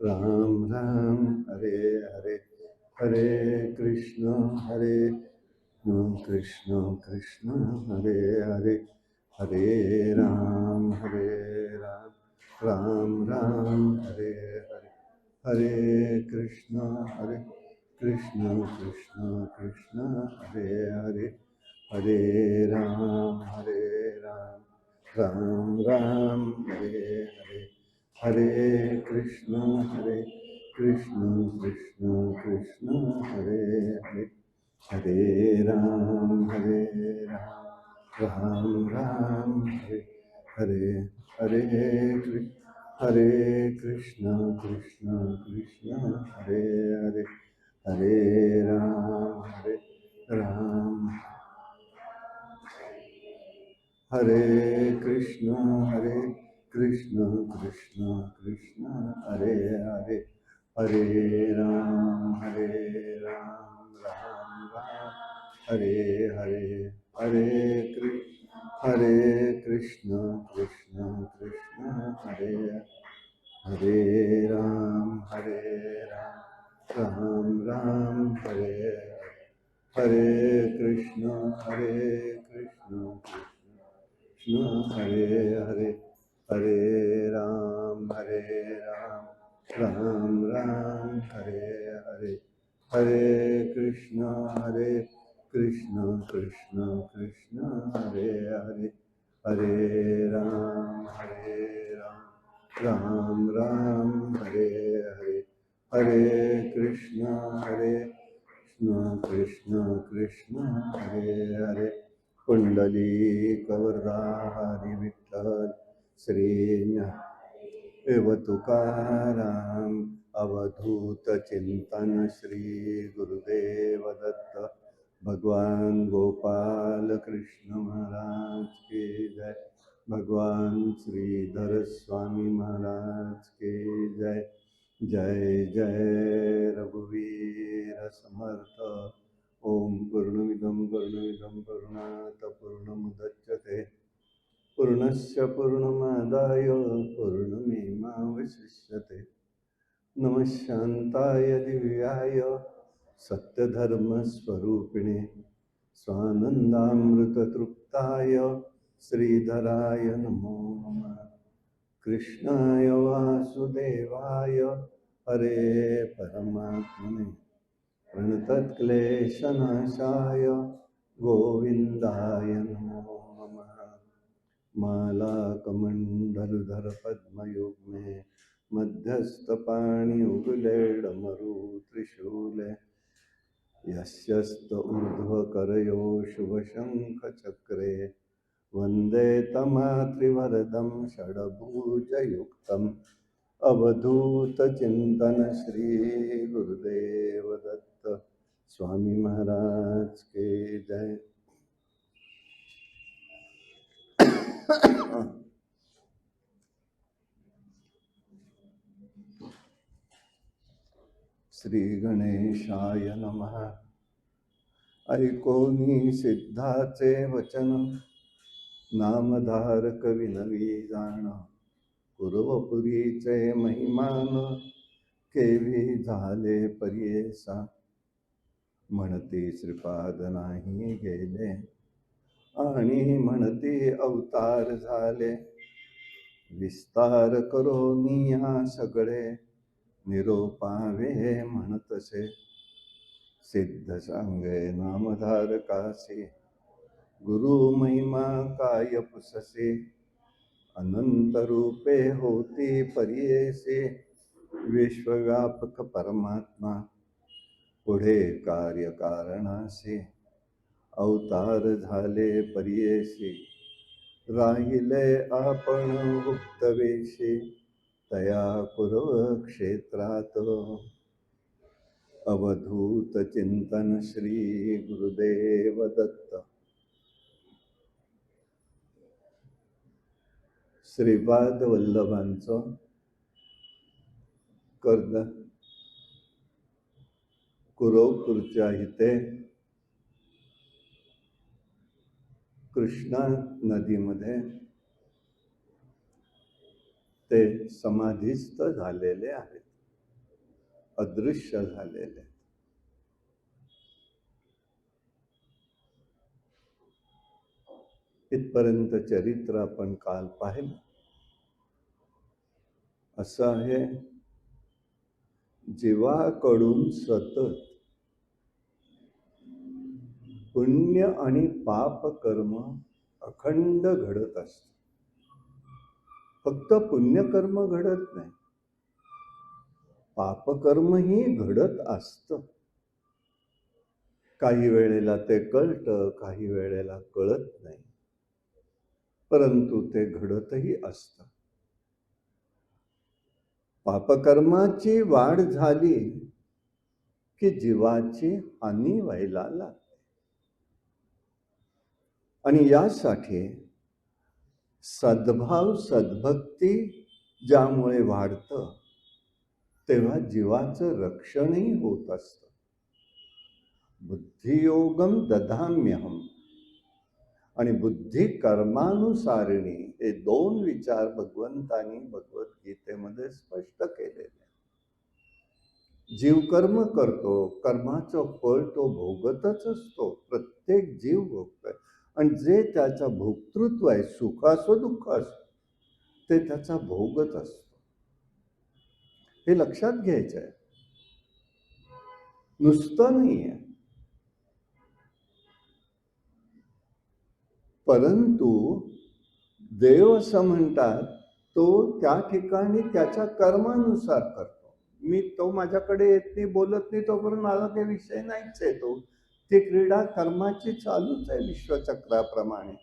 राम राम हरे हरे, हरे कृष्ण कृष्ण कृष्ण हरे हरे, हरे राम राम राम हरे हरे, हरे कृष्ण कृष्ण कृष्ण हरे हरे, हरे राम राम राम हरे हरे, हरे कृष्ण कृष्ण कृष्ण हरे हरे, हरे राम राम राम हरे हरे, हरे कृष्ण कृष्ण कृष्ण हरे हरे, हरे राम हरे कृष्ण कृष्ण कृष्ण हरे हरे, हरे राम राम राम हरे हरे, हरे कृष्ण कृष्ण कृष्ण हरे हरे राम राम राम हरे हरे कृष्ण कृष्ण कृष्ण हरे हरे, हरे राम राम राम हरे हरे, हरे कृष्ण कृष्ण कृष्ण हरे हरे, हरे राम राम राम हरे हरे, हरे कृष्ण कृष्ण कृष्ण हरे हरे, कुंडली कवरदा हरि विठ्ठल श्री ज्ञानदेव तुकाराम, अवधूत चिंतन श्री गुरुदेव दत्त, भगवान गोपाल कृष्ण महाराज के जय, भगवान श्रीधर स्वामी महाराज के जय, जय जय रघुवीर समर्थ। ओम पूर्णमिदं पूर्णात् पूर्णमुदच्यते, पूर्णस्य पूर्णमादाय पूर्णमेवावशिष्यते। नमः शान्ताय दिव्याय सत्यधर्मस्वरूपिणे, स्वानन्दामृततृप्ताय श्रीधराय नमो नमः। कृष्णाय वासुदेवाय हरे परमात्मने प्रणतक्लेशनाशाय गोविन्दाय नमो नमः। मालाकमण्डलधर पद्मयुग्मे मध्यस्थपाणियुगुलेडमरु त्रिशूले, यस्यस्त ऊर्ध्वकरयो शुभशङ्खचक्रे, वन्दे तमात्रिवरदं षड्भुजयुक्तम्, अवधूतचिंतन श्री गुरुदेव दत्त स्वामी महाराज के जय। श्री गणेशाय नमः। ऐकोनी सिद्धाचे वचन, नामधारक विनवी जाण, पूर्वपुरीचे महिमान केवी झाले परियेसा, म्हणती श्रीपाद नाही गेले, आणि म्हणती अवतार झाले, विस्तार करो निया सगळे, निरोपावे म्हणतसे, सिद्ध सांगे नामधारकासे, गुरु महिमा काय पुससे, अनंत रूपे होती परियेसे, विश्वव्यापक परमात्मा पुढे कार्यकारणासे, अवतार झाले परियेसे, राहिले आपण गुप्तवेशी, तया कुरुक्षेत्रात, अवधूत चिंतन श्री गुरुदेव दत्त। श्रीपाद वल्लभांचं कर्द कुरवपूरच्या इथे कृष्णा नदीमध्ये ते समाधीस्थ झालेले आहेत। अदृश्य झालेले. इथपर्यंत चरित्र आपण काल पाहिलं. असं आहे, जीवाकडून सतत पुण्य आणि पाप कर्म अखंड घडत असत. फक्त पुण्यकर्म घडत नाही, पापकर्मही घडत असत. काही वेळेला ते कळतं, काही वेळेला कळत नाही, परंतु ते घडतही असत. पापकर्माची वाढ झाली की जीवाची हानी व्हायला लागते. आणि यासाठी सद्भाव सद्भक्ती ज्यामुळे वाढतं, तेव्हा जीवाचं रक्षणही होत असतं. बुद्धियोगम दधाम्यहम आणि बुद्धी कर्मानुसारिणी, हे दोन विचार भगवंतांनी भगवद्गीतेमध्ये स्पष्ट केलेले. जीव कर्म करतो, कर्माचं फळ तो भोगतच असतो. प्रत्येक जीव भोगतोय. आणि जे त्याचा भोक्तृत्व आहे, सुख असो दुःख असो, ते त्याचा भोगच असतो. हे लक्षात घ्यायचं आहे. नुसतं नाही आहे. परंतु देव असं म्हणतात, तो त्या ठिकाणी त्याच्या कर्मानुसार करतो. तो माझ्याकडे येत नाही, बोलत नाही, तोपर्यंत माझा काही विषय नाहीच आहे. ती क्रीडा कर्माची चालूच आहे विश्वचक्राप्रमाणे.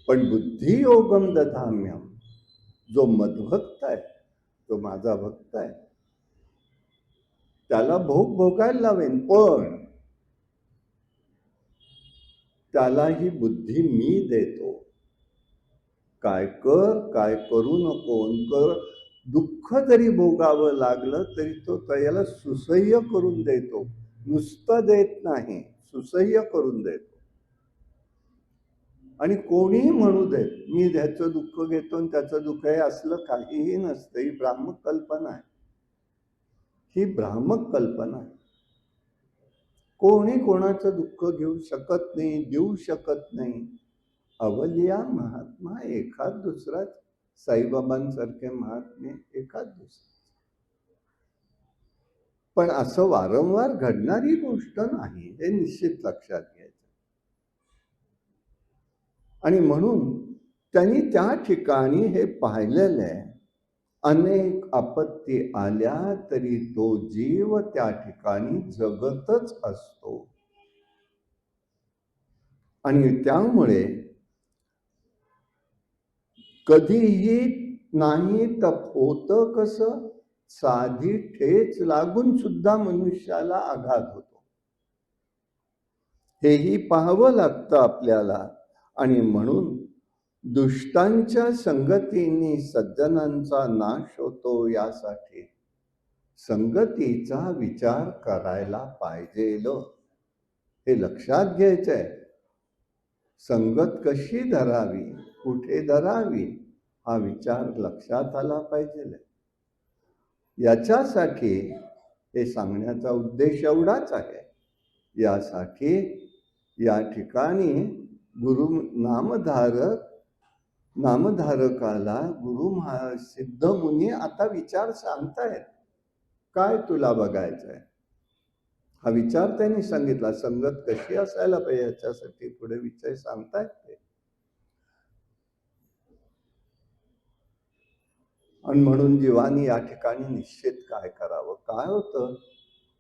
पण बुद्धियोगम दधाम्यम, जो मद्भक्त आहे, तो माझा भक्त आहे, त्याला भोग भोगायला लावेन, पण त्याला ही बुद्धी मी देतो. काय कर, काय करू नको कर. दुःख जरी भोगावं लागलं तरी तो त्याला सुसह्य करून देतो. नुसतं देत नाही, सुसह्य करून देतो. आणि कोणीही म्हणू देत, मी त्याचं दुःख घेतो आणि त्याचं दुःख आहे, असलं काहीही नसतं. ही भ्रामक कल्पना आहे. ही भ्रामक कल्पना आहे. कोणी कोणाचं दुःख घेऊ शकत नाही, देऊ शकत नाही. अवलिया महात्मा एखाद दुसराच, साईबाबांसारखे महात्मे एखाद दुसरा. पण असं वारंवार घडणारी गोष्ट नाही, हे निश्चित लक्षात घ्यायचं. आणि म्हणून त्यांनी त्या ठिकाणी हे पाहिलेलं आहे. अनेक आपत्ती आल्या तरी तो जीव त्या ठिकाणी जगतच असतो. आणि त्यामुळे कधीही नाही तर होतं कसं, साधी ठेच लागून सुद्धा मनुष्याला आघात होतो. हेही पाहावं लागतं आपल्याला. आणि म्हणून दुष्टांच्या संगतीने सज्जनांचा नाश होतो. यासाठी संगतीचा विचार करायला पाहिजेल, हे लक्षात घ्यायचंय. संगत कशी धरावी, कुठे धरावी, हा विचार लक्षात आला पाहिजे. याच्यासाठी हे सांगण्याचा उद्देश एवढाच आहे. यासाठी या ठिकाणी गुरु नामधारकाला गुरु सिद्ध मुनी आता विचार सांगतायत. काय तुला बघायचंय, हा विचार त्यांनी सांगितला. संगत कशी असायला पाहिजे याच्यासाठी पुढे विषय सांगतायत ते. आणि म्हणून जीवानी या ठिकाणी निश्चित काय करावं. काय होतं,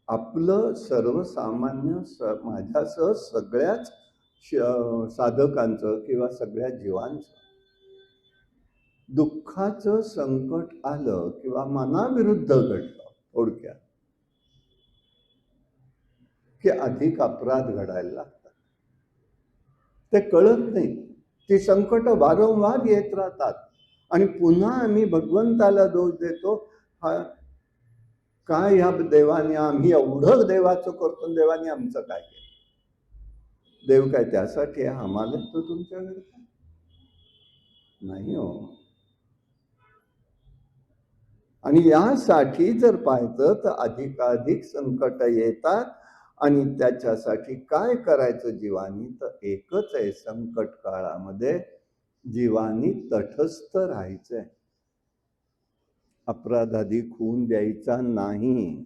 आपलं सर्वसामान्य माझ्यासह सगळ्याच साधकांचं किंवा सगळ्या जीवांचं दुःखाचं संकट आलं किंवा मनाविरुद्ध घडलं, थोडक्यात, की अधिक अपराध घडायला लागतात. ते कळत नाही. ती संकट वारंवार येत राहतात. आणि पुन्हा आम्ही भगवंताला दोष देतो. काय ह्या देवाने, आम्ही एवढं देवाचं करतो, देवाने आमचं काय केलं. देव काय त्यासाठी आम्हाला तो तुमच्याकडे नाही हो. आणि यासाठी जर पाहायचं तर अधिकाधिक संकट येतात आणि त्याच्यासाठी काय करायचं जीवानी, तर एकच आहे, संकट काळामध्ये जीवानी तटस्थ राहायचंय. अपराधादी खून द्यायचा नाही,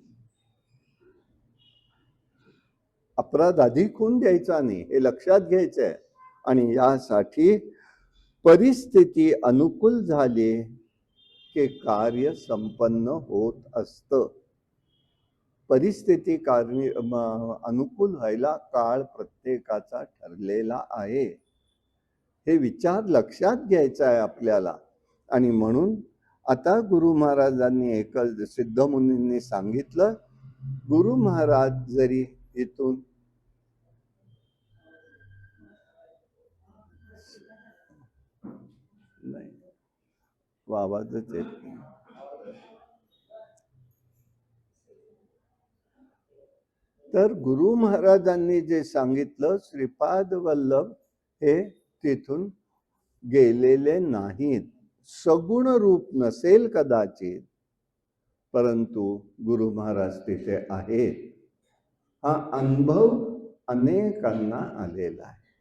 अपराधादी खून द्यायचा नाही, हे लक्षात घ्यायचंय. आणि यासाठी परिस्थिती अनुकूल झाली की कार्य संपन्न होत असतं. परिस्थिती अनुकूल व्हायला काळ प्रत्येकाचा ठरलेला आहे, हे विचार लक्षात घ्यायचा आहे आपल्याला. आणि म्हणून आता गुरु महाराजांनी एक सिद्धमुनींनी सांगितलं, गुरु महाराज जरी इथून नाही, आवाजच येत नाही. तर गुरु महाराजांनी जे सांगितलं, श्रीपाद वल्लभ हे तिथून गेलेले नाहीत. सगुण रूप नसेल कदाचित, परंतु गुरु महाराज तिथे आहेत. हा अनुभव अनेकांना आलेला आहे,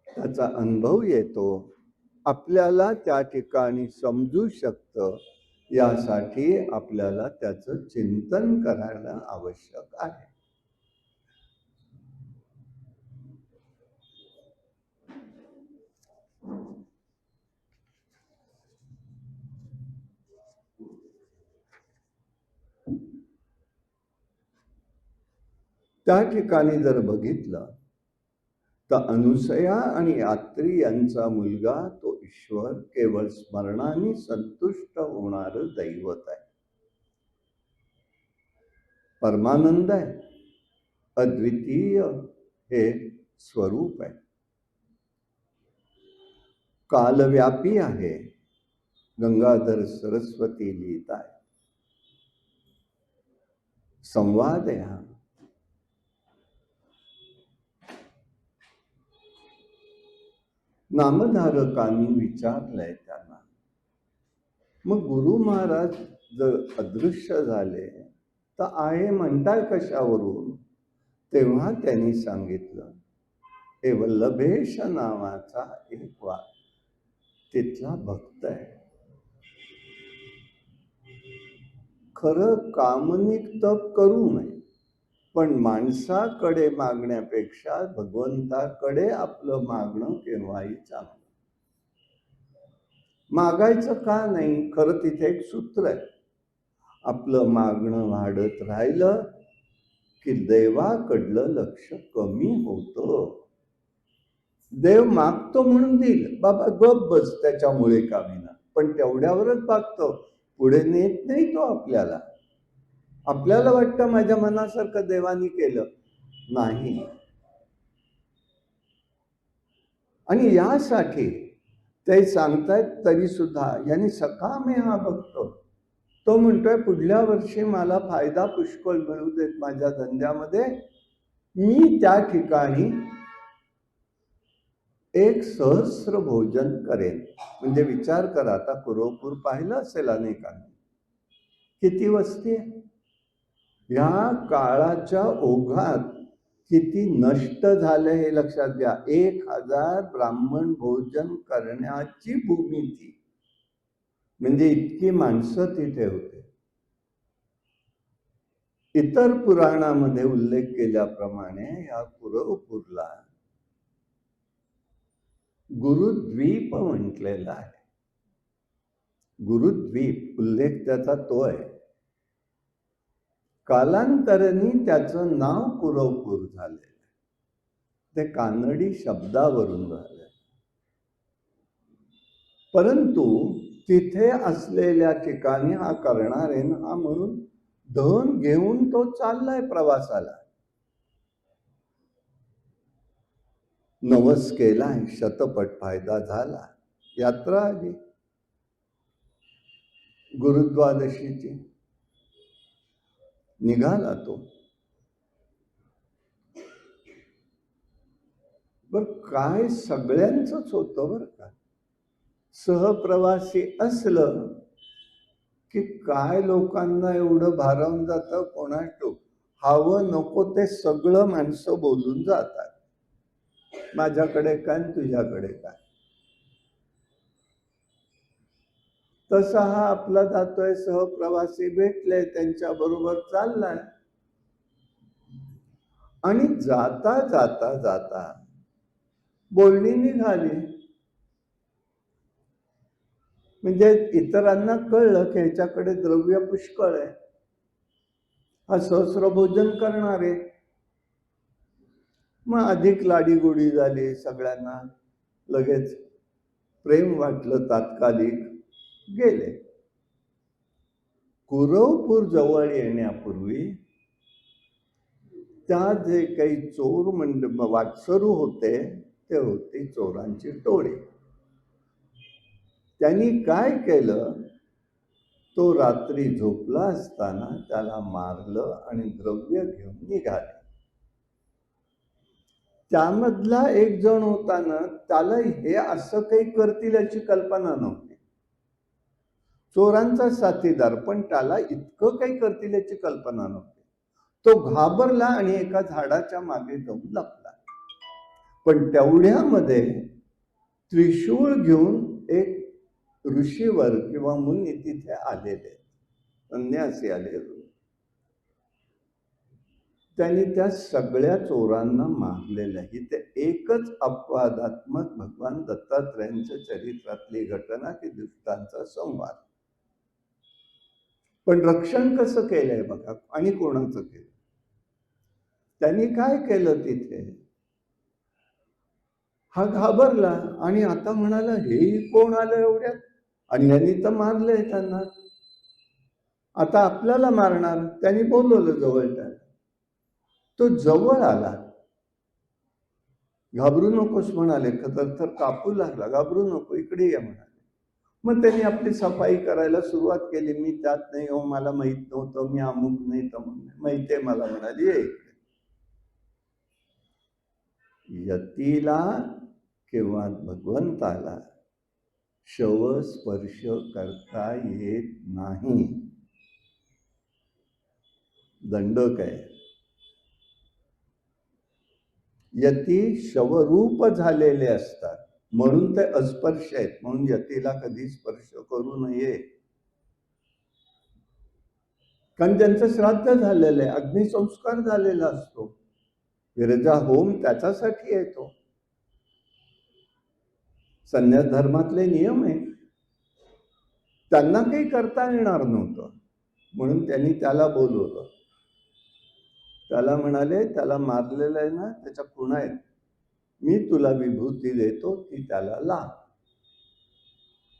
त्याचा अनुभव येतो, आपल्याला त्या ठिकाणी समजू शकतं. यासाठी आपल्याला त्याचं चिंतन करायला आवश्यक आहे. त्या ठिकाणी जर बघितलं तर अनुसया आणि यात्री यांचा मुलगा तो ईश्वर केवळ स्मरणाने संतुष्ट होणारं दैवत आहे, परमानंद आहे, अद्वितीय हे स्वरूप आहे, कालव्यापी आहे. गंगाधर सरस्वती लिहित आहे, संवाद आहे हा. नामधारकांनी विचारलंय त्यांना, मग गुरु महाराज जर अदृश्य झाले तर आहे म्हणताय कशावरून? तेव्हा त्यांनी सांगितलं, हे वल्लभेश नावाचा एक तिथला भक्त आहे. खरं कामनिक तप करू नये, पण माणसाकडे मागण्यापेक्षा भगवंताकडे आपलं मागणं केव्हाही चांगलं. मागायचं का नाही? खरं तिथे एक सूत्र आहे, आपलं मागणं वाढत राहिलं की देवाकडलं लक्ष कमी होतं. देव मागतो म्हणून देईल, बाबा गप बस त्याच्यामुळे का विना, पण तेवढ्यावरच मागतो, पुढे नेत नाही तो आपल्याला. आपल्याला वाटतं माझ्या मनासारखं देवानी केलं नाही. आणि यासाठी ते सांगतायत, तरी सुद्धा यांनी सकामे हा बघतो, तो म्हणतोय पुढल्या वर्षी मला फायदा पुष्कळ मिळू देत माझ्या धंद्यामध्ये, मी त्या ठिकाणी एक सहस्र भोजन करेन. म्हणजे विचार करा, आता कुरवपूर पाहिलं असेल अनेकांनी, किती वस्ती आहे. या काळाच्या ओघात किती नष्ट झाले हे लक्षात घ्या. 1000 ब्राह्मण भोजन करण्याची भूमी ती, म्हणजे इतकी माणसं तिथे होते. इतर पुराणामध्ये उल्लेख केल्याप्रमाणे या कुरवपूरला गुरुद्वीप म्हटलेला आहे. गुरुद्वीप उल्लेख त्याचा तो आहे. कालांतराने त्याचं नाव कुरवपूर झाले, ते कानडी शब्दावरून झाले. परंतु तिथे असलेल्या ठिकाणी हा करणार आहे ना, म्हणून धन घेऊन तो चाललाय प्रवासाला. नवस केलाय, शतपट फायदा झाला, यात्रा आली गुरुद्वादशीची, निघाला तो. बर काय सगळ्यांचंच होतं बर का. सहप्रवासी असलं की काय लोकांना एवढं भारावून जातं कोणास ठाऊक. हवं नको ते सगळं माणसं बोलून जातात. माझ्याकडे काय आणि तुझ्याकडे काय. तसा हा आपला जातोय, सहप्रवासी भेटले, त्यांच्या बरोबर चाललाय आणि जाता जाता जाता बोलणी निघाली. म्हणजे इतरांना कळलं की ह्याच्याकडे द्रव्य पुष्कळ आहे, हा सहस्र भोजन करणारे. मग अधिक लाडीगोडी झाली, सगळ्यांना लगेच प्रेम वाटलं, तात्कालिक गेले. कुरवपूर जवळ येण्यापूर्वी त्या जे काही चोर वाटसरू होते ते होती चोरांची टोळी. त्यांनी काय केलं, तो रात्री झोपला असताना त्याला मारलं आणि द्रव्य घेऊन निघाले. त्यामधला एक जण होता ना, त्याला हे असं काही करतील याची कल्पना नव्हती. चोरांचा साथीदार, पण त्याला इतकं काही करतील याची कल्पना नव्हती. तो घाबरला आणि एका झाडाच्या मागे जाऊन लपला. पण तेवढ्यामध्ये त्रिशूळ घेऊन एक ऋषीवर किंवा मुनी तिथे आलेले, संन्यासी आले. त्यांनी त्या सगळ्या चोरांना मारलेलं. ही ते एकच अपवादात्मक भगवान दत्तात्रयांच्या चरित्रातली घटना की दुष्टांचा संवाद. पण रक्षण कसं केलंय बघा, आणि कोणाचं केलं. त्यांनी काय केलं तिथे, हा घाबरला आणि आता म्हणाला हे कोण आलं एवढ्यात, आणि यांनी तर मारलंय त्यांना, आता आपल्याला मारणार. त्यांनी बोलवलं जवळ. त्याला तो जवळ आला. घाबरू नकोस म्हणाले, तर कापू लागला. घाबरू नको, इकडे ये म्हणाले. मग त्यांनी आपली सफाई करायला सुरुवात केली. मी त्यात नाही हो, मला माहित नव्हतं, मी अमुक नाही तमुक नाही, माहिती आहे मला म्हणाली. ये इकडे. यतीला किंवा भगवंताला शव स्पर्श करता येत नाही. दंडक आहे. यती शवरूप झालेले असतात म्हणून ते अस्पर्श आहेत, म्हणून यतीला कधी स्पर्श करू नये. कारण त्यांचं श्राद्ध झालेलं आहे, अग्निसंस्कार झालेला असतो. विरजा होम त्याच्यासाठी येतो. संन्यास धर्मातले नियम आहे. त्यांना काही करता येणार नव्हतं, म्हणून त्यांनी त्याला बोलवलं. त्याला म्हणाले, त्याला मारलेलं आहे ना, त्याच्या खुणा आहेत, मी तुला विभूती देतो, ती त्याला लाव.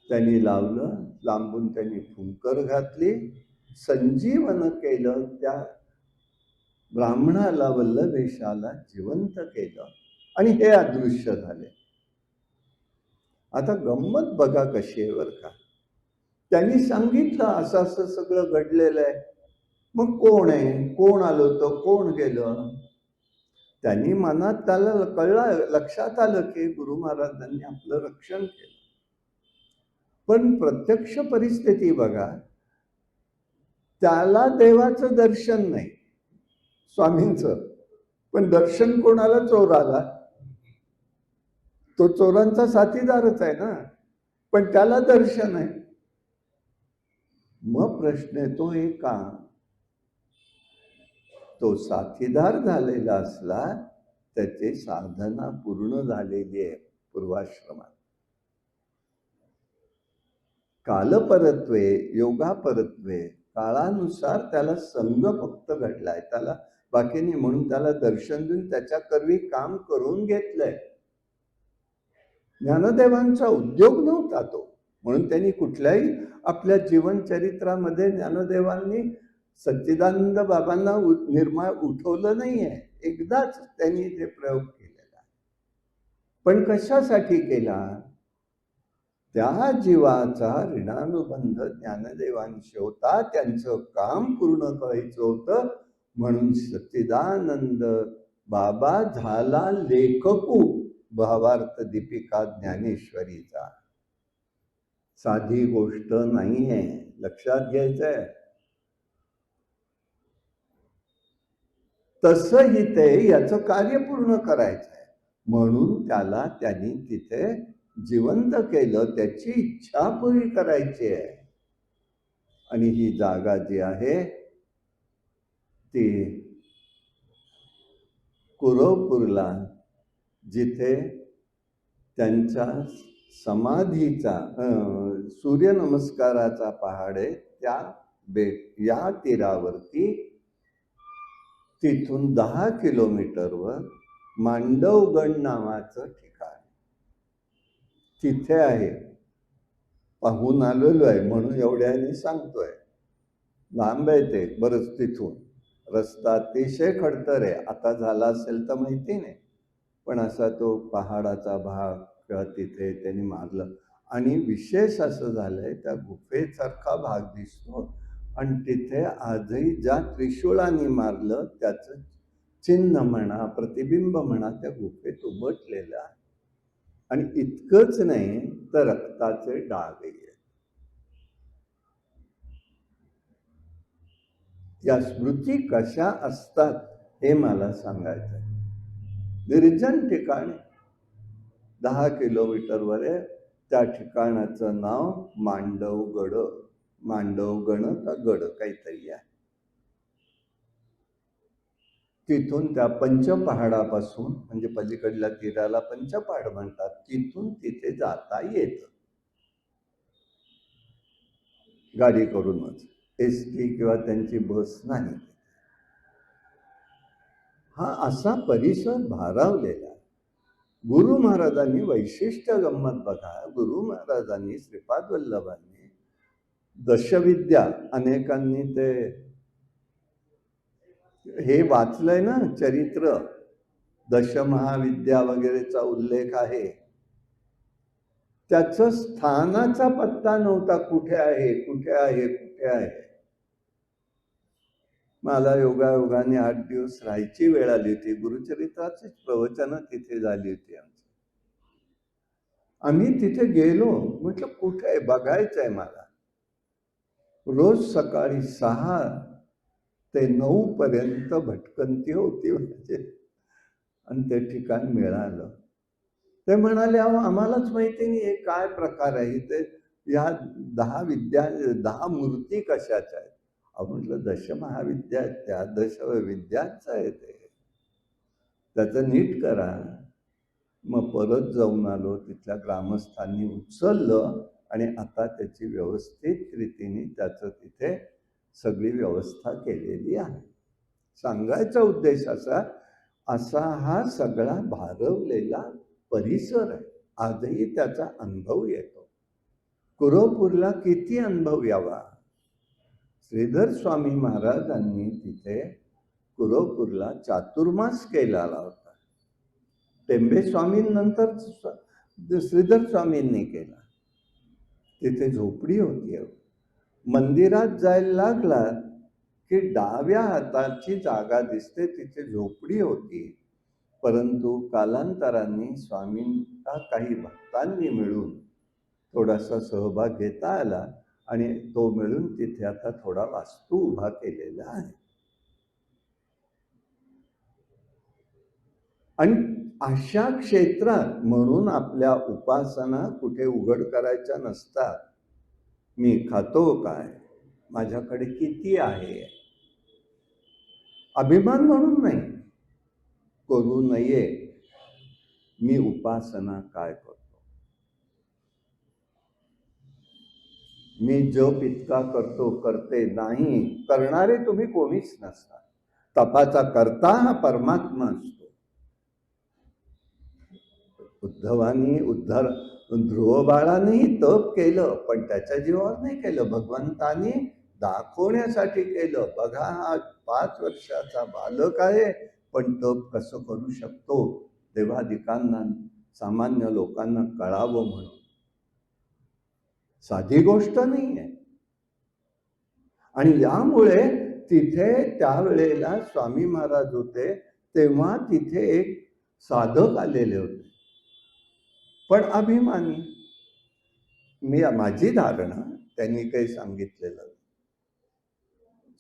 त्यांनी लावलं. लांबून त्यांनी फुंकर घातली, संजीवन केलं. त्या ब्राह्मणाला, वल्लभेशाला जिवंत केलं आणि हे अदृश्य झाले. आता गंमत बघा कशी आहे बरं का. त्यांनी सांगितलं असं असं सगळं घडलेलं आहे. मग कोण आहे, कोण आलं होतं, कोण गेलं. त्यांनी मनात त्याला कळलं, लक्षात आलं की गुरु महाराजांनी आपलं रक्षण केलं. पण प्रत्यक्ष परिस्थिती बघा, त्याला देवाचं दर्शन नाही, स्वामींचं. पण दर्शन कोणाला? चोराला. तो चोरांचा साथीदारच आहे ना, पण त्याला दर्शन आहे. मग प्रश्न येतो, हे का? तो साथीदार झालेला असला, त्याची साधना पूर्ण झालेली आहे पूर्वाश्रमात. कालपरत्वे, योगापरत्वे, काळानुसार त्याला संग फक्त घडलाय, त्याला बाकी नाही. म्हणून त्याला दर्शन देऊन त्याच्या करवी काम करून घेतलंय. ज्ञानदेवांचा उद्योग नव्हता तो, म्हणून त्यांनी कुठल्याही आपल्या जीवनचरित्रामध्ये ज्ञानदेवांनी सच्चिदानंद बाबांना निर्माण उठवलं नाहीये. एकदाच त्यांनी ते प्रयोग केलेला. पण कशासाठी केला? त्या जीवाचा ऋणानुबंध ज्ञानदेवांशी होता, त्यांचं काम पूर्ण करायचं होतं. म्हणून सच्चिदानंद बाबा झाला लेखकू भावार्थ दीपिका ज्ञानेश्वरीचा. साधी गोष्ट नाहीये, लक्षात घ्यायचंय. तसंही ते याचं कार्य पूर्ण करायचं आहे, म्हणून त्याला त्यांनी तिथे जिवंत केलं, त्याची इच्छा पुरी करायची आहे. आणि ही जागा जी आहे ती कुरवपूरला, जिथे त्यांच्या समाधीचा सूर्यनमस्काराचा पहाड आहे, त्या या तीरावरती तिथून 10 किलोमीटरवर मांडवगड नावाचं ठिकाण तिथे आहे. पाहून आलेलो आहे म्हणून एवढ्याने सांगतोय. लांब आहे ते बरंच, तिथून रस्ता अतिशय खडतर आहे. आता झाला असेल तर माहिती नाही, पण असा तो पहाडाचा भाग किंवा तिथे त्यांनी मारलं. आणि विशेष असं झालंय, त्या गुफेसारखा भाग दिसतो आणि तिथे आजही ज्या त्रिशूळाने मारलं त्याचं चिन्ह म्हणा, प्रतिबिंब म्हणा, त्या गुफेत उमटलेलं आहे. आणि इतकंच नाही तर रक्ताचे डागही आहेत. या स्मृती कशा असतात हे मला सांगायचं आहे. निर्जन ठिकाण 10 किलोमीटरवर आहे. त्या ठिकाणाचं नाव मांडवगड, मांडवगण का गड काहीतरी आहे. तिथून त्या पंचपहाडापासून, म्हणजे पलीकडल्या तीराला पंचपहाड म्हणतात, तिथून तिथे जाता येतं गाडी करूनच, एसटी किंवा त्यांची बस नाही. हा असा परिसर भारावलेला. गुरु महाराजांनी वैशिष्ट्य गंमत बघा. गुरु महाराजांनी, श्रीपाद वल्लभांनी दशविद्या, अनेकांनी ते हे वाचलंय ना चरित्र, दशमहाविद्या वगैरेचा उल्लेख आहे. त्याचं स्थानाचा पत्ता नव्हता, कुठे आहे कुठे आहे कुठे आहे. मला योगायोगाने 8 दिवस राहायची वेळ आली होती. गुरुचरित्राचीच प्रवचनं तिथे झाली होती आमची. आम्ही तिथे गेलो, म्हटलं कुठे आहे, बघायचं आहे मला. रोज सकाळी 6 ते 9 पर्यंत भटकंती होती म्हणजे, आणि ते ठिकाण मिळालं. ते म्हणाले, अहो आम्हालाच माहिती नाही हे काय प्रकार आहे, ते या 10 विद्या, 10 मूर्ती कशाच्या आहेत. म्हटलं दशमहाविद्या आहेत त्या, दशविद्याच आहे ते, त्याचं नीट करा. मग परत जाऊन आलो, तिथल्या ग्रामस्थांनी उचललं आणि आता त्याची व्यवस्थित रीतीने त्याचं तिथे सगळी व्यवस्था केलेली आहे. सांगायचा उद्देश असा हा सगळा भारवलेला परिसर आहे. आजही त्याचा अनुभव येतो. कुरवपूरला किती अनुभव यावा. श्रीधर स्वामी महाराजांनी तिथे कुरवपूरला चातुर्मास केलेला होता. टेंबे स्वामींनंतर श्रीधर स्वामींनी केला. तिथे झोपडी होती. मंदिरात जायला लागला की डाव्या हाताची जागा दिसते, तिथे झोपडी होती. परंतु कालांतराने स्वामींना काही भक्तांनी मिळून थोडासा सहभाग घेता आला आणि तो मिळून तिथे आता थोडा वास्तू उभा केलेला आहे. आणि अशा क्षेत्रात म्हणून आपल्या उपासना कुठे उघड करायच्या नसतात. मी खातो काय, माझ्याकडे किती आहे, अभिमान म्हणून नाही, करू नये. मी उपासना काय करतो, मी जप इतका करतो, करते नाही, करणारे तुम्ही कोणीच नसता. तपाचा करता हा परमात्मा असतो. ध्रुव बाळानेही तप केलं, पण त्याच्या जीवावर नाही केलं, भगवंतानी दाखवण्यासाठी केलं. बघा, हा 5 वर्षाचा बालक आहे, पण तप कसं करू शकतो, देवादिकांना, सामान्य लोकांना कळावं म्हणून. साधी गोष्ट नाहीये. आणि यामुळे तिथे त्यावेळेला स्वामी महाराज होते तेव्हा तिथे एक साधक आलेले होते, पण अभिमानी. माझी धारणा त्यांनी काही सांगितलेलं नाही.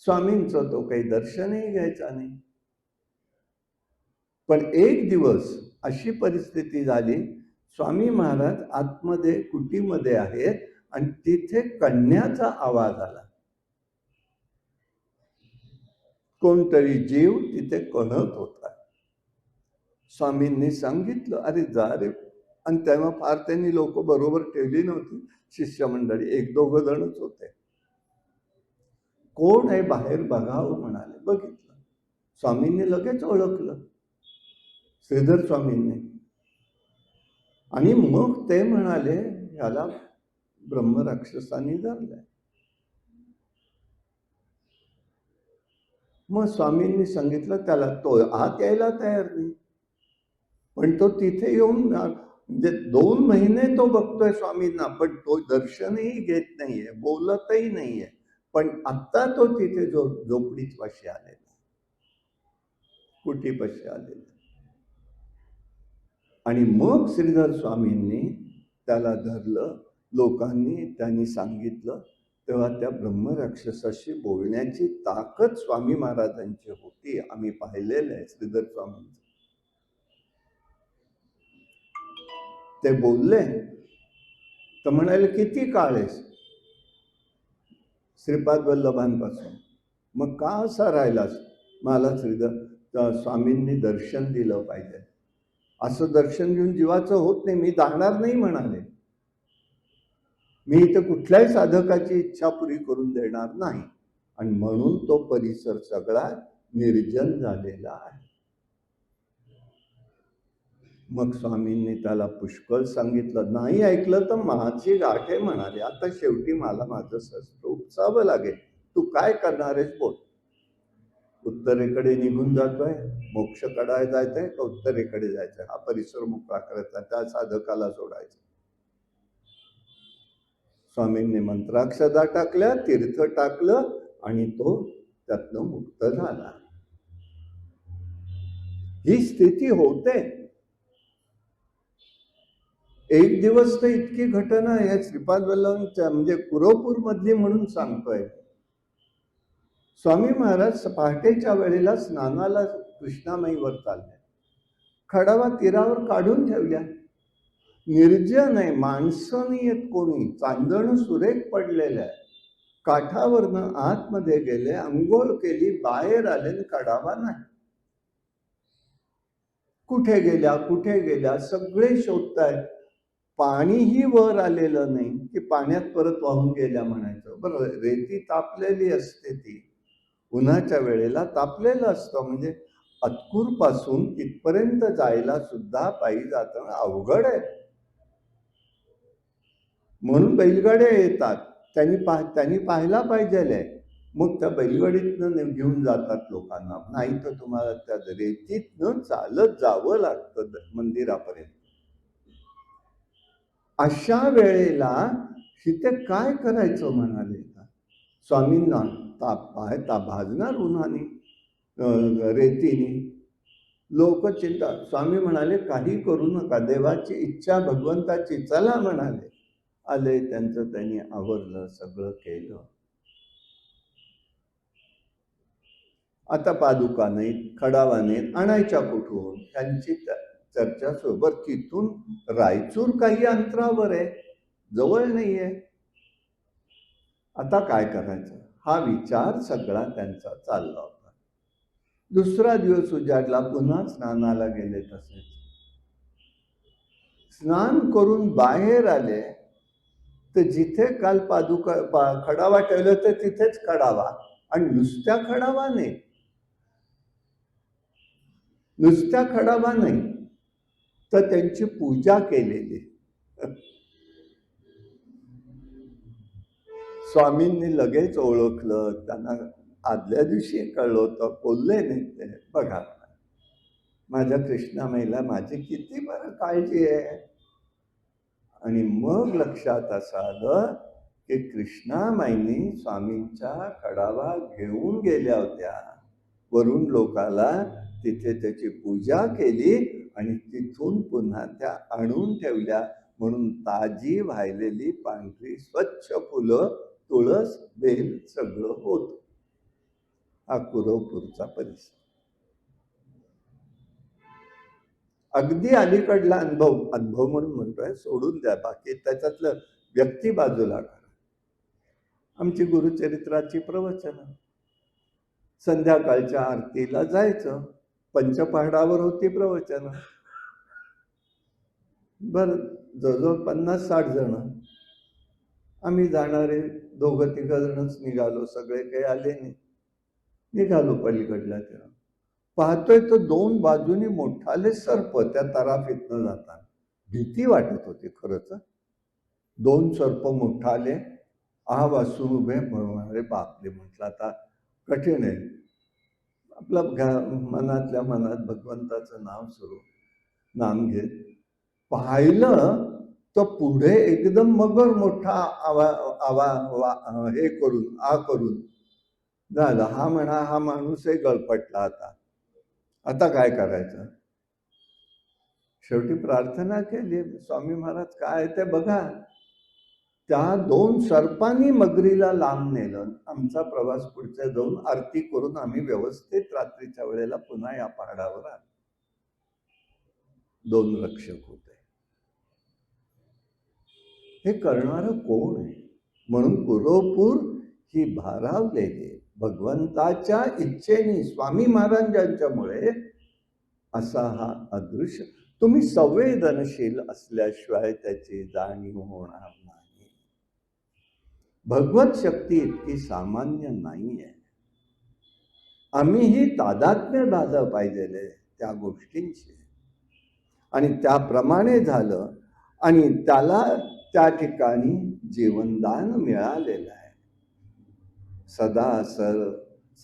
स्वामींचं तो काही दर्शनही घ्यायचा नाही. पण एक दिवस अशी परिस्थिती झाली, स्वामी महाराज आतमध्ये कुटीमध्ये आहेत आणि तिथे कण्याचा आवाज आला. कोणतरी जीव तिथे कणत होता. स्वामींनी सांगितलं, अरे जा रे. आणि तेव्हा फार त्यांनी लोक बरोबर ठेवली नव्हती, शिष्यमंडळी 1-2 जणच होते. कोण आहे बाहेर बघावं म्हणाले. बघितलं, स्वामींनी लगेच ओळखलं, श्रीधर स्वामींनी. आणि मग ते म्हणाले, ह्याला ब्रह्मराक्षसांनी धरलंय. मग स्वामींनी सांगितलं त्याला, तो आत यायला तयार नाही. पण तो तिथे येऊन म्हणजे 2 महिने तो बघतोय स्वामींना, पण तो दर्शनही घेत नाहीये, बोलतही नाहीये. पण आता तो तिथे झोपडीच पाशी आलेला, कुटीपाशी आलेला. आणि मग श्रीधर स्वामींनी त्याला धरलं. त्यांनी सांगितलं, तेव्हा त्या ब्रह्मराक्षसाशी बोलण्याची ताकद स्वामी महाराजांची होती. आम्ही पाहिलेलं आहे श्रीधर स्वामींचं. ते बोलले तर म्हणाले, किती काळ आहेस? श्रीपाद वल्लभांपासून. मग का असा राहिलास? मला श्रीधर स्वामींनी दर्शन दिलं पाहिजे. असं दर्शन घेऊन जीवाचं होत नाही, मी जाणार नाही म्हणाले. मी इथं कुठल्याही साधकाची इच्छा पुरी करून देणार नाही. आणि म्हणून तो परिसर सगळा निर्जन झालेला आहे. मग स्वामींनी त्याला पुष्कळ सांगितलं. नाही ऐकलं तर माझी गाठ आहे म्हणाले. आता शेवटी मला माझं शस्त्र उपसावं लागेल. तू काय करणार आहेस बोल. उत्तरेकडे निघून जातोय, मोक्ष काढायला जायचंय का उत्तरेकडे जायचंय? हा परिसर मोकळा करायचा, त्या साधकाला सोडायचं. स्वामींनी मंत्राक्षदा टाकल्या, तीर्थ टाकलं आणि तो त्यातनं मुक्त झाला. ही स्थिती होते. एक दिवस तर इतकी घटना या श्रीपाद वल्लभांच्या म्हणजे कुरवपूर मधली म्हणून सांगतोय. स्वामी महाराज पहाटेच्या वेळेला स्नानाला कृष्णामाईवर चालले. खडावा तीरावर काढून ठेवल्या. निर्जन आहे, माणसं नाही येत कोणी. चांदण सुरेख पडलेलं आहे. काठावरनं आतमध्ये गेले, अंघोळ केली, बाहेर आले, कडावा नाही. कुठे गेल्या सगळे शोधतायत. पाणीही वर आलेलं नाही की पाण्यात परत वाहून गेल्या म्हणायचं. बरं, रेती तापलेली असते, ती उन्हाच्या वेळेला तापलेलं असतं. म्हणजे अतकूर पासून तिथपर्यंत जायला सुद्धा पायी जाताना अवघड आहे. म्हणून बैलगाड्या येतात. त्यांनी पाहायला पाहिजे. मग त्या बैलगाडीतनं घेऊन जातात लोकांना. नाही तर तुम्हाला त्या रेतीतनं चालत जावं लागतं मंदिरापर्यंत. अशा वेळेला तिथे काय करायचं म्हणाले. स्वामींना भाजणार उन्हाने, रेतीने. लोक चिंता. स्वामी म्हणाले, काही करू नका, देवाची इच्छा भगवंताची, चला म्हणाले. आले, त्यांचं त्यांनी आवरलं, सगळं केलं. आता पादुका नाहीत, खडावा नाहीत, आणायच्या कुठून? त्यांची चर्चा सोबत. तिथून रायचूर काही अंतरावर आहे, जवळ नाहीये. आता काय करायचं हा विचार सगळा त्यांचा चालला होता. दुसरा दिवस उजाडला, पुन्हा स्नानाला गेले. तसेच स्नान करून बाहेर आले तर जिथे काल खडावा ठेवलं तर तिथेच खडावा. आणि नुसत्या खडावा नाही, तर त्यांची पूजा केलेली. स्वामींनी लगेच ओळखलं. त्यांना आदल्या दिवशी कळलं होतं, बोलले नाही ते. बघा, माझ्या कृष्णामाईला माझी किती बरं काळजी आहे. आणि मग लक्षात असं आलं की कृष्णामाईनी स्वामींच्या खडावा घेऊन गेल्या होत्या. वरून लोकाला तिथे त्याची पूजा केली आणि तिथून पुन्हा त्या आणून ठेवल्या. म्हणून ताजी वाहिलेली पांढरी स्वच्छ फुलं, तुळस बेल सगळं होत. हा कुरवपूरचा परिसर. अगदी अलीकडला अनुभव म्हणून म्हणतोय, सोडून द्या बाकी त्याच्यातलं व्यक्ती बाजूला करा. आमची गुरुचरित्राची प्रवचन, संध्याकाळच्या आरतीला जायचं, पंचपहाडावर होती प्रवचन. बर, जवळजवळ 50-60 जण आम्ही जाणारे 2-3 जणच निघालो, सगळे काही आले नाही. निघालो पलीकडल्या तेव्हा पाहतोय तर 2 बाजूनी मोठाले सर्प त्या तराफीतनं जातात. भीती वाटत होती खरंच. 2 सर्प मोठाले वासून उभे. अरे बापरे, म्हटलं आता कठीण आहे. आपलं मनातल्या मनात भगवंताचं नाम घेत पाहिलं तर पुढे एकदम मगर मोठा हे करून झालं. हा म्हणा, हा माणूसही गळपटला. आता काय करायचं? शेवटी प्रार्थना केली, स्वामी महाराज काय ते बघा. त्या 2 सर्पांनी मगरीला लांब नेलं. आमचा प्रवास पुढचा जाऊन आरती करून आम्ही व्यवस्थित रात्रीच्या वेळेला पुन्हा या पहाडावर आलो. 2 रक्षक होते. हे करणारं कोण आहे? म्हणून कुरवपूर ही भारावलेली भगवंताच्या इच्छेने, स्वामी महाराजांच्यामुळे असा हा अदृश्य. तुम्ही संवेदनशील असल्याशिवाय त्याची जाणीव होणार नाही. भगवत शक्ती इतकी सामान्य नाहीये. आम्हीही तादात्म्य झालं पाहिजे त्या गोष्टींशी, आणि त्याप्रमाणे झालं, आणि त्याला त्या ठिकाणी जीवनदान मिळालेलं आहे.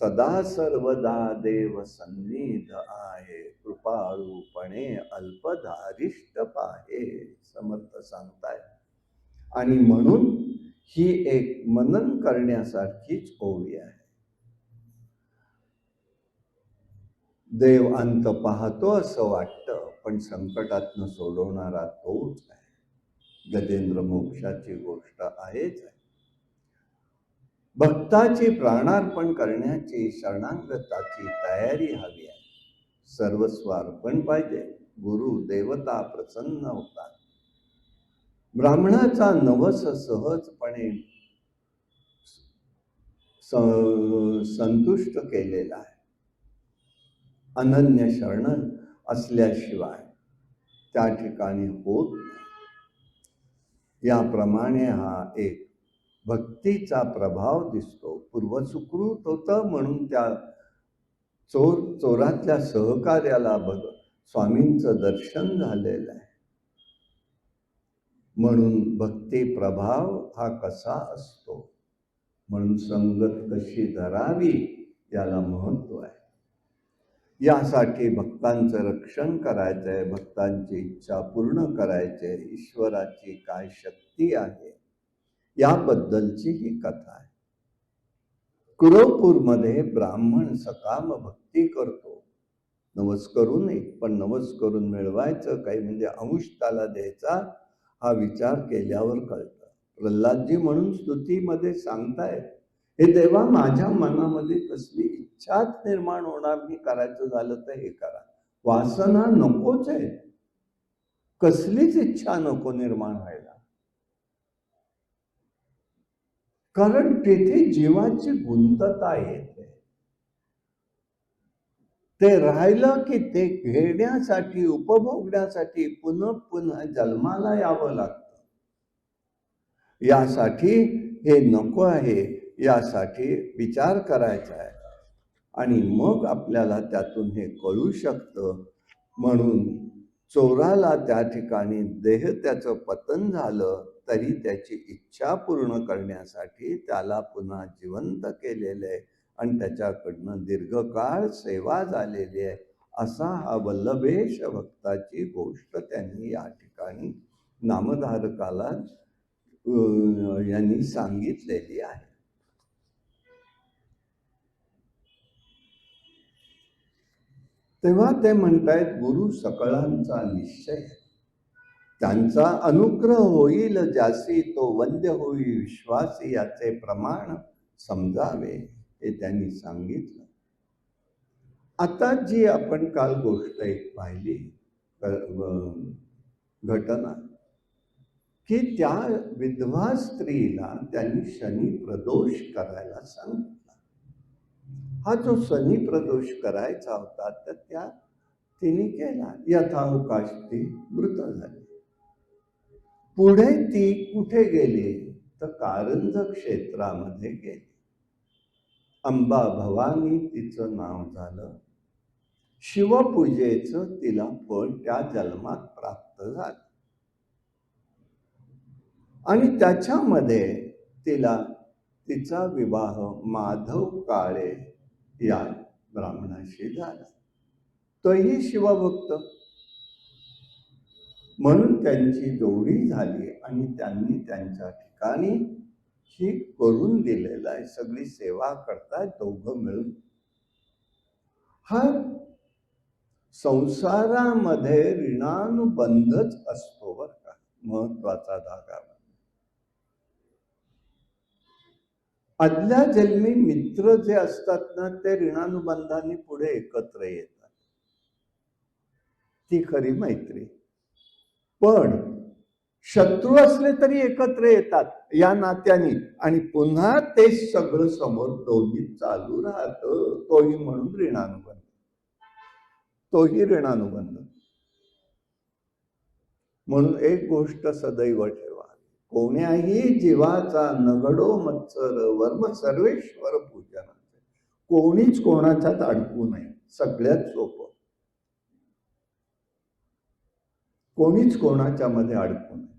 सदा सर्वदा देव सन्निध आहे, कृपाळूपणे अल्पधारिष्ट पाहे, समर्थ सांगताय. आणि म्हणून ही एक मनन करण्यासारखीच ओवी आहे. देव अंत पाहतो असं वाटतं, पण संकटातनं सोडवणारा तोच आहे. गजेंद्र मोक्षाची गोष्ट आहेच आहे. भक्ताची प्राणार्पण करण्याची शरणागताची तयारी हवी आहे. सर्वस्व अर्पण पाहिजे. गुरु देवता प्रसन्न होतात. ब्राह्मणाचा नवस सहजपणे संतुष्ट केलेला आहे. अनन्य शरण असल्याशिवाय त्या ठिकाणी होत नाही. याप्रमाणे हा एक भक्तीचा प्रभाव दिसतो. पूर्वसुकृत होतं म्हणून त्या चोरातल्या सहकार्याला स्वामींचं दर्शन झालेलं आहे. म्हणून भक्ती प्रभाव हा कसा असतो, म्हणून संगत कशी धरावी याला महत्व आहे. यासाठी भक्तांचं रक्षण करायचंय, भक्तांची इच्छा पूर्ण करायची, ईश्वराची काय शक्ती आहे याबद्दलची ही कथा आहे. कुरवपूरमध्ये ब्राह्मण सकाम भक्ती करतो. नवस करून नाही, पण नवस करून मिळवायचं काही म्हणजे अंश त्याला द्यायचा, हा विचार केल्यावर कळतं. प्रल्हादजी म्हणून स्तुतीमध्ये सांगतायत, हे देवा, माझ्या मनामध्ये कसली इच्छाच निर्माण होणार नाही, करायचं झालं तर हे करा. वासना नकोच आहे, कसलीच इच्छा नको निर्माण व्हायला. कारण तेथे जीवाची गुंतता येते. ते राहिलं की ते घेण्यासाठी, उपभोगण्यासाठी पुन्हा पुन्हा जन्माला यावं लागतं. यासाठी हे नको आहे, यासाठी विचार करायचा आहे. आणि मग आपल्याला त्यातून हे कळू शकतं. म्हणून चोराला त्या ठिकाणी देह त्याचं पतन झालं तरी त्याची इच्छा पूर्ण करण्यासाठी त्याला पुन्हा जिवंत केलेलं आहे, आणि त्याच्याकडनं दीर्घकाळ सेवा झालेली आहे. असा हा वल्लभेश भक्ताची गोष्ट त्यांनी या ठिकाणी नामधारकाला यांनी सांगितलेली आहे. तेव्हा ते म्हणतायत, गुरु सकळांचा निश्चय. त्यांचा अनुग्रह होईल ज्यासी तो वंद्य होई विश्वासी, याचे प्रमाण समजावे हे त्यांनी सांगितलं. आता जी आपण काल गोष्ट एक पाहिली घटना, की त्या विधवा स्त्रीला त्यांनी शनी प्रदोष करायला सांगितला. हा जो शनी प्रदोष करायचा होता तर त्या तिने केला. यथावकाश ती मृत झाली. पुढे ती कुठे गेली तर कारंज क्षेत्रामध्ये गेली. अंबा भवानी तिचं नाव झालं. शिवपूजेचं तिला फळ त्या जन्मात प्राप्त झालं आणि त्याच्यामध्ये तिला तिचा विवाह माधव काळे या ब्राह्मणाशी झाला. तोही शिवभक्त, म्हणून त्यांची जोडी झाली आणि त्यांनी त्यांच्या ठिकाणी ही करून दिलेलं आहे. सगळी सेवा करतायत दोघं मिळून. हा संसारामध्ये ऋणानुबंधच असतो बर का, महत्वाचा धागा. आदल्या जन्मी मित्र जे असतात ना ते ऋणानुबंधाने पुढे एकत्र येतात, ती खरी मैत्री. पण शत्रू असले तरी एकत्र येतात या नात्याने आणि पुन्हा ते सगळं समोर दोन्ही चालू राहतं. तोही म्हणून ऋणानुबंध, तोही ऋणानुबंध. म्हणून एक गोष्ट सदैव ठेवा, कोण्याही जीवाचा नगडो मत्सर वर्म सर्वेश्वर पूजन. कोणीच कोणाच्यात अडकू नये, सगळ्यात सोपं. कोणीच कोणाच्या मध्ये अडकू नये,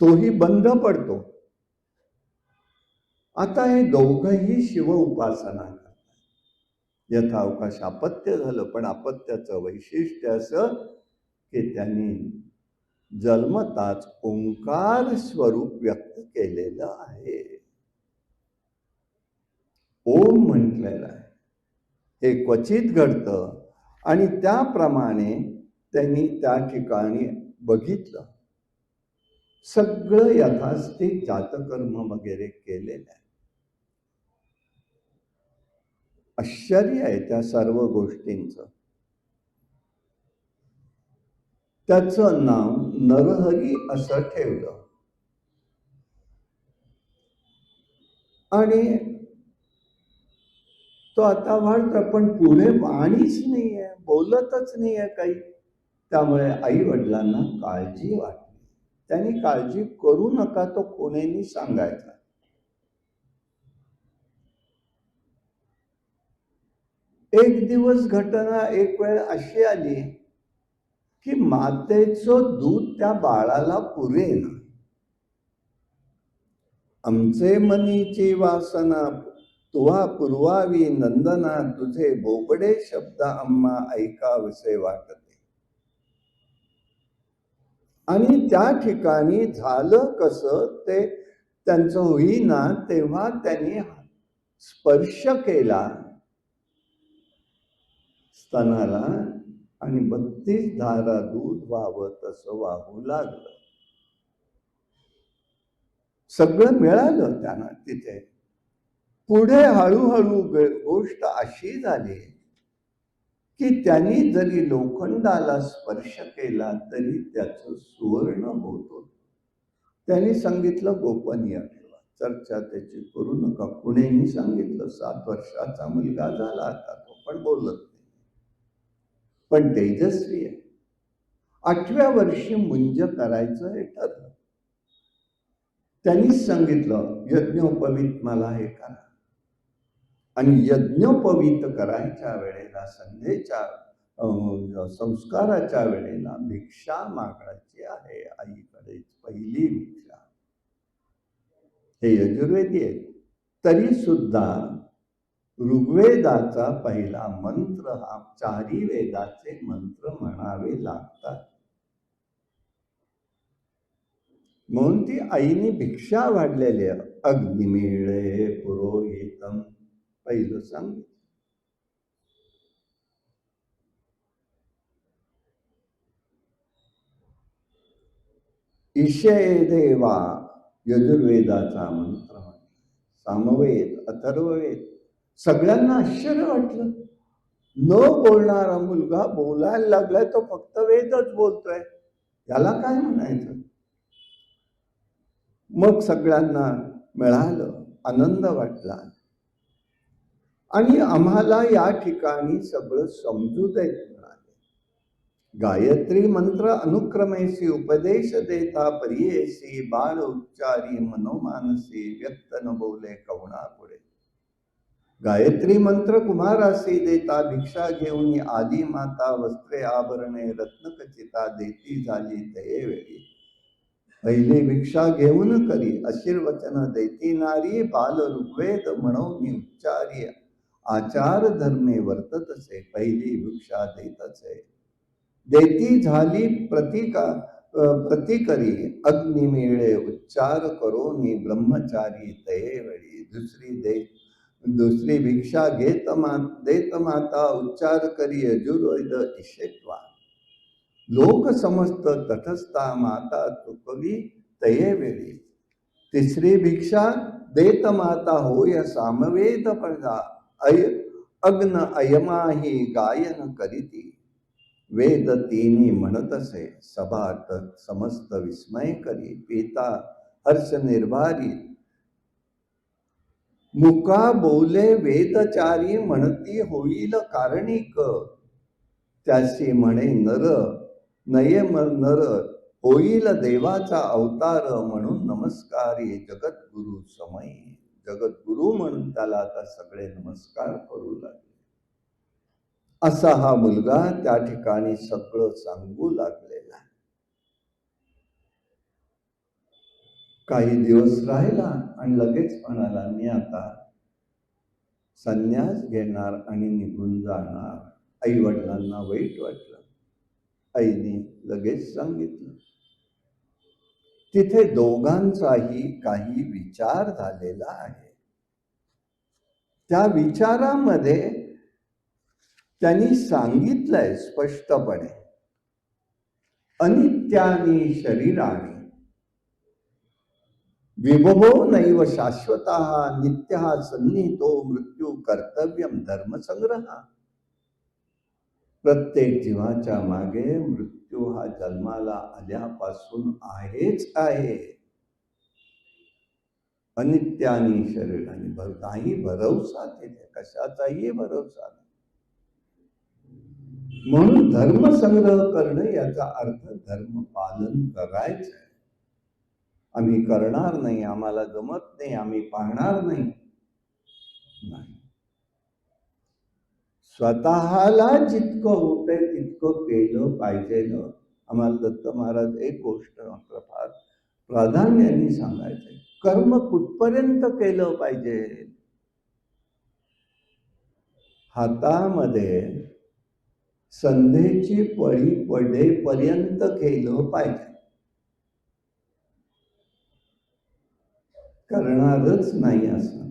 तोही बंद पडतो. आता हे दोघंही शिव उपासना करतात. यथावकाश अपत्य झालं, पण अपत्याचं वैशिष्ट्य असं की त्यांनी जन्मताच ओंकार स्वरूप व्यक्त केलेलं आहे. ओम म्हटलेलं आहे. हे क्वचित घडतं आणि त्याप्रमाणे त्यांनी त्या ठिकाणी बघितलं. सगळं यथास्थित जातकर्म वगैरे केलेलं आहे. आश्चर्य आहे त्या सर्व गोष्टींचं. त्याचं नाव नरहरी असं ठेवलं आणि तो आता वाढतो, पण पुढे वाणीच नाहीये, बोलतच नाहीये काही. त्यामुळे आई वडिलांना काळजी वाटली. त्यांनी काळजी करू नका, तो कोणीही सांगायचा. एक दिवस घटना एक वेळ अशी आली की मातेचं दूध त्या बाळाला पुरेन. आमचे मनीची वासना तुवा पुरवावी नंदना, तुझे बोबडे शब्द आम्हा ऐकावसे वाटते. आणि त्या ठिकाणी झालं कसं, ते त्यांचं होईना तेव्हा त्यांनी स्पर्श केला स्तनाला आणि 32 धारा दूध व्हावं तसं वाहू लागलं. सगळं मिळालं त्यांना तिथे. पुढे हळूहळू गोष्ट अशी झाली की त्यांनी जरी लोखंडाला स्पर्श केला तरी त्याचं सुवर्ण होत होतं. त्यांनी सांगितलं गोपनीय ठेवा, चर्चा त्याची करू नका. कुणीही सांगितलं. 7 वर्षाचा मुलगा झाला आता, तो पण बोलत नाही, पण तेजस्वी आहे. 8व्या वर्षी मुंज करायचं हे ठरलं. त्यांनीच सांगितलं यज्ञोपवीत मला हे करा. आणि यज्ञोपवीत करायच्या वेळेला, संध्येच्या संस्काराच्या वेळेला भिक्षा मागायची आहे आईकडे, पहिली भिक्षा. हे यजुर्वेदी आहे. तरी सुद्धा ऋग्वेदाचा पहिला मंत्र हा 4 वेदाचे मंत्र म्हणावे लागतात. म्हणून ती आईने भिक्षा वाढलेली आहे. अग्निमीळे पुरोहितम पहिलं सांगितलं. ईशे देवा यजुर्वेदाचा मंत्र, सामवेद, अथर्ववेद. सगळ्यांना आश्चर्य वाटलं. न बोलणारा मुलगा बोलायला लागलाय, तो फक्त वेदच बोलतोय, याला काय म्हणायचं. मग सगळ्यांना मिळालं, आनंद वाटला. आणि आम्हाला या ठिकाणी सगळं समजू देत म्हणाले. गायत्री मंत्र अनुक्रमेशी उपदेश देता परियेसी, बाळ उच्चारी मनोमानसी, व्यक्त न बोले कवणा पुढे. गायत्री मंत्र कुमारासी देता, भिक्षा घेऊन आदी माता, वस्त्रे आभरणे रत्नखचिता, देती झाली ते वेळी. पहिली भिक्षा घेऊन करी आशीर्वचन देती नारी, बाल ऋग्वेद म्हणून उच्चारी, आचार धर्मे वर्ततसे, पहिली भिक्षा देतसे. देती झाली प्रतिकरी, अग्निमेळे उच्चार करोनी ब्रह्मचारी तये वेळी. दुसरी भिक्षा देत माता, उच्चार करी यजुर्वेद ईशेत्वा. लोक समस्त तटस्था, माता चुकवी तये वेळी. तिसरी भिक्षा देत माता, होय सामवेद पडदा, अग्न अयमाही गायन करीती. वेद तिनी म्हणतसे, सभा समस्त विस्मय करी. पिता हर्ष निर्भारी, मुका बोले वेदचारी, म्हणती होईल कारणिक. त्याशी म्हणे नर नये नर, होईल देवाचा अवतार, म्हणून नमस्कारी जगद्गुरु समय. जगद्गुरु म्हणून त्याला आता सगळे नमस्कार करू लागले. असा हा मुलगा त्या ठिकाणी सगळं सांगू लागलेला. काही दिवस राहिला आणि लगेच म्हणाला, मी आता संन्यास घेणार आणि निघून जाणार. आई वडिलांना वाईट वाटलं. आईने लगेच सांगितलं. तिथे दोघांचाही काही विचार झालेला आहे. त्या विचारामध्ये त्यांनी सांगितलंय स्पष्टपणे, अनित्यानी शरीराणी विभवो नैव शाश्वतः, नित्यः सन्निहितो मृत्यू कर्तव्यम धर्मसंग्रह. प्रत्येक जीवाच्या मागे मृत्यू हा जन्माला आल्यापासून आहेच आहे. अनित्यानी शरीराने, काही भरवसा तिथे, कशाचाही भरवसा नाही. म्हणून धर्मसंग्रह करणं याचा अर्थ धर्म पालन करायचं आहे. आम्ही करणार नाही, आम्हाला जमत नाही, आम्ही पाहणार नाही. स्वतःला जितकं होतंय तितकं केलं पाहिजे. आम्हाला दत्त महाराज एक गोष्ट मात्र फार प्राधान्याने सांगायचंय, कर्म कुठपर्यंत केलं पाहिजे. हातामध्ये संधीची पळी पडेपर्यंत केलं पाहिजे. करणारच नाही असं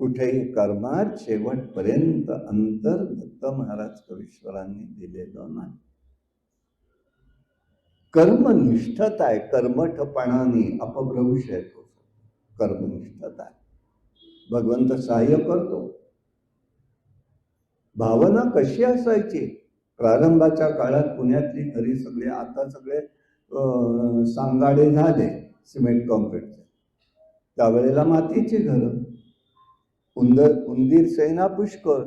कुठेही कर्मात शेवटपर्यंत अंतर दत्त महाराज कवीश्वरांनी दिलेलं नाही. कर्मनिष्ठता आहे. कर्मठपणाने अपभ्रंश येतो. कर्मनिष्ठता आहे. भगवंत सहाय्य करतो. भावना कशी असायची प्रारंभाच्या काळात पुण्यातली घरी सगळे, आता सगळे सांगाडे झाले सिमेंट कॉन्क्रीटचे. त्यावेळेला मातीची घरं, उंदीर सेना पुष्कळ.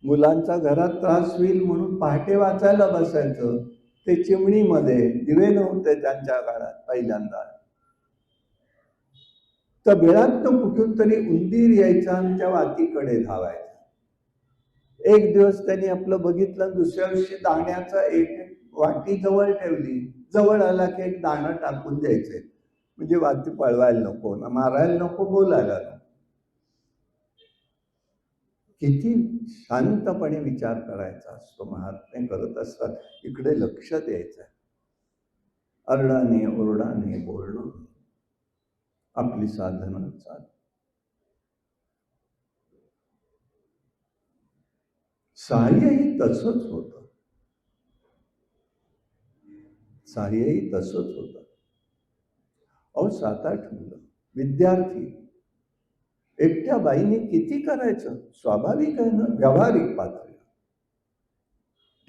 मुलांचा घरात त्रास होईल म्हणून पहाटे वाचायला बसायचं. ते चिमणीमध्ये, दिवे नव्हते त्यांच्या काळात पहिल्यांदा. तर वेळात कुठून तरी उंदीर यायचा आणि त्या वातीकडे धावायचा. एक दिवस त्यांनी आपलं बघितलं, दुसऱ्या दिवशी दाण्याचा एक वाटी जवळ ठेवली. जवळ आला की एक दाणं टाकून द्यायचे, म्हणजे वाती पळवायला नको ना, मारायला नको, बोलायला नको. किती शांतपणे विचार करायचा असतो. महात्मे करत असतात, इकडे लक्ष द्यायचं. अरडाने ओरडाने बोलणं आपली साधना चाल. सहाय्यही तसंच होतं. साह्यही तसंच होतं. अहो 7-8 मुलं, विद्यार्थी, एकट्या बाईने किती करायचं? स्वाभाविक आहे ना, व्यावहारिक पातळी.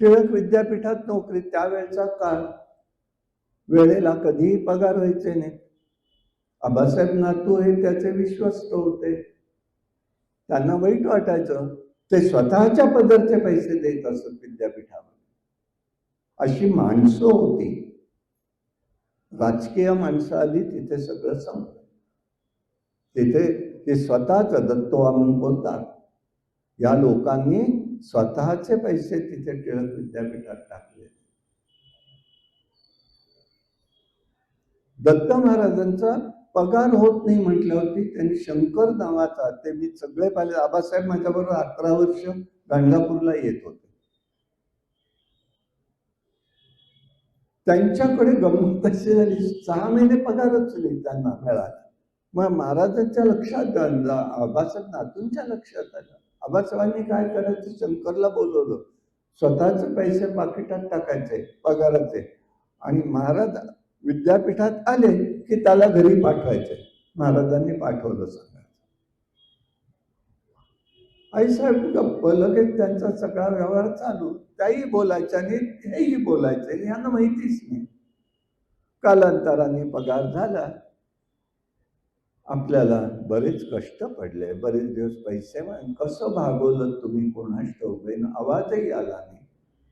टिळक विद्यापीठात नोकरी, त्यावेळचा काळ, वेळेला कधीही पगार व्हायचे नाही. आबासाहेब नातू हे त्याचे विश्वस्त होते. त्यांना वाईट वाटायचं. ते स्वतःच्या पदरचे पैसे देत असत विद्यापीठामध्ये. अशी माणसं होती. राजकीय माणसं आली, तिथे सगळं संपलं. तिथे ते स्वतःच दत्तो पोद्दार या लोकांनी स्वतःचे पैसे तिथे टिळक विद्यापीठात टाकले. दत्त महाराजांचा पगार होत नाही म्हटल्यावरती त्यांनी शंकर नावाचा, ते मी सगळे पाहिले, आबासाहेब माझ्याबरोबर 11 वर्ष गाणगापूरला येत होते. त्यांच्याकडे गंमत अशी झाली, 6 महिने पगारच नाही त्यांना मिळाला. मग महाराजांच्या लक्षात आलं, आबासाहेब नातूंच्या लक्षात आलं. आबासाहेबांनी काय करायचं, शंकरला बोलवलं, स्वतःचे पैसे पाकिटात टाकायचे पगाराचे, आणि महाराज विद्यापीठात आले की त्याला घरी पाठवायचे. महाराजांनी पाठवलं सांगायचं. आईसाहेब गप्प, लगेच त्यांचा सगळा व्यवहार चालू. त्याही बोलायच्या आणि हेही बोलायचे, यांना माहितीच नाही. कालांतराने पगार झाला. आपल्याला बरेच कष्ट पडले, बरेच दिवस पैसे कसं भागवलं तुम्ही कोणास ठाऊक, आवाजही आला नाही.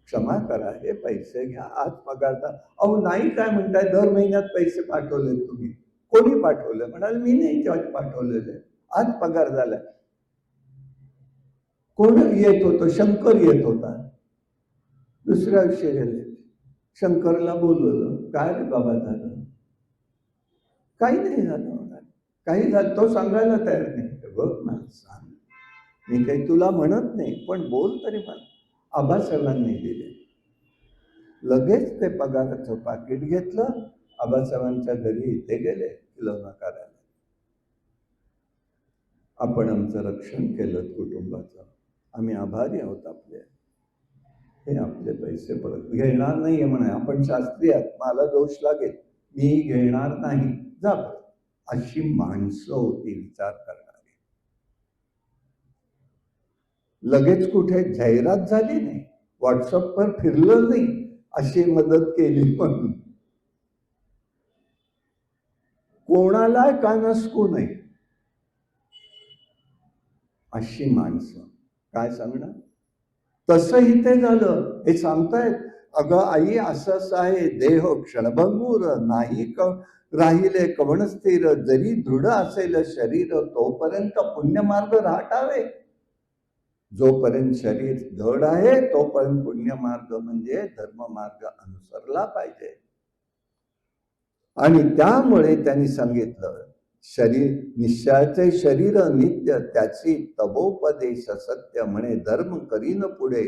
क्षमा करा, हे पैसे घ्या, आज पगार द्या. अहो नाही, काय म्हणताय, दर महिन्यात पैसे पाठवले तुम्ही? कोणी पाठवले? म्हणाले मी नाही पाठवलेले, आज पगार झाला. कोण येत होतं? शंकर येत होता. दुसऱ्या दिवशी गेले, शंकरला बोलवलं, काय रे बाबा झालं? काही नाही झालं. काही झालं तो सांगायला तयार नाही. बघ मला सांग, मी काही तुला म्हणत नाही, पण बोल तरी मला. आबासाहेबांनी दिले. लगेच ते पगाराचं पाकिट घेतलं, आबासाहेबांच्या घरी इथे गेले किलोना करायला. आपण आमचं रक्षण केलं कुटुंबाचं, आम्ही आभारी आहोत आपले. हे आपले पैसे परत घेणार नाहीये म्हणे, आपण शास्त्री आहात, मला दोष लागेल, मी घेणार नाही, जा. अशी माणसं होती विचार करणारी. लगेच कुठे जाहिरात झाली नाही, व्हॉट्सअपवर फिरलं नाही, अशी मदत केली म्हणून. कोणाला का नसकू नये, अशी माणसं. काय सांगणार? तसं इथे झालं. हे सांगतायत, अगं आई असं असं आहे, देह क्षणभंगूर नाही राहिले कवण स्थिर, जरी दृढ असेल शरीर तोपर्यंत पुण्यमार्ग राहटावे. जोपर्यंत शरीर धड आहे तोपर्यंत पुण्यमार्ग म्हणजे धर्ममार्ग अनुसरला पाहिजे. आणि त्यामुळे त्यांनी सांगितलं, शरीर निश्चयाचे शरीर नित्य, त्याची तबोपदेश सत्य म्हणे, धर्म करीन पुढे,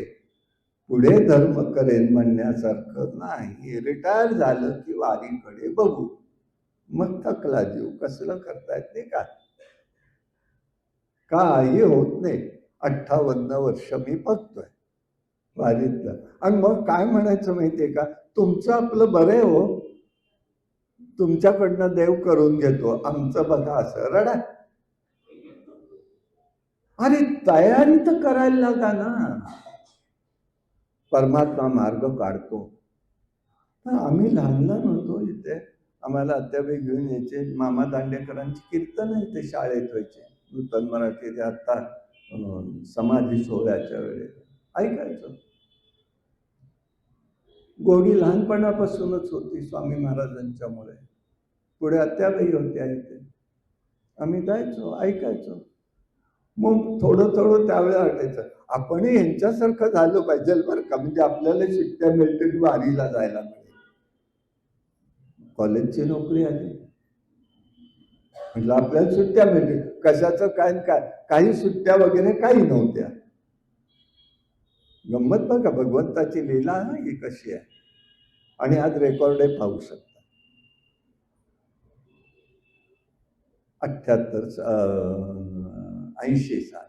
पुढे धर्म करेन म्हणण्यासारखं नाही. रिटायर झालं की वारीकडे बघू, मग थकला जीव, कसलं करतायत नाही का? काही होत नाही. 58 वर्ष मी बघतोय वारीतलं. आणि मग काय म्हणायचं माहितीये का, तुमचं आपलं बरं आहे हो, तुमच्याकडनं देव करून घेतो, आमचं बघा असं रडा. अरे तयारी तर करायला लागा ना. परमात्मा मार्ग काढतो. आम्ही लहान लहान होतो इथे, आम्हाला अद्यापही घेऊन यायचे. मामा दांडेकरांची कीर्तन इथे शाळेत व्हायचे, नूतन मराठी, आता समाधी सोहळ्याच्या वेळेस ऐकायचं. गोडी लहानपणापासूनच होती स्वामी महाराजांच्यामुळे. पुढे अत्याबाई होत्या इथे, आम्ही जायचो, ऐकायचो. मग थोडं थोडं त्यावेळेला वाटायचं आपणही यांच्यासारखं झालं पाहिजे बरं का, म्हणजे आपल्याला सुट्ट्या मिळतील वारीला जायला मिळेल. कॉलेजची नोकरी आली म्हटलं आपल्याला सुट्ट्या मिळतील, कशाचं काय काय, काही सुट्ट्या वगैरे काही नव्हत्या. गंमत बघा, भगवंताची लीला ही कशी आहे. आणि आज रेकॉर्डही पाहू शकता. 80 साल,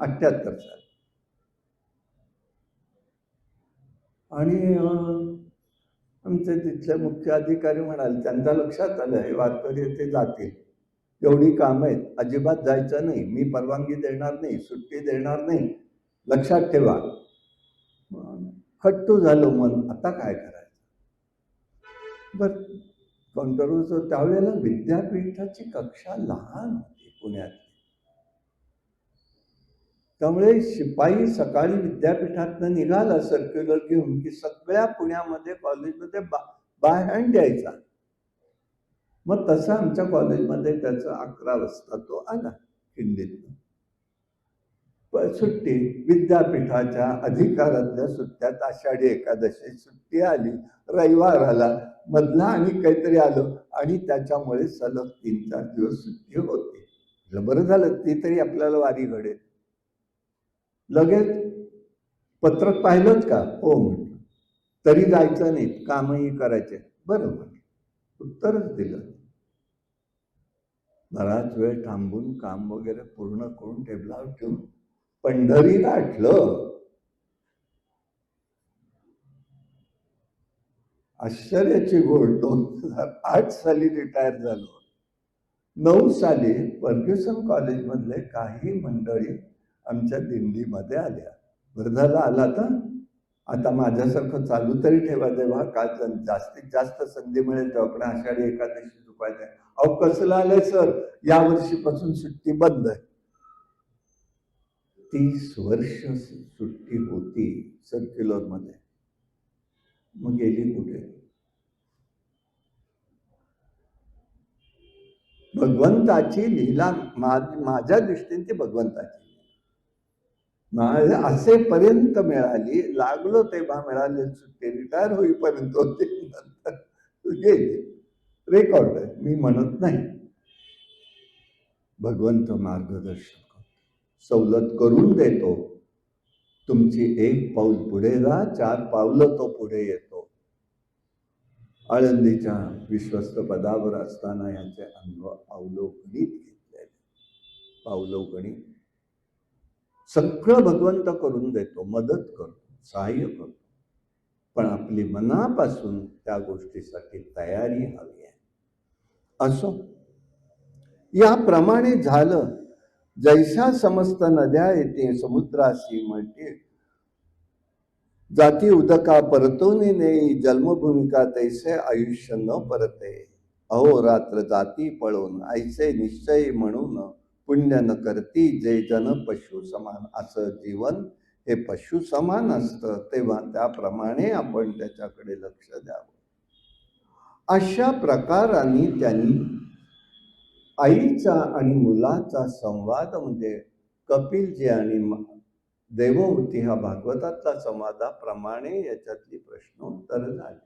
78 साल. आणि आमचे तिथले मुख्य अधिकारी म्हणाले, त्यांच्या लक्षात आलं हे वारकरी ते जातील, एवढी कामं आहेत, अजिबात जायचं नाही, मी परवानगी देणार नाही, सुट्टी देणार नाही, लक्षात ठेवा. खट्टू झालो मन, आता काय करायचं. बर कंट्रोलचं त्यावेळेला विद्यापीठाची कक्षा लहान होती पुण्यात. त्यामुळे शिपाई सकाळी विद्यापीठातनं निघाला सर्क्युलर घेऊन की सगळ्या पुण्यामध्ये कॉलेजमध्ये बाय हँड द्यायचा. मग तसं आमच्या कॉलेजमध्ये त्याचा 11 वाजता तो आला खिंडीतनं. सुट्टी विद्यापीठाच्या अधिकारातल्या सुट्ट्यात आषाढी एकादशी सुट्टी आली, रविवार आला, मधला आणि काहीतरी आलं आणि त्याच्यामुळे सलग 3-4 दिवस सुट्टी होती. बरं झालं ती तरी आपल्याला वारी घडेल. लगेच पत्रक पाहिलंच का? हो म्हटलं. तरी जायचं नाही, कामही करायचे. बरं म्हटलं, उत्तरच दिलं. बराच वेळ थांबून काम वगैरे पूर्ण करून टेबलावर ठेवून पंढरी गाठलं. आश्चर्याची गोष्ट, 2008 साली रिटायर झालो. 9 साली फर्ग्युसन कॉलेजमधले काही मंडळी आमच्या दिंडीमध्ये आल्या. बरं झालं आला तर आता माझ्यासारखं चालू तरी ठेवा, जेव्हा काय जास्तीत जास्त संधी मिळेल तेव्हा पण आषाढी एकादशी चुकायचं. अहो कसलं आलंय सर, या वर्षीपासून सुट्टी बंद आहे. 30 वर्ष सुट्टी होती सर्क्युलर मध्ये, मग गेली कुठे? भगवंताची लीला माझ्या दृष्टीने ती भगवंताची असेपर्यंत मिळाली, लागलो तेव्हा मिळाली सुट्टी, रिटायर होईपर्यंत होते, नंतर गेली. रेकॉर्ड आहे, मी म्हणत नाही. भगवंत मार्गदर्शन सवलत करून देतो. तुमची 1 पाऊल पुढे जा, 4 पावलं तो पुढे येतो. आळंदीच्या विश्वस्त पदावर असताना याचे अवलोकनित घेतलेले पावलोकणित सगळं भगवंत करून देतो, मदत करतो, सहाय्य करतो, पण आपली मनापासून त्या गोष्टीसाठी तयारी हवी आहे. असो, याप्रमाणे झालं. जैसा समस्त नद्या येते समुद्राशी म्हणते, जाती उदका परतोनी नेई, जन्मभूमिका तैसे आयुष्य न परते. अहोरात्र जाती पळून ऐसे निश्चय म्हणून, पुण्य न करती जे जन पशु समान. असं जीवन हे पशु समान असतं, तेव्हा त्याप्रमाणे आपण त्याच्याकडे लक्ष द्यावं. अशा प्रकाराने त्यांनी आईचा आणि मुलाचा संवाद म्हणजे कपिलजी आणि देवहूती हा भागवतातला संवादाप्रमाणे याच्यातली प्रश्नोत्तर झाली.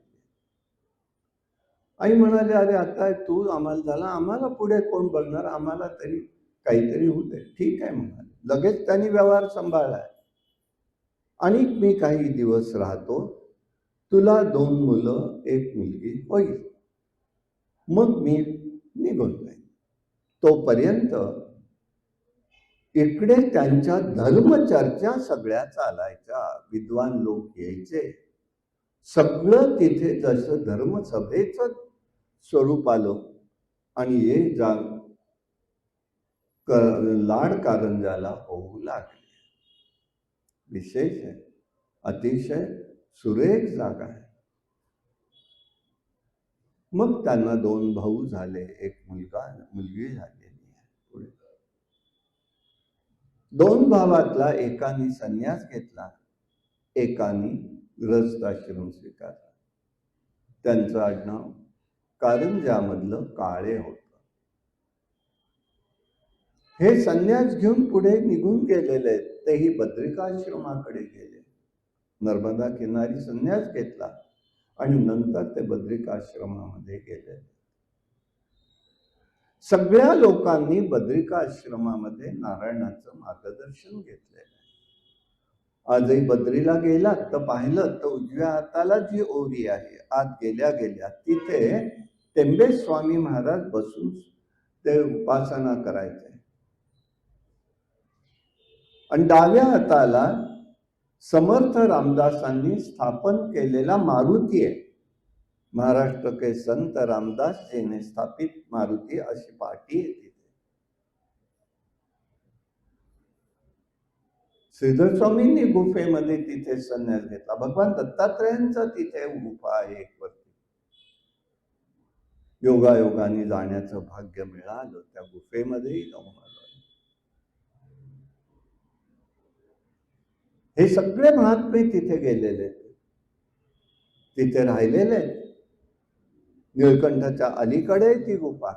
आई म्हणाले, अरे आता तू आम्हाला झाला, आम्हाला पुढे कोण बघणार, आम्हाला तरी काहीतरी होऊ दे. ठीक आहे म्हणाले. लगेच त्यांनी व्यवहार सांभाळलाय. आणि मी काही दिवस राहतो, तुला 2 मुलं 1 मुलगी होईल, मग मी निघून जाईन. तोपर्यंत इकडे त्यांच्या धर्मचर्चा सगळ्या चालायच्या, विद्वान लोक यायचे, सगळं तिथे जसं धर्मसभेचं स्वरूप आलं. आणि ये जा लाड कारंजाला होऊ लागले. विशेष आहे, अतिशय सुरेख जागा आहे. मग त्यांना 2 भाऊ झाले, 1 मुलगा मुलगी झालेली आहे. पुढे 2 भावातला एकाने संन्यास घेतला, एकाने गृहस्थाश्रम स्वीकारला. त्यांचं आडनाव कारंजामधलं काळे होतं. हे संन्यास घेऊन पुढे निघून गेलेले आहेत, तेही बद्रिकाश्रमाकडे गेले. नर्मदा किनारी संन्यास घेतला आणि नंतर ते बद्रिकाश्रमामध्ये गेले. सगळ्या लोकांनी बद्रिकाश्रमामध्ये नारायणाचं मार्गदर्शन घेतलेलं. आजही बद्रीला गेलात तर पाहिलं तर उजव्या हाताला जी ओरी आहे, आत गेल्या गेल्या तिथे टेंबे स्वामी महाराज बसून ते उपासना करायचे. आणि डाव्या हाताला समर्थ रामदासांनी स्थापन केलेला मारुती आहे. महाराष्ट्र के संत रामदास जीने स्थापित मारुती अशी पाठी आहे तिथे. श्रीधर स्वामींनी गुफेमध्ये तिथे संन्यास घेतला. भगवान दत्तात्रयांचा तिथे गुफा आहे एक वरती. योगायोगाने जाण्याचं भाग्य मिळालं. त्या गुफेमध्येही जाऊन आलो. हे सगळे महात्मे तिथे गेलेले, तिथे राहिलेले. निळकंठाच्या अलीकडे ती गुफा.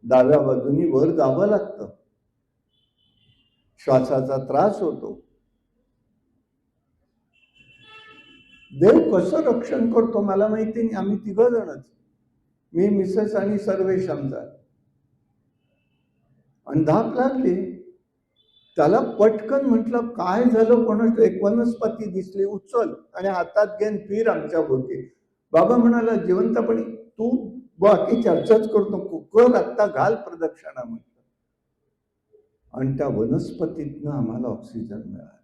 डाव्या बाजूनी वर जावं लागतं. श्वासाचा त्रास होतो. देव कसं रक्षण करतो मला माहिती नाही. आम्ही 3 जणच, मी, मिसेस आणि सर्वेश आमचा. आणि धाप लागली. त्याला पटकन म्हटलं काय झालं कोणाच. एक वनस्पती दिसली, उचल आणि हातात घेऊन फिर आमच्या भोवती. बाबा म्हणाला जिवंतपणी तू बाकी चर्चाच करतो, कुकर आत्ता घाल प्रदक्षिणा म्हटलं. आणि त्या वनस्पतीतनं आम्हाला ऑक्सिजन मिळाला.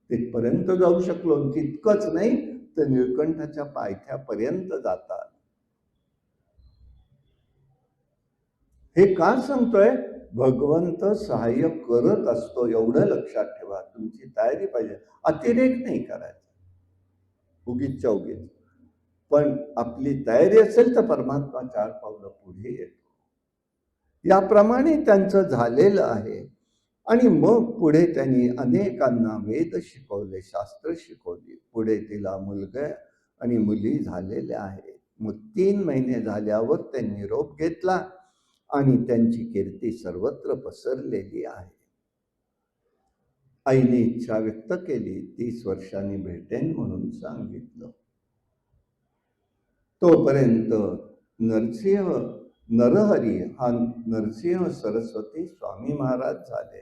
तिथपर्यंत जाऊ शकलो. तितकंच नाही तर निळकंठाच्या पायथ्यापर्यंत जातात. हे का सांगतोय? भगवंत सहाय्य करत असतो, एवढं लक्षात ठेवा. तुमची तयारी पाहिजे. अतिरेक नाही करायचा उगीचच्या उगीच. पण आपली तयारी असेल तर परमात्मा 4 पावलं पुढे येतो. याप्रमाणे त्यांचं झालेलं आहे. आणि मग पुढे त्यांनी अनेकांना वेद शिकवले, शास्त्र शिकवली. पुढे तिला मुलगा आणि मुली झालेल्या आहेत. मग 3 महिने झाल्यावर त्यांनी निरोप घेतला आणि त्यांची कीर्ती सर्वत्र पसरलेली आहे. आईने इच्छा व्यक्त केली, 30 वर्षांनी भेटेन म्हणून सांगितलं. तोपर्यंत नरहरी हा नरसिंह सरस्वती स्वामी महाराज झाले.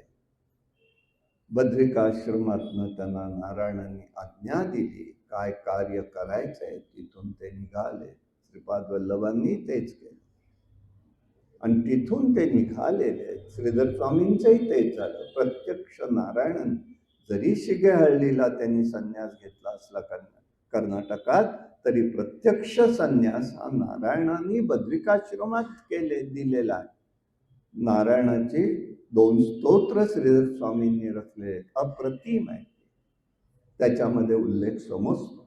बद्रिकाश्रमातनं त्यांना नारायणांनी आज्ञा दिली, काय कार्य करायचंय. तिथून ते निघाले. श्रीपाद वल्लभांनी तेच केलं आणि तिथून ते निघालेले. श्रीधर स्वामींचंही तेच झालं. प्रत्यक्ष नारायण जरी शिगेहळ्ळीला त्यांनी संन्यास घेतला असला कर्नाटकात, तरी प्रत्यक्ष संन्यास हा नारायणांनी बद्रिकाश्रमात दिलेला आहे. नारायणाची 2 स्तोत्र श्रीधर स्वामींनी रचले, अप्रतिम आहे. त्याच्यामध्ये उल्लेख समजतो.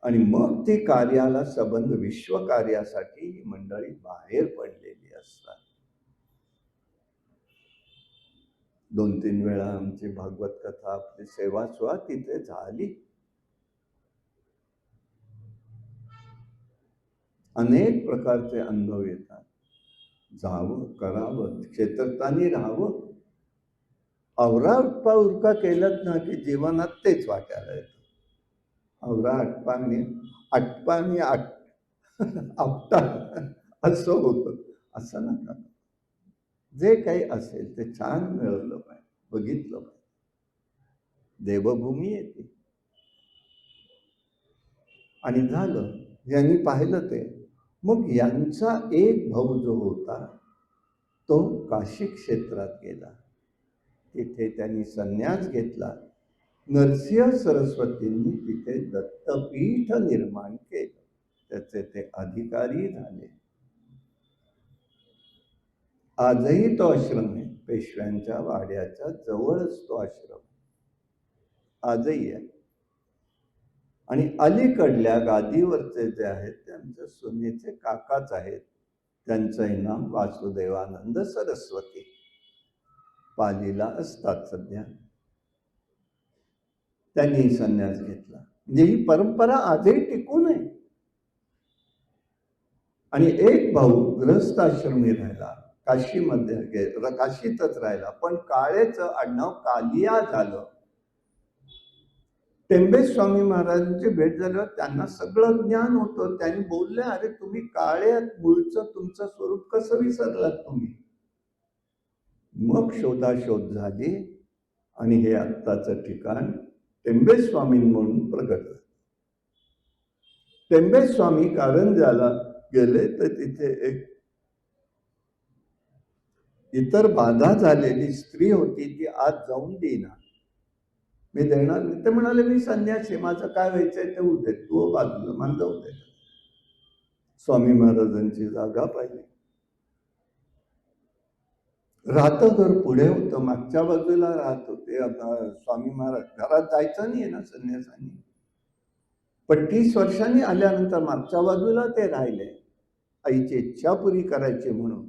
आणि मग ती कार्याला संबंध विश्व कार्यासाठी ही मंडळी बाहेर पडलेली असतात. 2-3 वेळा आमची भागवत कथा, आपली सेवा सुद्धा तिथे झाली. अनेक प्रकारचे अनुभव येतात. जावं, करावं, क्षेत्रस्थानी राहावं. आवरा अटपा उरका केलं ना की जीवनात तेच वाटायला येतं. आवरा अटपाने आपटा असं होतं. असं नका. जे काही असेल ते छान मिळवलं पाहिजे, बघितलं पाहिजे. देवभूमी येते. आणि झालं, यांनी पाहिलं ते. मग यांचा एक भाऊ जो होता तो काशी क्षेत्रात गेला. तिथे त्यांनी संन्यास घेतला. नरसिंह सरस्वतींनी तिथे दत्तपीठ निर्माण केलं. त्याचे ते अधिकारी झाले. आजही तो आश्रम आहे. पेशव्यांच्या वाड्याच्या जवळच तो आश्रम आजही आहे. आणि अलीकडल्या गादीवरचे जे आहेत त्यांच्या सुनेचे काकाच आहेत. त्यांचंही नाव वासुदेवानंद सरस्वती. पालीला असतात सध्या. त्यांनी संन्यास घेतला. म्हणजे ही परंपरा आजही टिकून आहे. आणि एक भाऊ गृहस्थाश्रमी राहिला, काशीमध्ये काशीतच राहिला. पण काळेचं आडनाव कालिया झालं. टेंबे स्वामी महाराजांची भेट झाल्यावर त्यांना सगळं ज्ञान होतं. त्यांनी बोलले, अरे तुम्ही काळे मूळचं तुमचं स्वरूप कसं विसरलात तुम्ही. मग शोधाशोध झाली आणि हे आत्ताचं ठिकाण टेंबे स्वामी म्हणून प्रगट झालं. टेंबे स्वामी कारंजाला गेले तर तिथे एक इतर बाधा झालेली स्त्री होती. ती आत जाऊन देईना. मी देणार नाही. ते म्हणाले मी संन्यासी, माझं काय व्हायचंय ते होऊ दे, तू बाजूला मान जाऊ दे. स्वामी महाराजांची जागा पाहिली. राहतं घर पुढे होतं, मागच्या बाजूला राहत होते स्वामी महाराज. घरात जायचं नाही ना संन्यासांनी, पण 30 वर्षांनी आल्यानंतर मागच्या बाजूला ते राहिले, आईची इच्छा पुरी करायची म्हणून.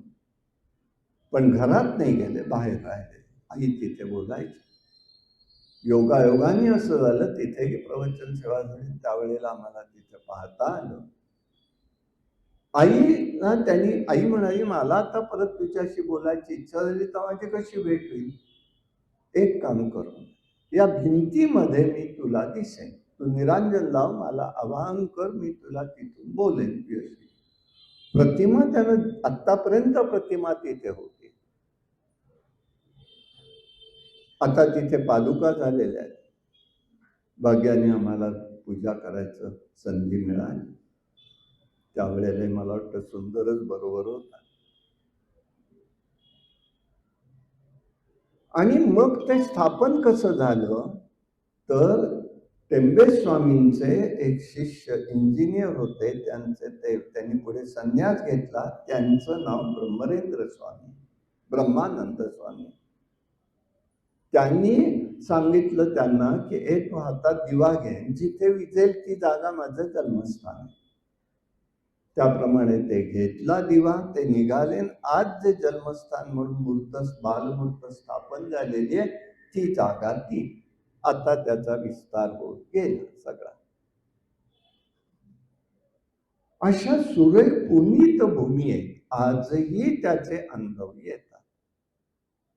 पण घरात नाही गेले, बाहेर राहिले. आई तिथे बोलायची. योगायोगाने असं झालं, तिथेही प्रवचन सेवा झाली. त्यावेळेला आम्हाला तिथे पाहता आलं. आई म्हणाली, मला आता परत तुझ्याशी बोलायची इच्छा झाली तर माझी कशी भेट होईल? एक काम करू, या भिंतीमध्ये मी तुला दिसेन, तू निरांजन लाव, मला आवाहन कर, मी तुला तिथून बोलेन. प्रतिमा त्यानं आतापर्यंत प्रतिमा तिथे होती. आता तिथे पादुका झालेल्या आहेत. भाग्याने आम्हाला पूजा करायचं संधी मिळाली. त्यावेळेला मला वाटतं सुंदरच बरोबर होता. आणि मग ते स्थापन कसं झालं तर टेंबे स्वामींचे एक शिष्य इंजिनियर होते, त्यांनी पुढे संन्यास घेतला. त्यांचं नाव ब्रह्मरेंद्र स्वामी, ब्रह्मानंद स्वामी. त्यांनी सांगितलं त्यांना की एक हातात दिवा घे, जिथे विजेल ती जागा माझं जन्मस्थान आहे. त्याप्रमाणे ते घेतला दिवा, ते निघाले. आज जे जन्मस्थान म्हणून बालमूर्त स्थापन झालेली आहे, ती जागा ती. आता त्याचा विस्तार होत गेला सगळा. अशा सुरेख पुनीत भूमी आहे. आजही त्याचे अनुभव येतात,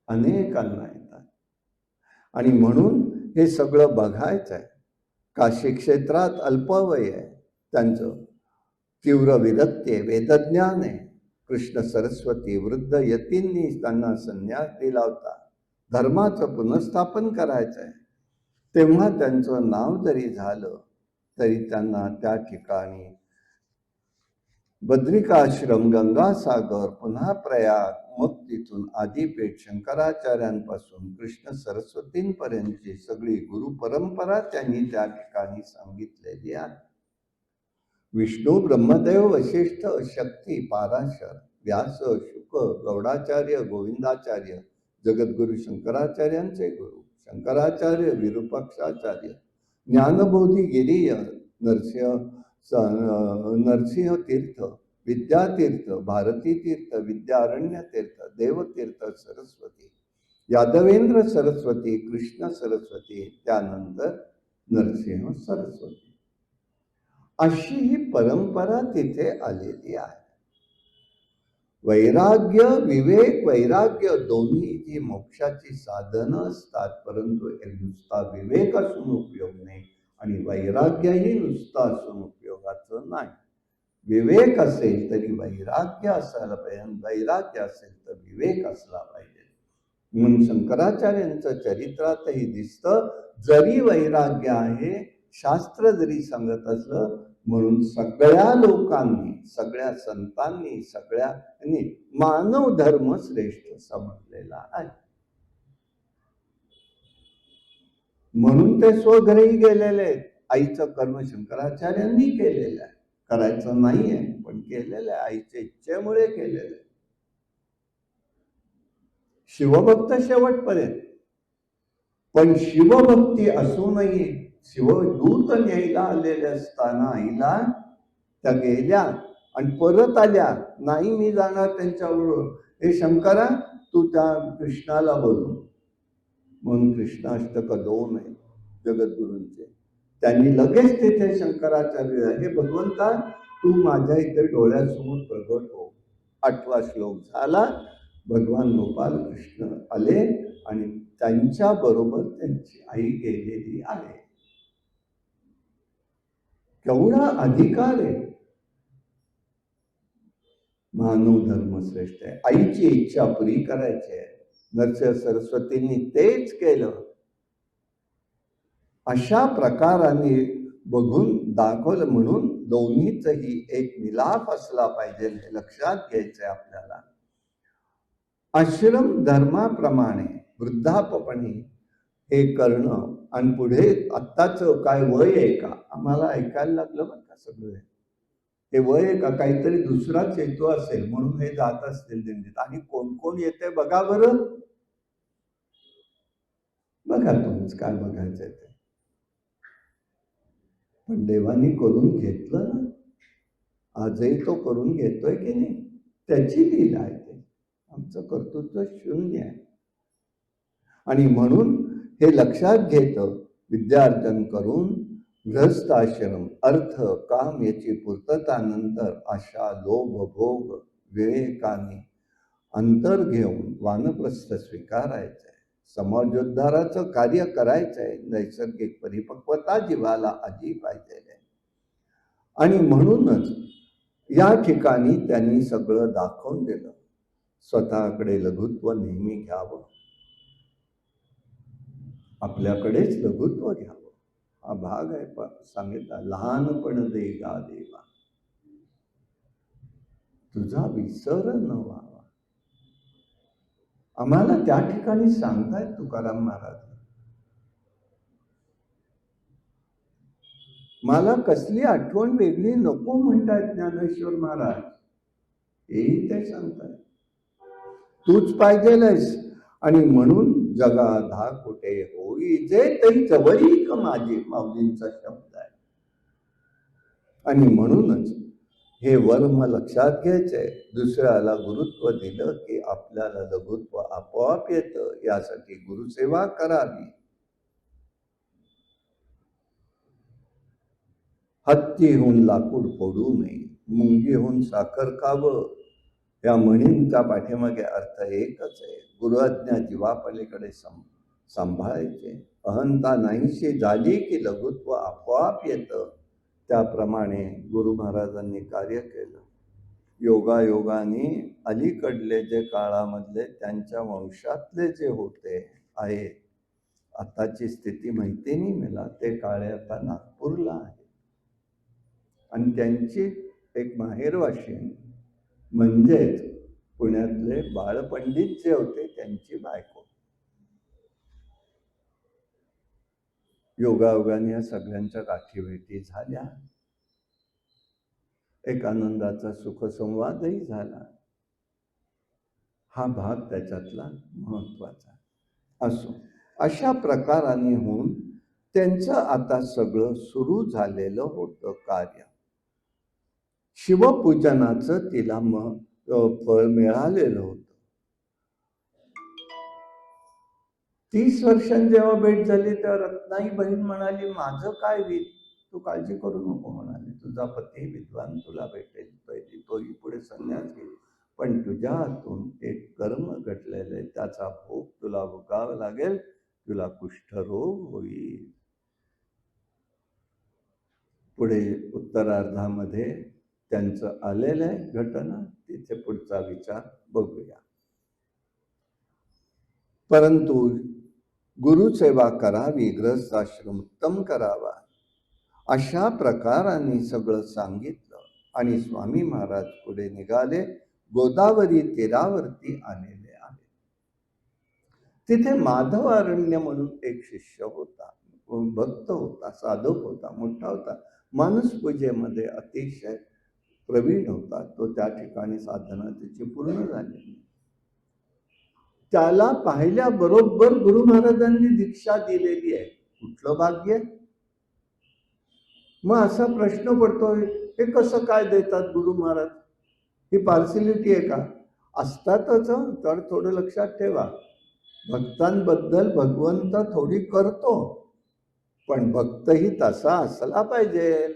अनेकांना येतात. आणि म्हणून हे सगळं बघायचं आहे. काशी क्षेत्रात अल्पवय आहे त्यांचं, तीव्र विरक्ती आहे, वेदज्ञान आहे. कृष्ण सरस्वती वृद्ध यतींनी त्यांना संन्यास दिला होता. धर्माचं पुनर्स्थापन करायचं आहे. तेव्हा त्यांचं नाव जरी झालं तरी त्यांना त्या ठिकाणी बद्रिकाश्रम, गंगासागर, पुन्हा प्रयाग, मग तिथून आदिपेठ शंकराचार्यांपासून कृष्ण सरस्वतींपर्यंतची सगळी गुरु परंपरा त्यांनी त्या ठिकाणी सांगितलेली आहे. विष्णू, ब्रह्मदेव, वशिष्ठ, शक्ती, पाराशर, व्यास, शुक, गौडाचार्य, गोविंदाचार्य, जगद्गुरु शंकराचार्यांचे गुरु, शंकराचार्य, विरूपाक्षाचार्य, ज्ञानबोधी गिरीय, नरसिंह तीर्थ, विद्यातीर्थ, भारती तीर्थ, विद्यारण्य तीर्थ, देवतीर्थ, सरस्वती, यादवेंद्र सरस्वती, कृष्ण सरस्वती, त्यानंतर नरसिंह सरस्वती. अशी ही परंपरा तिथे आलेली आहे. वैराग्य, विवेक, वैराग्य दोन्ही जी मोक्षाची साधनं असतात, परंतु नुसता विवेक असून उपयोग नाही आणि वैराग्यही नुसता असून उपयोगाचं नाही. विवेक असेल तरी वैराग्य असायला पाहिजे, वैराग्य असेल तर विवेक असला पाहिजे. म्हणून शंकराचार्यांचं चरित्रातही दिसतं, जरी वैराग्य आहे, शास्त्र जरी सांगत असलं, म्हणून सगळ्या लोकांनी, सगळ्या संतांनी, सगळ्यांनी मानव धर्म श्रेष्ठ समजलेला आहे. म्हणून ते स्वघरी गेलेले आहेत. आईचं कर्म शंकराचार्यांनी केलेलं आहे, करायचं नाहीये पण केलेलं आहे, आईच्या इच्छेमुळे केलेलं आहे. शिवभक्त शेवटपर्यंत. पण शिवभक्ती असूनही शिवदूत न्यायला आलेले असताना आईला त्या गेल्या आणि परत आल्या. नाही मी जाणार त्यांच्याबरोबर, हे शंकरा तू त्या कृष्णाला बोलव. म्हणून कृष्णाष्टक 2 आहे जगद्गुरूंचे. त्यांनी लगेच तिथे शंकराचार्य, हे भगवंता तू माझ्या इथे डोळ्यासमोर प्रगट हो. 8वा श्लोक झाला. भगवान गोपाल कृष्ण आले आणि त्यांच्या बरोबर त्यांची आई गेलेली आहे. केवढा अधिकार आहे. मानव धर्म श्रेष्ठ आहे. आईची इच्छा पुरी करायची आहे. नरसिंह सरस्वतींनी तेच केलं. अशा प्रकाराने बघून दाखवलं. म्हणून दोन्हीचही एक मिलाप असला पाहिजे हे लक्षात घ्यायचंय आपल्याला. आश्रम धर्माप्रमाणे वृद्धापणी हे करणं आणि पुढे आत्ताच काय वय आहे का, आम्हाला ऐकायला लागलं बरं का सगळं. हे वय आहे का, काहीतरी दुसराच हेतू असेल म्हणून हे जात असतील दिंडीत. आणि कोण कोण येते बघा बरं, बघा तुम्हीच काय बघायचंय ते. पण देवानी करून घेतलं ना, आजही तो करून घेतोय की नाही, त्याची लीला आहे ते. आमचं कर्तृत्व शून्य आहे. आणि म्हणून हे लक्षात घेतं विद्यार्जन करून गृहस्थ आश्रम अर्थ काम याची पूर्तता नंतर आशा लोभ भोग विवेकाने अंतर घेऊन वानप्रस्थ स्वीकारायचंय. समाजोद्धाराचं कार्य करायचंय. नैसर्गिक परिपक्वता जीवाला आली पाहिजे. आणि म्हणूनच या ठिकाणी त्यांनी सगळं दाखवून दिलं. स्वतःकडे लघुत्व नेहमी घ्यावं, आपल्याकडेच लघुत्व घ्यावं. हा भाग आहे सांगितला. लहानपण दे गा देवा, तुझा विसर न व्हावा. आम्हाला त्या ठिकाणी सांगतायत तुकाराम महाराज. मला कसली आठवण वेगळी नको म्हणतायत ज्ञानेश्वर महाराज. हेही ते सांगतायत, तूच पाहिजेलस. आणि म्हणून जगा धा कुठे होई जे तरी जवळीक माझी, माऊलींचा शब्द आहे. आणि म्हणूनच हे वर्म लक्षात घ्यायचंय. दुसऱ्याला गुरुत्व दिलं की आपल्याला लघुत्व आपोआप येतं. यासाठी गुरुसेवा करावी. हत्तीहून लाकूड फोडू नये, मुंगीहून साखर खावं, या म्हणींचा पाठीमागे अर्थ एकच आहे. गुरुआज्ञा जीवापलीकडे सांभाळायचे. अहंता नाहीशी झाली की लघुत्व आपोआप येतं. त्याप्रमाणे गुरु महाराजांनी कार्य केलं. योगायोगाने अलीकडले जे काळामधले त्यांच्या वंशातले जे होते आहे, आताची स्थिती माहिती नाही मला, ते काळे आता नागपूरला आहे. आणि त्यांची एक माहेरवाशी म्हणजेच पुण्यातले बाळपंडित जे होते त्यांची बायको. योगायोगाने या सगळ्यांच्या गाठीभेटी झाल्या. एक आनंदाचा सुखसंवादही झाला. हा भाग त्याच्यातला महत्वाचा असो. अशा प्रकाराने होऊन त्यांचं आता सगळं सुरू झालेलं होतं कार्य. शिवपूजनाचं तिला फळ मिळालेलं होतं. 30 वर्षांनी जेव्हा भेट झाली तेव्हा रत्नाई बहीण म्हणाली, माझं काय होईल, तू काळजी करू नको म्हणाली. तुझा पती विद्वान तुला भेटेल, तोही पुढे संन्यास घेईल, पण तुझ्या हातून एक कर्म घडलेलं आहे, त्याचा भोग तुला भोगावा लागेल. तुला कुष्ठरोग होईल. पुढे उत्तरार्धामध्ये त्यांचं आलेलं आहे घटना, तिथे पुढचा विचार बघूया. परंतु गुरुसेवा करावी, गृहस्थाश्रम उत्तम करावा, अशा प्रकाराने सगळं सांगितलं. आणि स्वामी महाराज पुढे निघाले. गोदावरी तीरावरती आलेले आहे. तिथे माधव अरण्य म्हणून एक शिष्य होता, भक्त होता, साधक होता, मोठा होता, मानस पूजेमध्ये अतिशय प्रवीण होता. तो त्या ठिकाणी साधना त्याची पूर्ण झाली. त्याला पाहिल्याबरोबर गुरु महाराजांनी दीक्षा दिलेली आहे. कुठलं भाग्य. मग असा प्रश्न पडतोय, हे कसं काय देतात गुरु महाराज, ही पार्सिलिटी आहे का? असतातच, तर थोडं लक्षात ठेवा. भक्तांबद्दल भगवंत थोडी करतो, पण भक्तही तसा असला पाहिजे.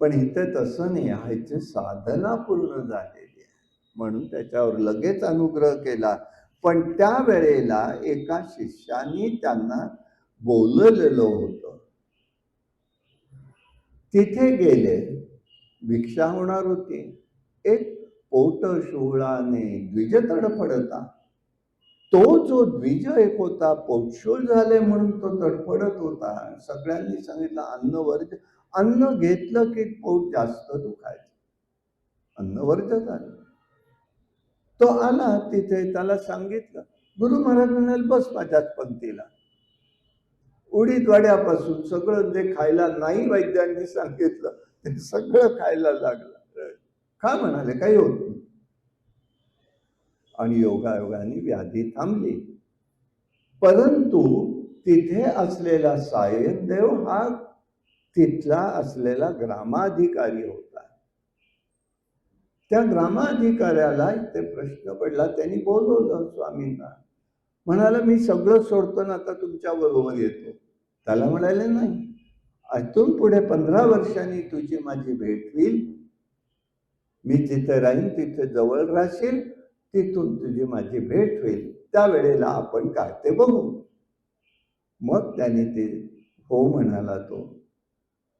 पण इथे तसं नाही, ह्याची साधना पूर्ण झालेली आहे म्हणून त्याच्यावर लगेच अनुग्रह केला. पण त्या वेळेला एका शिष्याने त्यांना बोलवलेलं होतं. तिथे गेले, भिक्षा होणार होती. एक पोट शोळाने द्विज तडफडता. तो जो द्विज एक होता, पोटशूळ झाले म्हणून तो तडफडत होता. सगळ्यांनी सांगितलं अन्न वर्ज. अन्न घेतलं की पोट जास्त दुखायचं, अन्न वर्ज झालं. तो आला तिथे, त्याला सांगितलं. गुरु महाराज म्हणाले, बस माझ्याच पंक्तीला. उडीद वड्यापासून सगळं जे खायला नाही वैद्यांनी सांगितलं ते सगळं खायला लागलं. का म्हणाले काही होत नाही. आणि योगायोगाने व्याधी थांबली. परंतु तिथे असलेला सायनदेव हा तिथला असलेला ग्रामाधिकारी होता. त्या ग्रामाधिकाऱ्याला ते प्रश्न पडला. त्यांनी बोलवलं स्वामींना. म्हणाला मी सगळं सोडतो ना आता तुमच्या बरोबर येतो. त्याला म्हणाले नाही, इथून पुढे 15 वर्षांनी तुझी माझी भेट होईल. मी जिथे राहीन तिथे जवळ राहशील, तिथून तुझी माझी भेट होईल. त्यावेळेला आपण काय ते बघू. मग त्याने ते हो म्हणाला.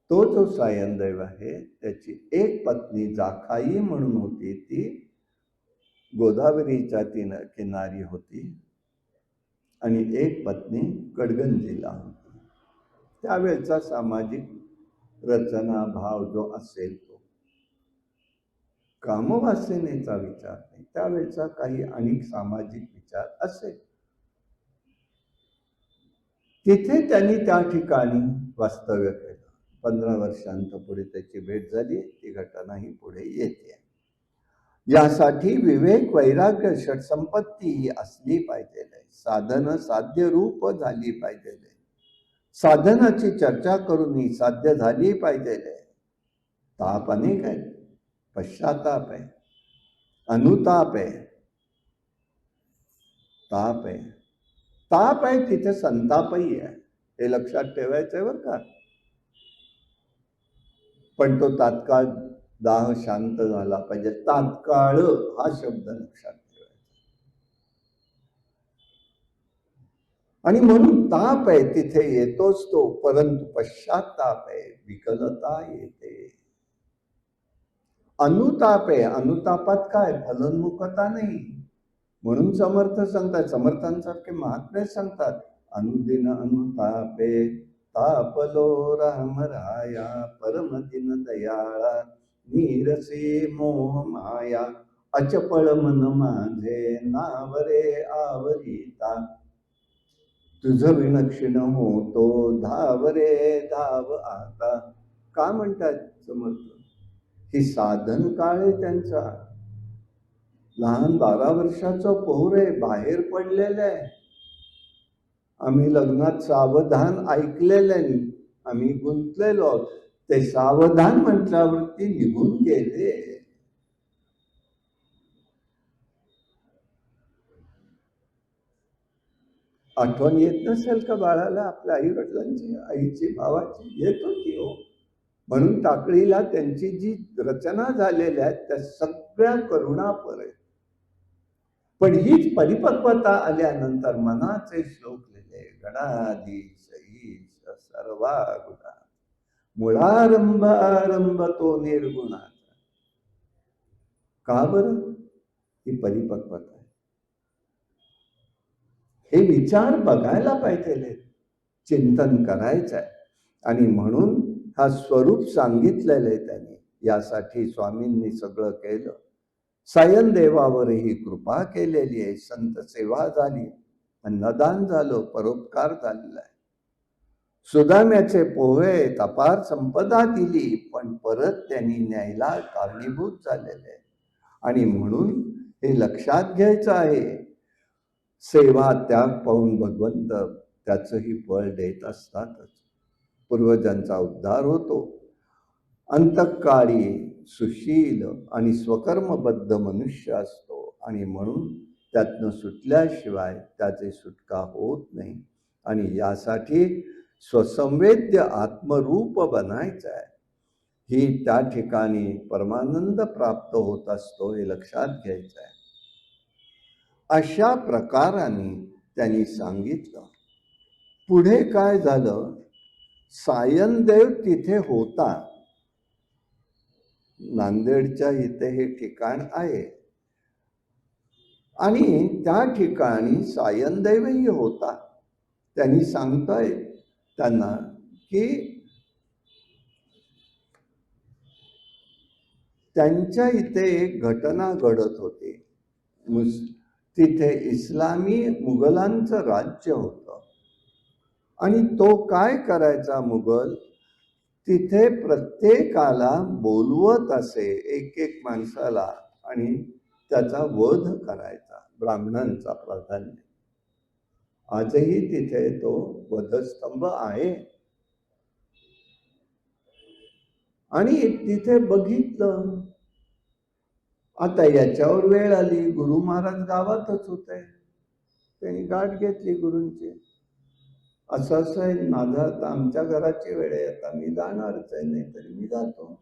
तो जो सायनदेव आहे त्याची एक पत्नी जाखाई म्हणून होती. ती गोदावरीच्या किनारी होती आणि एक पत्नी कडगंजीला होती. त्यावेळचा सामाजिक रचना भाव जो असेल तो कामवासनेचा विचार नाही, त्यावेळचा काही अनेक सामाजिक विचार असेल. तिथे त्यांनी त्या ठिकाणी वास्तव्य केलं. 15 वर्षांत पुढे त्याची भेट झाली. ती घटनाही पुढे येते. यासाठी विवेक वैराग्य षटसंपत्ती ही असली पाहिजे. साधन साध्य रूप झाली पाहिजे. साधनाची चर्चा करून ही साध्य झाली पाहिजे. ताप अनेक आहेत. पश्चाताप आहे, अनुताप आहे, ताप आहे. ताप आहे तिथे संतापही आहे, हे लक्षात ठेवायचंय बरं का. पण तो तात्काळ दाह शांत झाला पाहिजे. तात्काळ हा शब्द लक्षात ठेवायचा. आणि म्हणून ताप आहे तिथे येतोच तो, परंतु पश्चाताप आहे, विकलता येते. अनुताप आहे, अनुतापात काय फलोन्मुखता नाही. म्हणून समर्थ सांगतात, समर्थांसारखे महात्मे सांगतात, अनुदिन अनुतापे तापलो राम राया, परम दिन दयाळा नीरसी मोह माया, अचपळ मन माझे नावरे आवरिता, तुझ विनक्षिण होतो धावरे धाव आता. का म्हणतात समर्थ? ही साधन काळ आहे त्यांचा. लहान 12 वर्षाचं पोर आहे, बाहेर पडलेलं आहे. आम्ही लग्नात सावधान ऐकलेलं आहे, आम्ही गुंतलेलो आहोत. ते सावधान म्हटल्यावरती निघून गेले. आठवण येत नसेल का बाळाला आपल्या आई वडिलांची, आईची, भावाची? येत होती हो. म्हणून टाकळीला त्यांची जी रचना झालेल्या आहेत त्या सगळ्या करुणापर आहेत. पण हीच परिपक्वता आल्यानंतर मनाचे श्लोक लिहिले. गणाधीश ईश सर्वा गुणा, मुळारंभ आरंभ तो निर्गुणाचा. का बरं? ही परिपक्वता आहे. हे विचार बघायला पाहिजे, चिंतन करायचं आहे. आणि म्हणून हा स्वरूप सांगितलेलं आहे त्यांनी. यासाठी स्वामींनी सगळं केलं. सायनदेवावरही कृपा केलेली आहे. संत सेवा झाली, अन्नदान झालं, परोपकार झालेला आहे. सुदाम्याचे पोहे अपार संपदा दिली, पण परत त्यांनी न्यायला कारणीभूत झालेले आहे. आणि म्हणून हे लक्षात घ्यायचं आहे, सेवा त्याग पाहून भगवंत त्याचंही फळ देत असतातच. पूर्वजांचा उद्धार होतो. अंतःकाळी सुशील आणि स्वकर्मबद्ध मनुष्य असतो आणि म्हणून त्यातनं सुटल्याशिवाय त्याची सुटका होत नाही. आणि यासाठी स्वसंवेद्य आत्मरूप बनायचं आहे. ही त्या ठिकाणी परमानंद प्राप्त होत असतो, हे लक्षात घ्यायचं आहे. अशा प्रकाराने त्यांनी सांगितलं. पुढे काय झालं? सायनदेव तिथे होता. नांदेडच्या इथे हे ठिकाण आहे आणि त्या ठिकाणी सायनदेवही होता. त्यांनी सांगताय त्यांना की त्यांच्या इथे एक घटना घडत होती. तिथे इस्लामी मुघलांचं राज्य होतं आणि तो काय करायचा मुघल, तिथे प्रत्येकाला बोलवत असे, एक एक माणसाला, आणि त्याचा वध करायचा, ब्राह्मणांचा प्राधान्य. आजही तिथे तो वधस्तंभ आहे. आणि तिथे बघितलं, आता याच्यावर वेळ आली, गुरु महाराज गावातच होते, त्यांनी गाठ घेतली गुरूंची. असं असं आहे, माझा आता आमच्या घराची वेळ आहे, आता मी जाणारच आहे, नाही तरी मी जातो.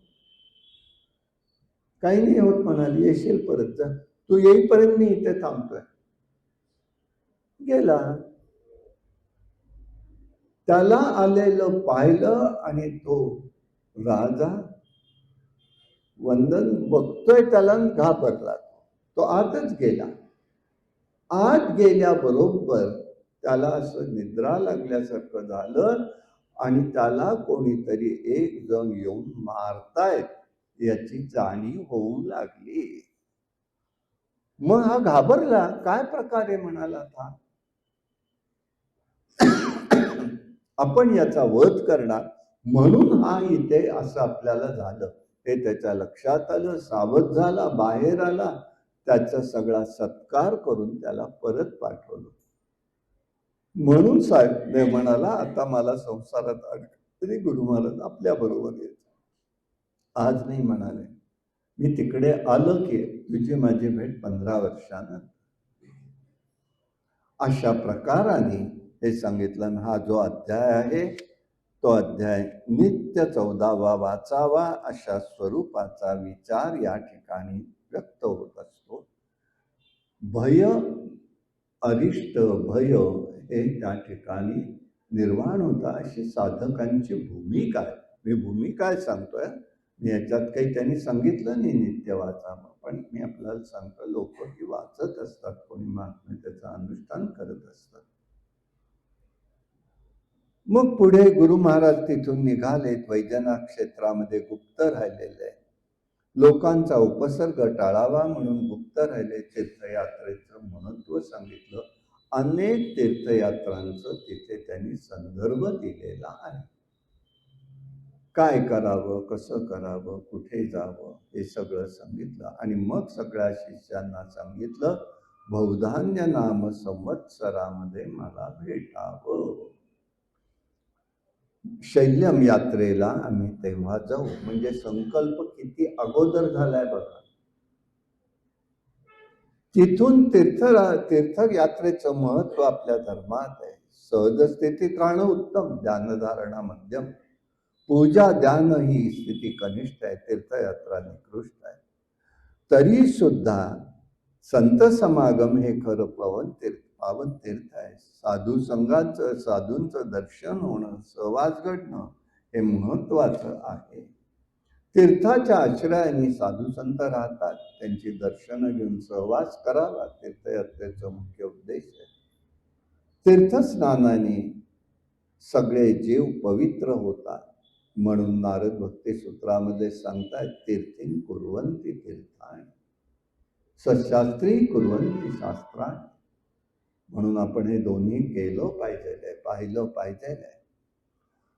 काही नाही होत म्हणाली, येशील परत, जा, तू येईपर्यंत मी इथे थांबतोय. गेला, त्याला आलेलं पाहिलं आणि तो राजा वंदन बघतोय त्याला, घाबरला. तो आतच गेला. आत गेल्याबरोबर त्याला असं निद्रा लागल्यासारखं झालं आणि त्याला कोणीतरी एक जण येऊन मारतायत याची जाणीव होऊ लागली. मग हा घाबरला, काय प्रकारे म्हणाला था, आपण याचा वध करणार, म्हणून हा इथे असं आपल्याला झालं हे त्याच्या लक्षात आलं. सावध झाला, बाहेर आला, त्याचा सगळा सत्कार करून त्याला परत पाठवलं. म्हणून साहेब म्हणाला, आता मला संसारात तरी गुरु महाराज आपल्या बरोबर येत. आज नाही म्हणाले, मी तिकडे आलो की तुझी माझी भेट 15 वर्षानं. अशा प्रकाराने हे सांगितलं. हा जो अध्याय आहे तो अध्याय नित्य 14वा वाचावा अशा स्वरूपाचा विचार या ठिकाणी व्यक्त होत असतो. भय, अरिष्ट भय हे त्या ठिकाणी निर्माण होता, अशी साधकांची भूमिका आहे. मी भूमिका सांगतोय, मी याच्यात काही त्यांनी सांगितलं नाही नित्य वाचावं, पण मी आपल्याला सांगतो, लोक ही वाचत असतात, कोणी महात्म्य त्याचं अनुष्ठान करत असतात. मग पुढे गुरु महाराज तिथून निघालेत, वैजनाथ क्षेत्रामध्ये गुप्त राहिलेले, लोकांचा उपसर्ग टाळावा म्हणून गुप्त राहिले. तीर्थयात्रेचं महत्व सांगितलं. अनेक तीर्थयात्रांचं तिथे त्यांनी संदर्भ दिलेला आहे. काय करावं, कसं करावं, कुठे जावं, हे सगळं सांगितलं. आणि मग सगळ्या शिष्यांना सांगितलं, बहुधान्य नाम संवत्सरामध्ये मला भेटावं. शैल्यम यात्रेला आम्ही तेव्हा जाऊ. म्हणजे संकल्प किती अगोदर झालाय बघा. तिथून तीर्थयात्रेचं महत्व आपल्या धर्मात आहे. सहज स्थितीत राहणं उत्तम, ध्यानधारणा मध्यम, पूजा ध्यान ही स्थिती कनिष्ठ आहे, तीर्थयात्रा निकृष्ट आहे. तरी सुद्धा संत समागम हे खरं पावन तीर्थ आहे. साधू संघाचं, साधूंचं दर्शन होणं, सहवास घडणं हे महत्वाचं आहे. तीर्थाच्या आश्रयाने साधू संत राहतात, त्यांची दर्शनं घेऊन सहवास करावा, तीर्थयात्रेचा मुख्य उद्देश आहे. तीर्थस्नानाने सगळे जीव पवित्र होतात, म्हणून नारद भक्ती सूत्रामध्ये सांगतायत, तीर्थीन कुर्वन्ति तीर्थानि सशास्त्री कुर्वन्ति शास्त्राणि. म्हणून आपण हे दोन्ही केलं पाहिजे, पाहिलं पाहिजे.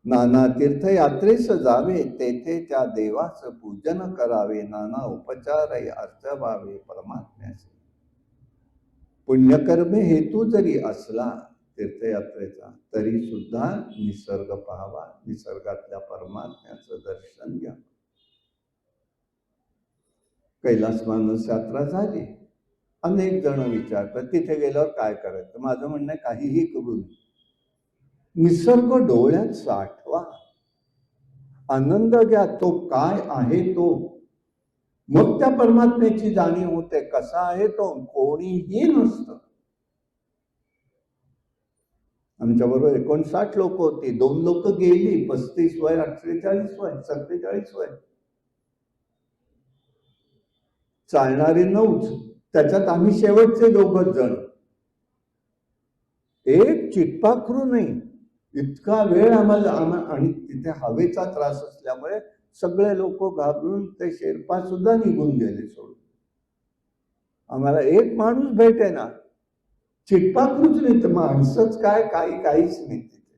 नाना तीर्थयात्रेस जावे, तेथे त्या देवाचं पूजन करावे, नाना उपचार अर्चवावे परमात्म्याचे. पुण्यकर्मे हेतू जरी असला तीर्थयात्रेचा, तरी सुद्धा निसर्ग पाहावा, निसर्गातल्या परमात्म्याचं दर्शन घ्या. कैलास मानस यात्रा झाली. अनेक जण विचारतात तिथे गेल्यावर काय करायचं. माझं म्हणणं काहीही करू नये, निसर्ग डोळ्यात साठवा, आनंद घ्या, तो काय आहे तो. मग त्या परमात्म्याची जाणीव होते. कसा आहे तो, कोणीही नसतं. आमच्या बरोबर 59 लोक होती, 2 लोक गेली, 35 वय, 48 वय, 47 वय, चालणारे 9, त्याच्यात आम्ही शेवटचे 2 जण. एक चिटपाखरू नाही, इतका वेळ आम्हाला. आणि तिथे हवेचा त्रास असल्यामुळे सगळे लोक घाबरून ते शेर्पा सुद्धा निघून गेले सोडून. आम्हाला एक माणूस भेटे ना, चिटपाखरूच नाही, तर माणसंच काय, काहीच नाही तिथे.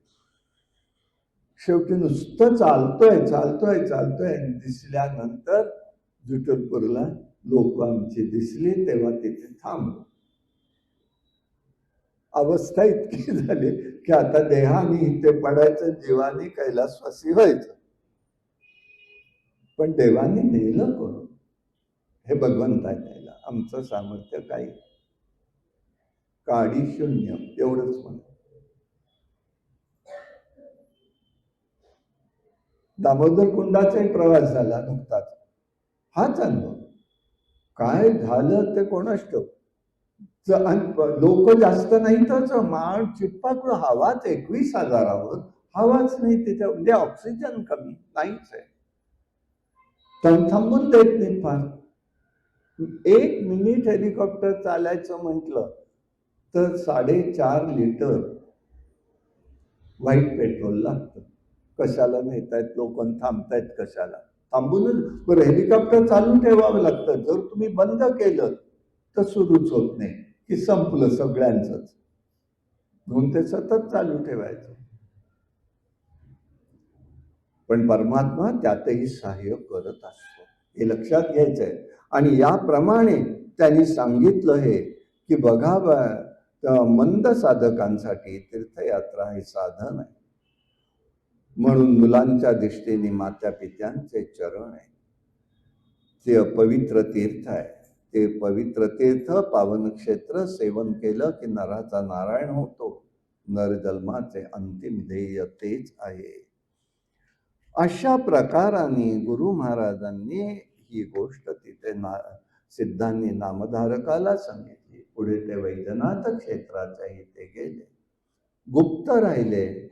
शेवटी नुसतं चालतोय चालतोय चालतोय, दिसल्यानंतर जुटलपूरला लोक आमची दिसली तेव्हा तिथे थांबलो. अवस्था इतकी झाली की आता देहाने इथे पडायचं, जीवाने कैलासवासी व्हायचं. पण देवाने नेलं कोण? हे भगवंताने नेलं. आमचं सामर्थ्य काही, काडी शून्य, एवढंच म्हणत. दामोदर कुंडाचाही प्रवास झाला नुकताच, हाच अनुभव. काय झालं ते कोणास ठाऊक. लोक जास्त नाहीतच, माळ चिप्पाकडून हवाच 21,000 हवाच नाही तिथे, म्हणजे ऑक्सिजन कमी नाहीच आहे. थांबून देत नाही फार. 1 मिनिट हेलिकॉप्टर चालायचं म्हटलं तर 4.5 लिटर व्हाईट पेट्रोल लागतं. कशाला नेतायत लोक, थांबतायत कशाला? थांबूनच बरं हेलिकॉप्टर चालू ठेवावं लागतं. जर तुम्ही बंद केलं तर सुरूच होत नाही, की संपलं सगळ्यांचंच. म्हणून ते सतत चालू ठेवायचं. पण परमात्मा त्यातही सहाय्य करत असतो, हे लक्षात घ्यायचंय. आणि याप्रमाणे त्यांनी सांगितलं हे की बघा, मंद साधकांसाठी तीर्थयात्रा हे साधन आहे. म्हणून मुलांच्या दृष्टीने माता पित्यांचे चरण आहे, ते अपवित्र तीर्थ आहे. ते पवित्र तीर्थ पावन क्षेत्र सेवन केलं की नराचा नारायण होतो. नरजन्माचे अंतिम ध्येय तेच आहे. अशा प्रकाराने गुरु महाराजांनी ही गोष्ट तिथे सिद्धांनी नामधारकाला सांगितली. पुढे ते वैद्यनाथ क्षेत्राच्याही ते गेले, गुप्त राहिले.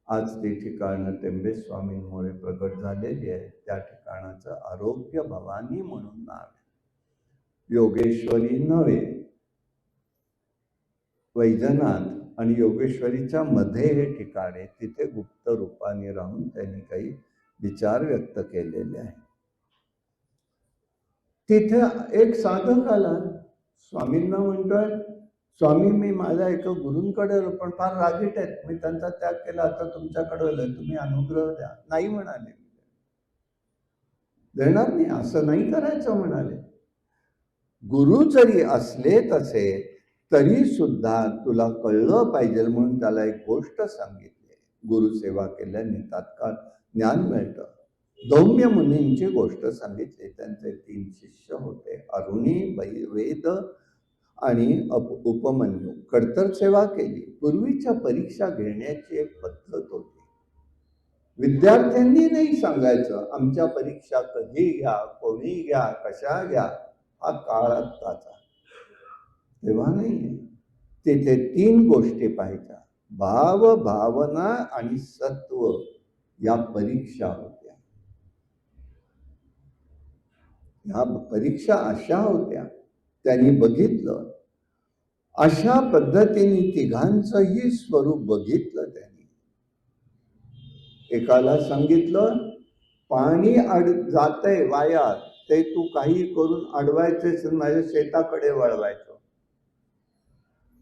आज ते ठिकाण टेंबे स्वामींमुळे प्रगट झालेली आहे. त्या ठिकाणाचं आरोग्य भवानी म्हणून नाव आहे. योगेश्वरी नव्हे, वैद्यनाथ आणि योगेश्वरीच्या मध्ये हे ठिकाण आहे. तिथे गुप्त रूपाने राहून त्यांनी काही विचार व्यक्त केलेले आहे. तिथे एक साधक आला, स्वामींना म्हणतोय, स्वामी मी माझ्या एका गुरूंकडे पण फार रागीट आहेत, मी त्यांचा त्याग केला, आता तुमच्याकडे आलोय, तुम्ही अनुग्रह द्या. नाही म्हणाले, देणार नाही, असं नाही करायचं म्हणाले. गुरु जरी असले तसे तरी सुद्धा तुला कळलं पाहिजे म्हणून त्याला एक गोष्ट सांगितली. गुरुसेवा केल्याने तात्काळ ज्ञान मिळतं. धौम्य मुनींची गोष्ट सांगितली. त्यांचे 3 शिष्य होते, अरुणी, वेद आणि उपमन्यू. कडतर सेवा केली. पूर्वीच्या परीक्षा घेण्याची एक पद्धत होती. विद्यार्थ्यांनी नाही सांगायचं आमच्या परीक्षा कधी घ्या, कोणी घ्या, कशा घ्या. हा काळ आत्ताचा, तेव्हा नाही. तिथे 3 गोष्टी पाहिजे, भाव, भावना आणि सत्व. या परीक्षा होत्या. ह्या परीक्षा अशा होत्या, त्यांनी बघितलं. अशा पद्धतीने तिघांचंही स्वरूप बघितलं त्यांनी. एकाला सांगितलं पाणी जातंय वायात, ते तू काही करून अडवायचेच, माझ्या शेताकडे वळवायचं.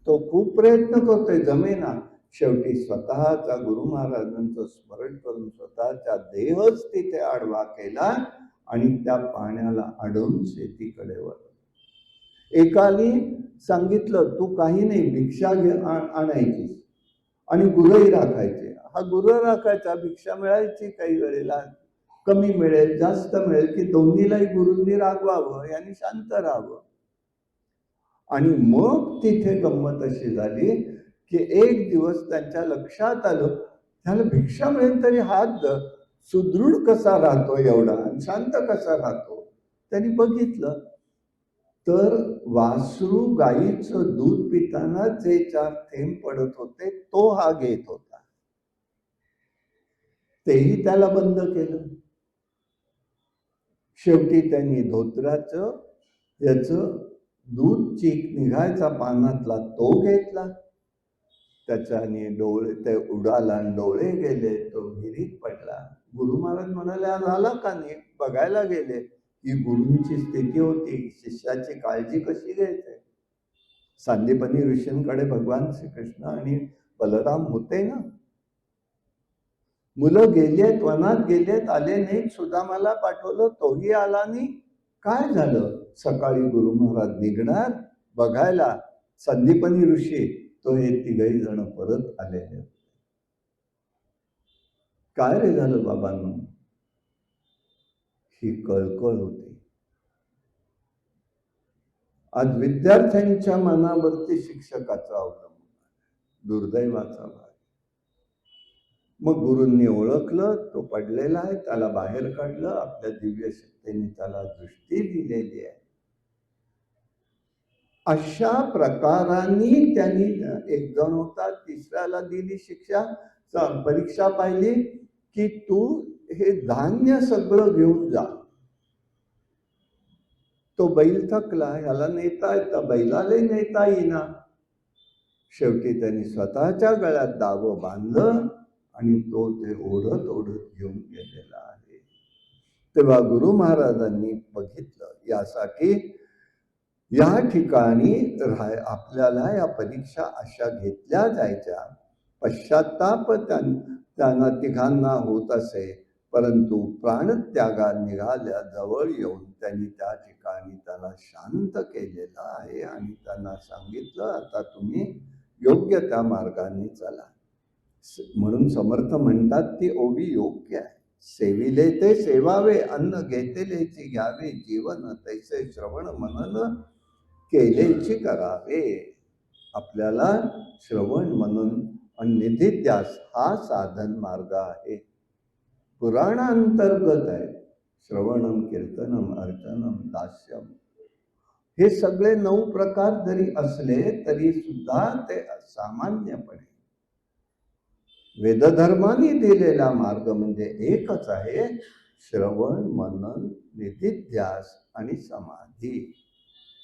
तो खूप प्रयत्न करतोय, जमेना. शेवटी स्वतःचा गुरु महाराजांचं स्मरण करून स्वतःचा देहच तिथे आडवा केला आणि त्या पाण्याला अडवून शेतीकडे वळवलं. एकाने सांगितलं तू काही नाही, भिक्षा आणायची आणि गुरही राखायचे. हा गुरु राखायचा, भिक्षा मिळायची, काही वेळेला कमी मिळेल, जास्त मिळेल, की दोन्हीलाही गुरूंनी रागवावं, यांनी शांत राहावं. आणि मग तिथे गंमत अशी झाली की एक दिवस त्यांच्या लक्षात आलं, त्याला भिक्षा मिळेल तरी हात सुदृढ कसा राहतो एवढा, शांत कसा राहतो. त्यांनी बघितलं तर वासरू गाईचं दूध पिताना जे 4 थेंब पडत होते तो हा घेत होता. तेही त्याला बंद केलं. शेवटी त्यांनी धोत्राचं याचं दूध चीक निघायचा पानातला तो घेतला. त्याच्याने डोळे ते उडाला, डोळे गेले, तो विहिरीत पडला. गुरु महाराज म्हणाले आज आला का नाही, बघायला गेले. ही गुरूंची स्थिती होती, शिष्याची काळजी कशी घ्यायची. सांदीपनी ऋषींकडे भगवान श्रीकृष्ण आणि बलराम होते ना, मुलं गेलेत, वनात गेलेत, आले नाहीत, सुदामाला पाठवलं, तोही आला नाही. काय झालं? सकाळी गुरु महाराज निघणार बघायला, संदीपनी ऋषी, तो हे तिघही जण परत आलेले. काय रे झालं बाबांनो? ही कळकळ होती. आज विद्यार्थ्यांच्या मनावरती शिक्षकाचा अवलंबून, दुर्दैवाचा भाग. मग गुरूंनी ओळखलं, तो पडलेला आहे, त्याला बाहेर काढलं, आपल्या दिव्य शक्तीने त्याला दृष्टी दिलेली आहे. अशा प्रकाराने त्यांनी, एक जण होता, तिसऱ्याला दिली शिक्षा, परीक्षा पाहिली की तू हे धान्य सगळं घेऊन जा. तो बैल थकला, ह्याला नेता येतं, बैलाला नेता येईना. शेवटी त्यांनी स्वतःच्या गळ्यात दावं बांधलं आणि तो ते ओढत ओढत घेऊन गेलेला आहे. तेव्हा गुरु महाराजांनी बघितलं, यासाठी या ठिकाणी आपल्याला या परीक्षा अशा घेतल्या जायच्या. पश्चाताप त्यांना तिघांना होत असे, परंतु प्राणत्यागा निघाल्या जवळ येऊन त्यांनी त्या ठिकाणी त्याला शांत केलेलं आहे आणि त्यांना सांगितलं, आता तुम्ही योग्य त्या मार्गाने चला. म्हणून समर्थ म्हणतात ती ओवी योग्य आहे. सेविले ते सेवावे, अन्न घेतलेची घ्यावे, जीवन तैसे श्रवण मनन केलेची करावे. आपल्याला श्रवण मनन आणि निधिध्यास हा साधन मार्ग आहे, पुराणांतर्गत आहे. श्रवणम, कीर्तनम, अर्चनम, दास्यम, हे सगळे 9 प्रकार जरी असले तरी सुद्धा ते सामान्यपणे वेदधर्माने दिलेला मार्ग म्हणजे एकच आहे, श्रवण मनन निधिध्यास आणि समाधी.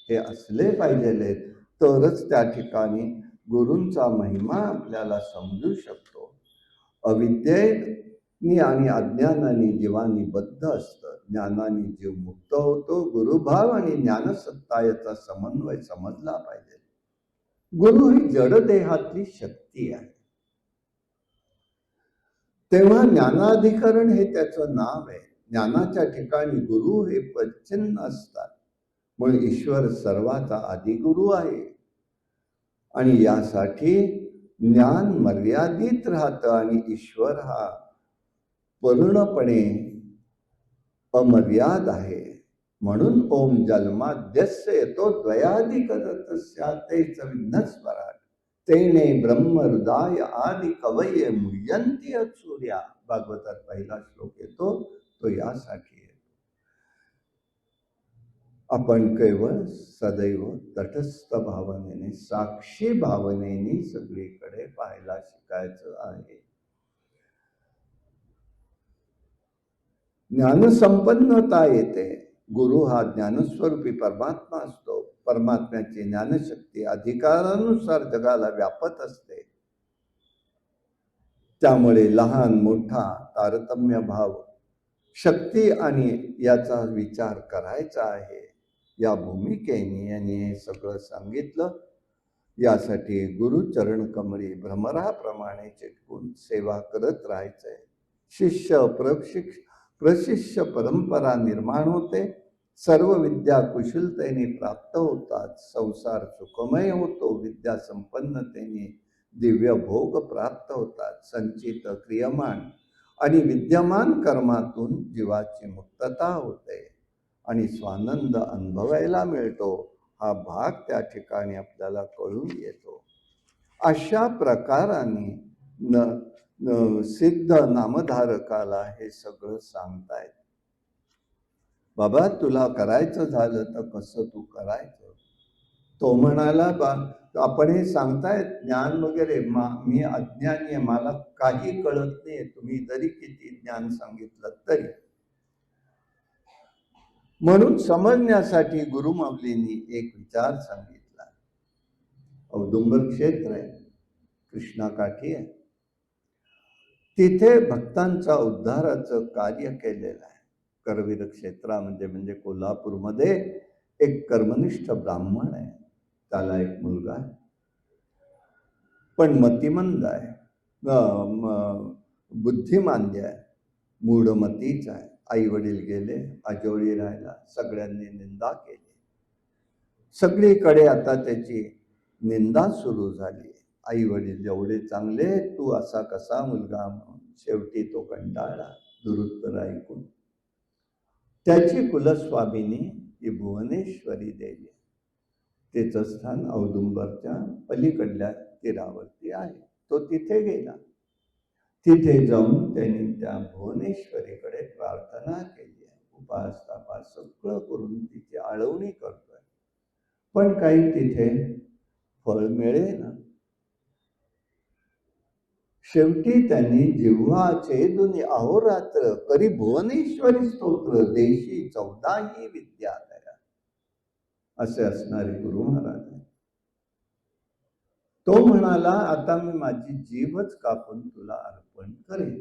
हे असले पाहिजे, तरच त्या ठिकाणी गुरूंचा महिमा आपल्याला समजू शकतो. अविद्येने आणि अज्ञानाने जीवानी बद्ध असतं, ज्ञानाने जीव मुक्त होतो. गुरुभाव आणि ज्ञानसत्ता याचा समन्वय समजला पाहिजे. गुरु ही जडदेहातली शक्ती आहे. तेव्हा ज्ञानाधिकरण हे त्याचं नाव आहे. ज्ञानाच्या ठिकाणी गुरु हे प्रचिन्न असतात, म्हणून ईश्वर सर्वाचा आदिगुरु आहे. आणि यासाठी ज्ञान मर्यादित राहतं आणि ईश्वर हा पूर्णपणे अमर्याद आहे. म्हणून ओम जन्माद्यस्य येतो द्वयाधिक तेच विघ्नस्वराट, तेने ब्रह्म हृदय आदि कवये मुह्यंती सूर्या. भागवतात पहिला श्लोक येतो तो यासाठी आहे. आपण केवळ सदैव तटस्थ भावनेने, साक्षी भावनेने सगळीकडे पाहायला शिकायचं आहे. ज्ञानसंपन्नता येते. गुरु हा ज्ञानस्वरूपी परमात्मा असतो. परमात्म्याची ज्ञानशक्ती अधिकारानुसार जगाला व्यापत असते. त्यामुळे लहान मोठा तारतम्य भाव, शक्ती आणि याचा विचार करायचा आहे. या भूमिकेने यांनी हे सगळं सांगितलं. यासाठी गुरुचरण कमळी भ्रमराप्रमाणे चिटकून सेवा करत राहायचंय. शिष्य प्रशिष्य परंपरा निर्माण होते. सर्व विद्या कुशलतेने प्राप्त होतात. संसार सुखमय होतो. विद्या संपन्नतेने दिव्य भोग प्राप्त होतात. संचित क्रियमान आणि विद्यमान कर्मातून जीवाची मुक्तता होते आणि स्वानंद अनुभवायला मिळतो. हा भाग त्या ठिकाणी आपल्याला कळून येतो. अशा प्रकाराने सिद्ध नामधारकाला हे सगळं सांगतायत. बाबा तुला करायचं झालं तर कसं तू करायचं. तो म्हणाला, आपण हे सांगतायत ज्ञान वगैरे, मी अज्ञानी आहे, मला काही कळत नाही, तुम्ही जरी किती ज्ञान सांगितलं तरी. म्हणून समजण्यासाठी गुरुमाऊलींनी एक विचार सांगितला. औदुंबर क्षेत्र आहे, कृष्णाकाठी आहे, तिथे भक्तांचा उद्धाराचं कार्य केलेलं आहे. करवीर क्षेत्रा म्हणजे कोल्हापूरमध्ये एक कर्मनिष्ठ ब्राह्मण आहे. त्याला एक मुलगा आहे, पण मतिमंद आहे. बुद्धिमांद्य आहे, मूढमतीच आहे. आई वडील गेले, अजोळी राहिला, सगळ्यांनी निंदा केली. सगळीकडे आता त्याची निंदा सुरू झाली. आई वडील एवढे चांगले, तू असा कसा मुलगा म्हणून. शेवटी तो कंटाळला दुरुत्तर ऐकून. त्याची कुलस्वामिनी ही भुवनेश्वरी देवी, तिचं स्थान औदुंबरच्या पलीकडल्या तीरावरती आहे. तो तिथे गेला. तिथे जाऊन त्यांनी त्या भुवनेश्वरीकडे प्रार्थना केली आहे. उपास तापास सगळं करून तिची आळवणी करतोय, पण काही तिथे फळ मिळेना. शेवटी त्यांनी जिव्हाचे दुनी अहोरात्र करी भुवनेश्वरी स्तोत्र देशी 14ही विद्यालया, असे असणारे गुरु महाराज. तो म्हणाला, आता मी माझी जीवच कापून तुला अर्पण करेन.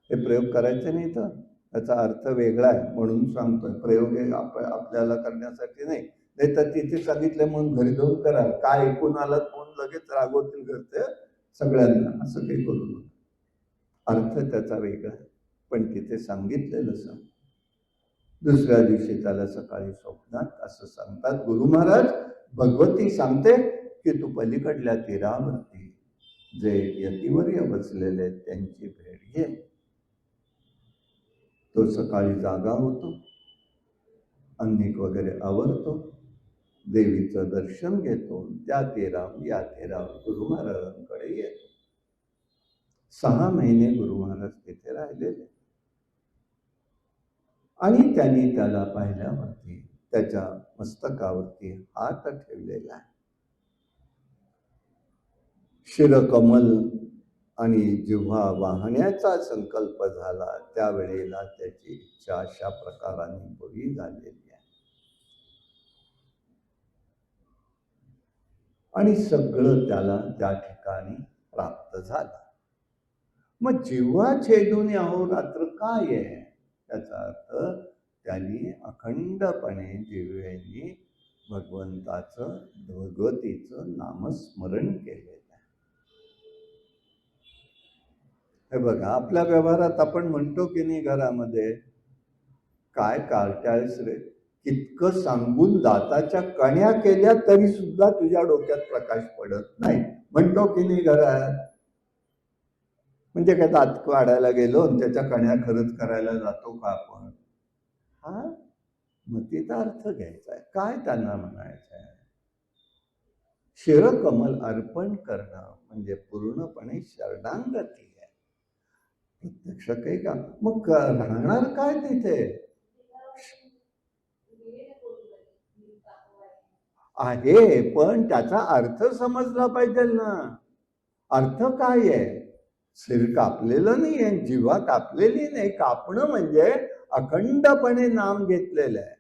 हे प्रयोग करायचे नाही, तर त्याचा अर्थ वेगळा आहे म्हणून सांगतोय. प्रयोग हे आपल्याला करण्यासाठी नाही. नाही तर तिथे सांगितलं म्हणून घरी जाऊन करा. काय ऐकून आलात म्हणून लगेच रागवतील घरचे सगळ्यांना, असं काही करू नका. अर्थ त्याचा वेगळा आहे, पण तिथे सांगितलेलं सांग. दुसऱ्या दिवशी त्याला सकाळी स्वप्नात असं सांगतात गुरु महाराज, भगवती सांगते की तू पलीकडल्या तीरावरती जे यतिवर्य बसलेले त्यांची भेट घे. तो सकाळी जागा होतो, अंगिक वगैरे आवरतो, देवीचं दर्शन घेतो. त्या तीरावर या तीरावर गुरु महाराजांकडे येतो. 6 महिने गुरु महाराज तिथे राहिलेले आणि त्यांनी त्याला पाहिल्यावरती त्याच्या मस्तकावरती हात ठेवलेला आहे. शिरकमल आणि जिव्हा वाहण्याचा संकल्प झाला, त्यावेळेला त्याची इच्छा अशा प्रकाराने पुरी झालेली आहे आणि सगळं त्याला त्या ठिकाणी प्राप्त झालं. मग जिव्हा छेदून अहोरात्र काय आहे? त्याचा अर्थ त्यांनी अखंडपणे जिव्हेनी भगवंताचं भगवतीचं नामस्मरण केलेलं आहे. हे बघा, आपल्या व्यवहारात आपण म्हणतो की नाही, घरामध्ये काय कार्ट्याळीस रे, इतकं सांगून दाताच्या कण्या केल्या तरी सुद्धा तुझ्या डोक्यात प्रकाश पडत नाही, म्हणतो की नाही घरात. म्हणजे काय दात काढायला गेलो आणि त्याच्या कण्या खरंच करायला जातो का आपण? हा मतीचा अर्थ घ्यायचा आहे. काय त्यांना म्हणायचं आहे? शिरकमल अर्पण करणं म्हणजे पूर्णपणे शरणागती आहे. प्रत्यक्ष काही का मग राहणार काय तिथे आहे, पण त्याचा अर्थ समजला पाहिजे ना. अर्थ काय आहे? शरीर कापलेलं नाही आहे, जीवा कापलेली नाही. कापणं म्हणजे अखंडपणे नाम घेतलेलं आहे.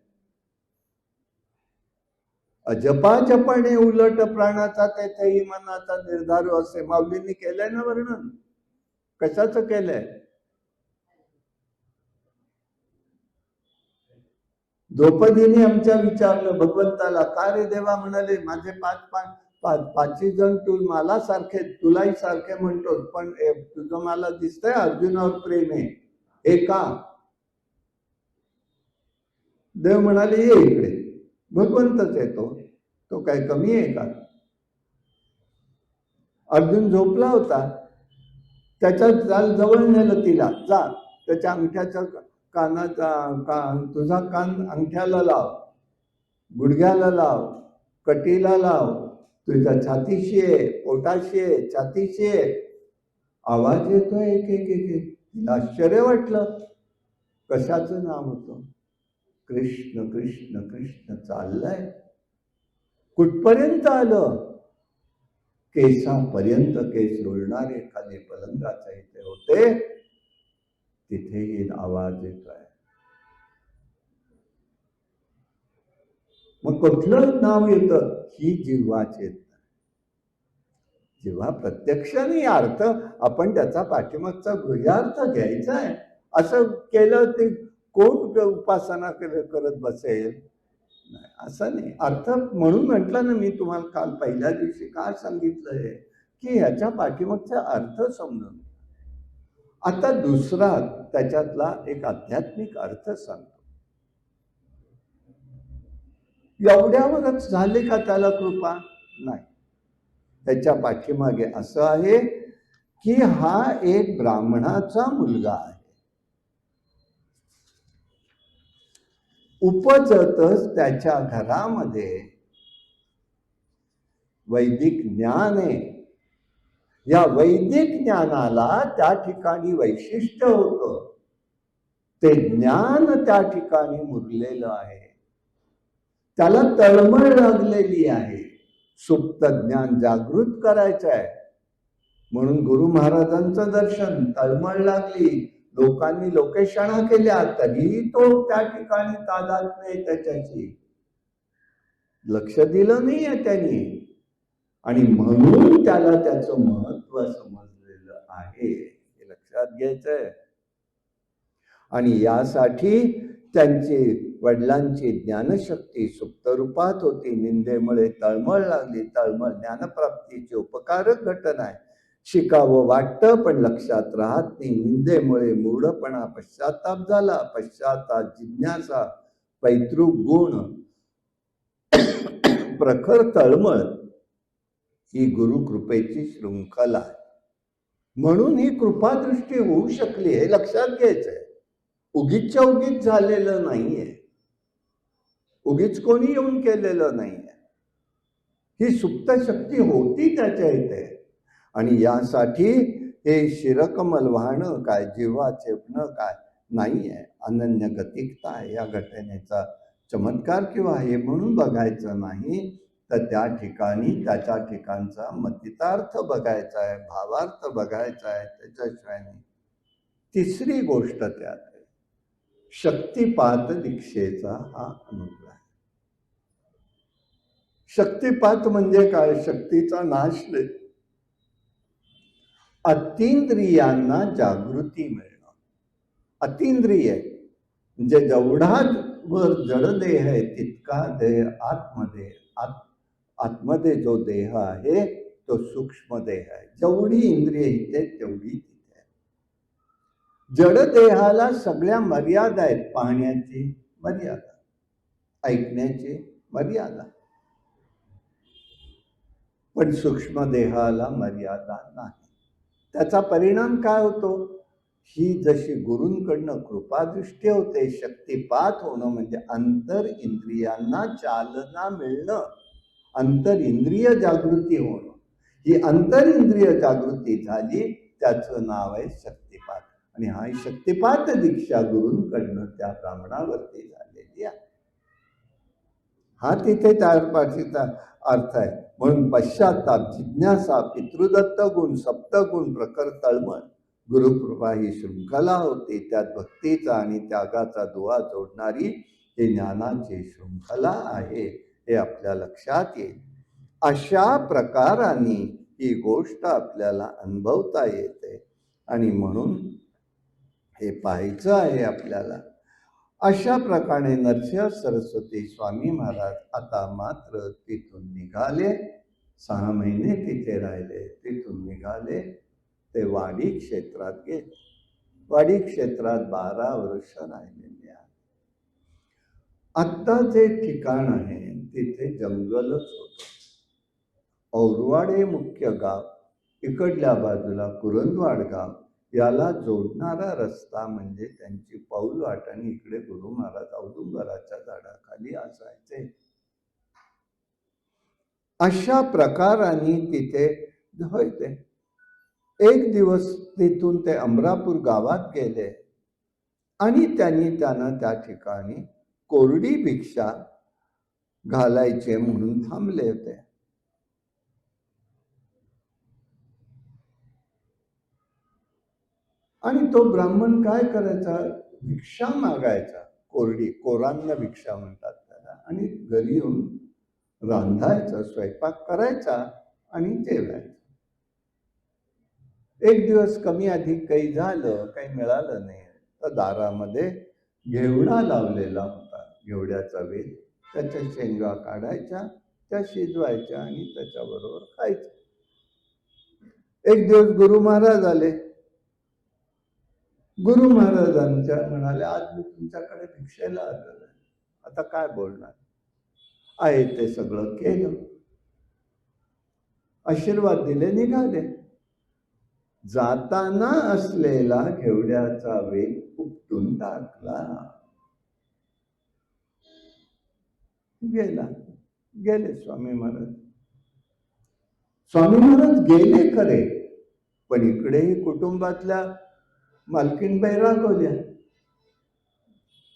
अजपाजपणे उलट प्राणाचा तेथेही मनाचा निर्धार असे माऊलींनी केलंय ना वर्णन. कशाचं केलंय? द्रौपदीने आमच्या विचारलं भगवंताला, का रे देवा? म्हणाले, माझे पाचही जण तू मला सारखे, तुलाही सारखे म्हणतो, पण तुझं मला दिसतंय अर्जुनावर प्रेम आहे, हे का? देव म्हणाले, ये इकडे. भगवंतच येतो, तो काय कमी आहे का? अर्जुन झोपला होता, त्याच्या जवळ नेलं तिला, जा त्याच्या अंगठ्याच्या कानाचा तुझा कान अंगठ्याला लाव, गुडघ्याला लाव, कटीला लाव, तुझ्या छातीशी आहे, पोटाशी आहे, छातीशी आहे. आवाज येतोय एक एक एक. तिला आश्चर्य वाटलं. कशाचं नाव होतं? कृष्ण कृष्ण कृष्ण चाललंय. कुठपर्यंत आलं? केसापर्यंत. केस लोळणारे खाली पलंगाचा इथे होते, तिथेही आवाज येतोय. मग कुठलं नाव येतं? ही जिव्हाचे. जेव्हा प्रत्यक्ष नाही, अर्थ आपण त्याचा पाठीमागचा गृहार्थ घ्यायचा आहे. असं केलं ते कोण उपासना करत बसेल? नाही, असं नाही. अर्थ म्हणून म्हटलं ना मी तुम्हाला काल पहिल्या दिवशी काय सांगितलंय की ह्याच्या पाठीमागचा अर्थ समजून. आता दुसरा त्याच्यातला एक आध्यात्मिक अर्थ सांगतो. एवढ्यावरच झाले का त्याला कृपा? नाही. त्याच्या पाठीमागे असं आहे की हा एक ब्राह्मणाचा मुलगा आहे. उपजतच त्याच्या घरामध्ये वैदिक ज्ञान आहे. या वैदिक ज्ञानाला त्या ठिकाणी वैशिष्ट्य होतं. ते ज्ञान त्या ठिकाणी मुरलेलं आहे. त्याला तळमळ लागलेली आहे. सुप्त ज्ञान जागृत करायचं आहे. म्हणून गुरु महाराजांचं दर्शन, तळमळ लागली, लोकांनी लोकेशणा केल्या, तरीही तो त्या ठिकाणी तादात्म्य त्याच्याशी लक्ष दिलं नाहीये त्यांनी. आणि म्हणून त्याला त्याचं महत्व समजलेलं आहे, हे लक्षात घ्यायचंय. आणि यासाठी त्यांची वडिलांची ज्ञानशक्ती सुप्त रूपात होती. निंदेमुळे तळमळ लागली. तळमळ ज्ञानप्राप्तीची उपकारक घटना आहे. शिकावं वाटतं पण लक्षात राहत नाही. निंदेमुळे मूढपणा, पश्चाताप झाला. पश्चाताप, जिज्ञासा, पैतृक गुण, प्रखर तळमळ ही गुरुकृपेची शृंखला आहे. म्हणून ही कृपादृष्टी होऊ शकली, हे लक्षात घ्यायचंय. उगीच्या उगीच झालेलं नाहीये. उगीच कोणी येऊन केलेलं नाहीये. ही सुप्त शक्ती होती त्याच्या इथे. आणि यासाठी हे शिरकमल वाहणं काय, जिव्हा चेपणं काय नाहीये. अनन्य गतिकता आहे या घटनेचा चमत्कार किंवा हे म्हणून बघायचं नाही, तर त्या ठिकाणी त्याच्या ठिकाणचा मतितार्थ बघायचा आहे, भावार्थ बघायचा आहे. त्याच्याशिवाय नाही. तिसरी गोष्ट त्यात आहे, शक्तिपात दीक्षेचा हा अनुग्रह. शक्तिपात म्हणजे काय? शक्तीचा नाश नाही, अतींद्रियांना जागृती मिळणं. अतींद्रिय म्हणजे जेवढा वर जडदेह आहे तितका देह आतमध्ये, आतमध्ये जो देह आहे तो सूक्ष्म देह आहे. जेवढी इंद्रिय इथे तेवढी तिथे आहे. जडदेहाला सगळ्या मर्यादा आहेत. पाहण्याची मर्यादा, ऐकण्याची मर्यादा, पण सूक्ष्म देहाला मर्यादा नाही. त्याचा परिणाम काय होतो? ही जशी गुरूंकडनं कृपादृष्टी होते, शक्तिपात होणं म्हणजे अंतर इंद्रियांना चालना मिळणं, अंतर इंद्रिय जागृती होणं. ही अंतर इंद्रिय जागृती झाली, त्याचं नाव आहे शक्तिपात. आणि हा शक्तिपात दीक्षा गुरूंकडनं त्या ब्राह्मणावरती झालेली आहे. हा तिथे त्या पाठीचा अर्थ आहे. म्हणून पश्चाताप, जिज्ञासा, पितृदत्त गुण, सप्तगुण, प्रखर तळमळ, गुरुकृपा ही शृंखला होती. त्यात भक्तीचा आणि त्यागाचा दुवा जोडणारी ही ज्ञानाची शृंखला आहे, हे आपल्या लक्षात येईल. अशा प्रकाराने ही गोष्ट आपल्याला अनुभवता येते. आणि म्हणून हे पाहायचं आहे आपल्याला. अशा प्रकारे नरसिंह सरस्वती स्वामी महाराज आता मात्र तिथून निघाले. 6 महिने तिथे राहिले. तिथून निघाले ते वाडी क्षेत्रात गेले. वाडी क्षेत्रात 12 वर्ष राहिलेले आहे. आत्ता जे ठिकाण आहे तिथे जंगलच होतं. औरवाड हे मुख्य गाव, इकडल्या बाजूला कुरंदवाड गाव, याला जोडणारा रस्ता म्हणजे त्यांची पाऊलवाट. आणि इकडे गुरु महाराज औदुंबराच्या झाडाखाली असायचे. अशा प्रकाराने तिथे होते. एक दिवस तिथून ते अमरापूर गावात गेले आणि त्यांना त्या ठिकाणी कोरडी भिक्षा घालायचे म्हणून थांबले होते. आणि तो ब्राह्मण काय करायचा? भिक्षा मागायचा. कोरान्न भिक्षा म्हणतात त्याला. आणि घरी येऊन रांधायचा, स्वयंपाक करायचा आणि जेवायचा. एक दिवस कमी अधिक काही झालं, काही मिळालं नाही, तर दारामध्ये घेवडा लावलेला होता. घेवड्याचा वेल, त्याच्या शेंगा काढायच्या, त्या शिजवायच्या आणि त्याच्याबरोबर खायचं. एक दिवस गुरु महाराज आले. गुरु महाराजांच्या म्हणाले, आज मी तुमच्याकडे भिक्षेला आलेलो आहे, आता काय बोलणार. आहे ते सगळं केलं, आशीर्वाद दिले, निघाले. जाताना असलेला घेवड्याचा वेल उपटून टाकला. गेले स्वामी महाराज. स्वामी महाराज गेले खरे, पण इकडेही कुटुंबातल्या मालकीनबाई रागवल्या.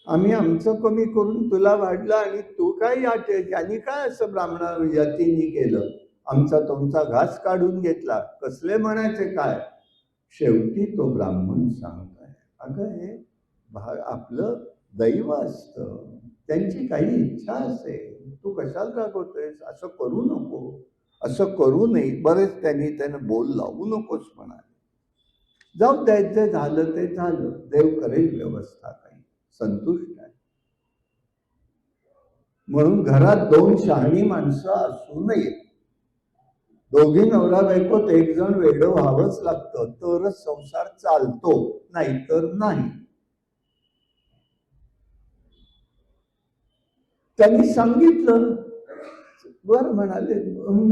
आम्ही आमचं कमी करून तुला वाढलं आणि तू काय यांनी काय असं ब्राह्मणा यतींनी केलं, आमचा तुमचा घास काढून घेतला, कसले म्हणायचे काय. शेवटी तो ब्राह्मण सांगताय, अगं हे आपलं दैव असतं, त्यांची काही इच्छा असेल, तू कशाला रागवतोयस, असं करू नको, असं करू नये. बरेच त्यांना बोल लावू नकोस म्हणाले. जाऊ द्यायचं, झालं ते झालं, देव करेल व्यवस्था, काही संतुष्ट आहे. म्हणून घरात 2 शहाणी माणसं असू नये. दोघी नवरा बायकोत एक जण वेडं व्हावंच लागतं, तरच संसार चालतो, नाहीतर नाही. त्यांनी सांगितलं, बर म्हणाले.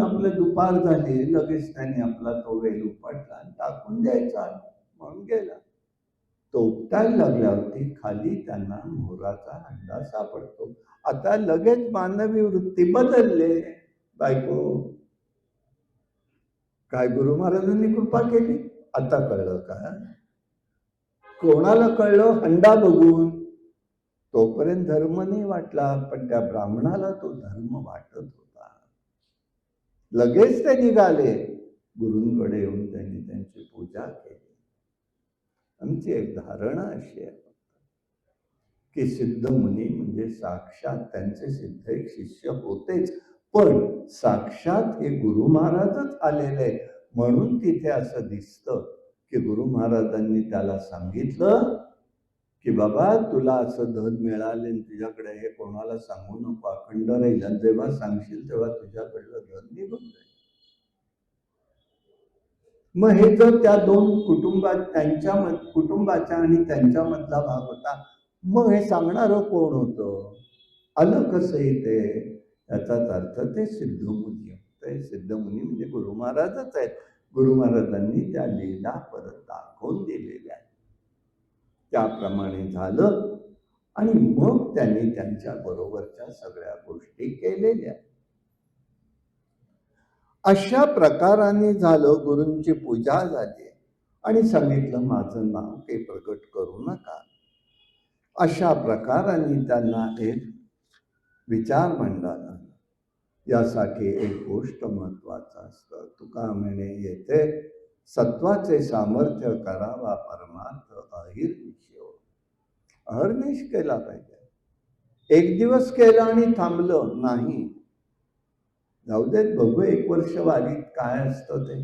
आपलं दुपार झाली, लगेच त्यांनी आपला तो वेल उपटला आणि टाकून द्यायचा म्हणून गेला. तो उपटायला लागल्यावरती खाली त्यांना मोराचा हंडा सापडतो. आता लगेच मानवी वृत्ती बदलले. बायको, काय गुरु महाराजांनी कृपा केली, आता कळलं का. कोणाला कळलं, हंडा बघून. तोपर्यंत धर्म नाही वाटला, पण त्या ब्राह्मणाला तो धर्म वाटत होता. लगेच ते निघाले. गुरूंकडे येऊन त्यांनी त्यांची पूजा केली. आमची एक धारणा अशी आहे की सिद्ध मुनी म्हणजे साक्षात त्यांचे सिद्ध एक शिष्य होतेच, पण साक्षात हे गुरु महाराजच आलेले, म्हणून तिथे असं दिसतं की गुरु महाराजांनी त्याला सांगितलं की बाबा, तुला असं धन मिळाले, तुझ्याकडे हे कोणाला सांगू नको, अखंड राहील, आणि जेव्हा सांगशील तेव्हा तुझ्याकडलं धन निघून जाईल. मग हे जर त्या 2 कुटुंबाच्या आणि त्यांच्यामधला भाग होता, मग हे सांगणारं कोण होतं, आलं कसं इथे. याचाच अर्थ ते सिद्धमुनी होते. सिद्धमुनी म्हणजे गुरु महाराजच आहेत. गुरु महाराजांनी त्या लीला परत दाखवून दिलेल्या आहेत. त्याप्रमाणे झालं आणि मग त्यांनी त्यांच्या बरोबरच्या सगळ्या गोष्टी केलेल्या. अशा प्रकाराने झालं. गुरूंची पूजा झाली आणि सांगितलं, माझं नाव काही प्रकट करू नका. अशा प्रकाराने त्यांना एक विचार मांडला. यासाठी एक गोष्ट महत्वाचं असतं. तुका म्हणे, येथे सत्वाचे सामर्थ्य करावा परमार्थ अहिर्निश. अहर्निश केला पाहिजे. एक दिवस केला आणि थांबलं नाही. जाऊ देत, बघू 1 वर्ष वारीत काय असतं ते.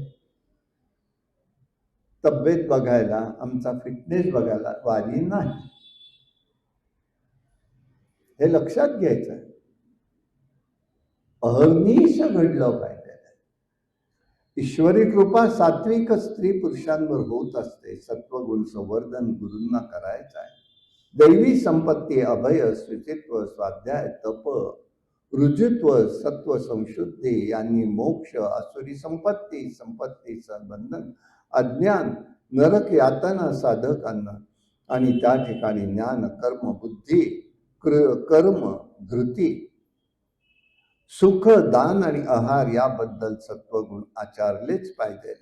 तब्येत बघायला, आमचा फिटनेस बघायला वारी नाही, हे लक्षात घ्यायचं. अहर्निश घडलं पाहिजे. ईश्वरी कृपा सात्विक स्त्री पुरुषांवर होत असते. सत्वगुण संवर्धन गुरूंना करायचं आहे. दैवी संपत्ती, अभय, शुचित्व, स्वाध्याय, तप, ऋजुत्व, सत्व संशुद्धी यांनी मोक्ष, असुरी संपत्ती, संपत्तीचं बंधन, अज्ञान, नरक यातना साधकांना, आणि त्या ठिकाणी ज्ञान, कर्म, बुद्धी, कर्म, धृती, सुख, दान आणि आहार याबद्दल सत्वगुण आचारलेच पाहिजे.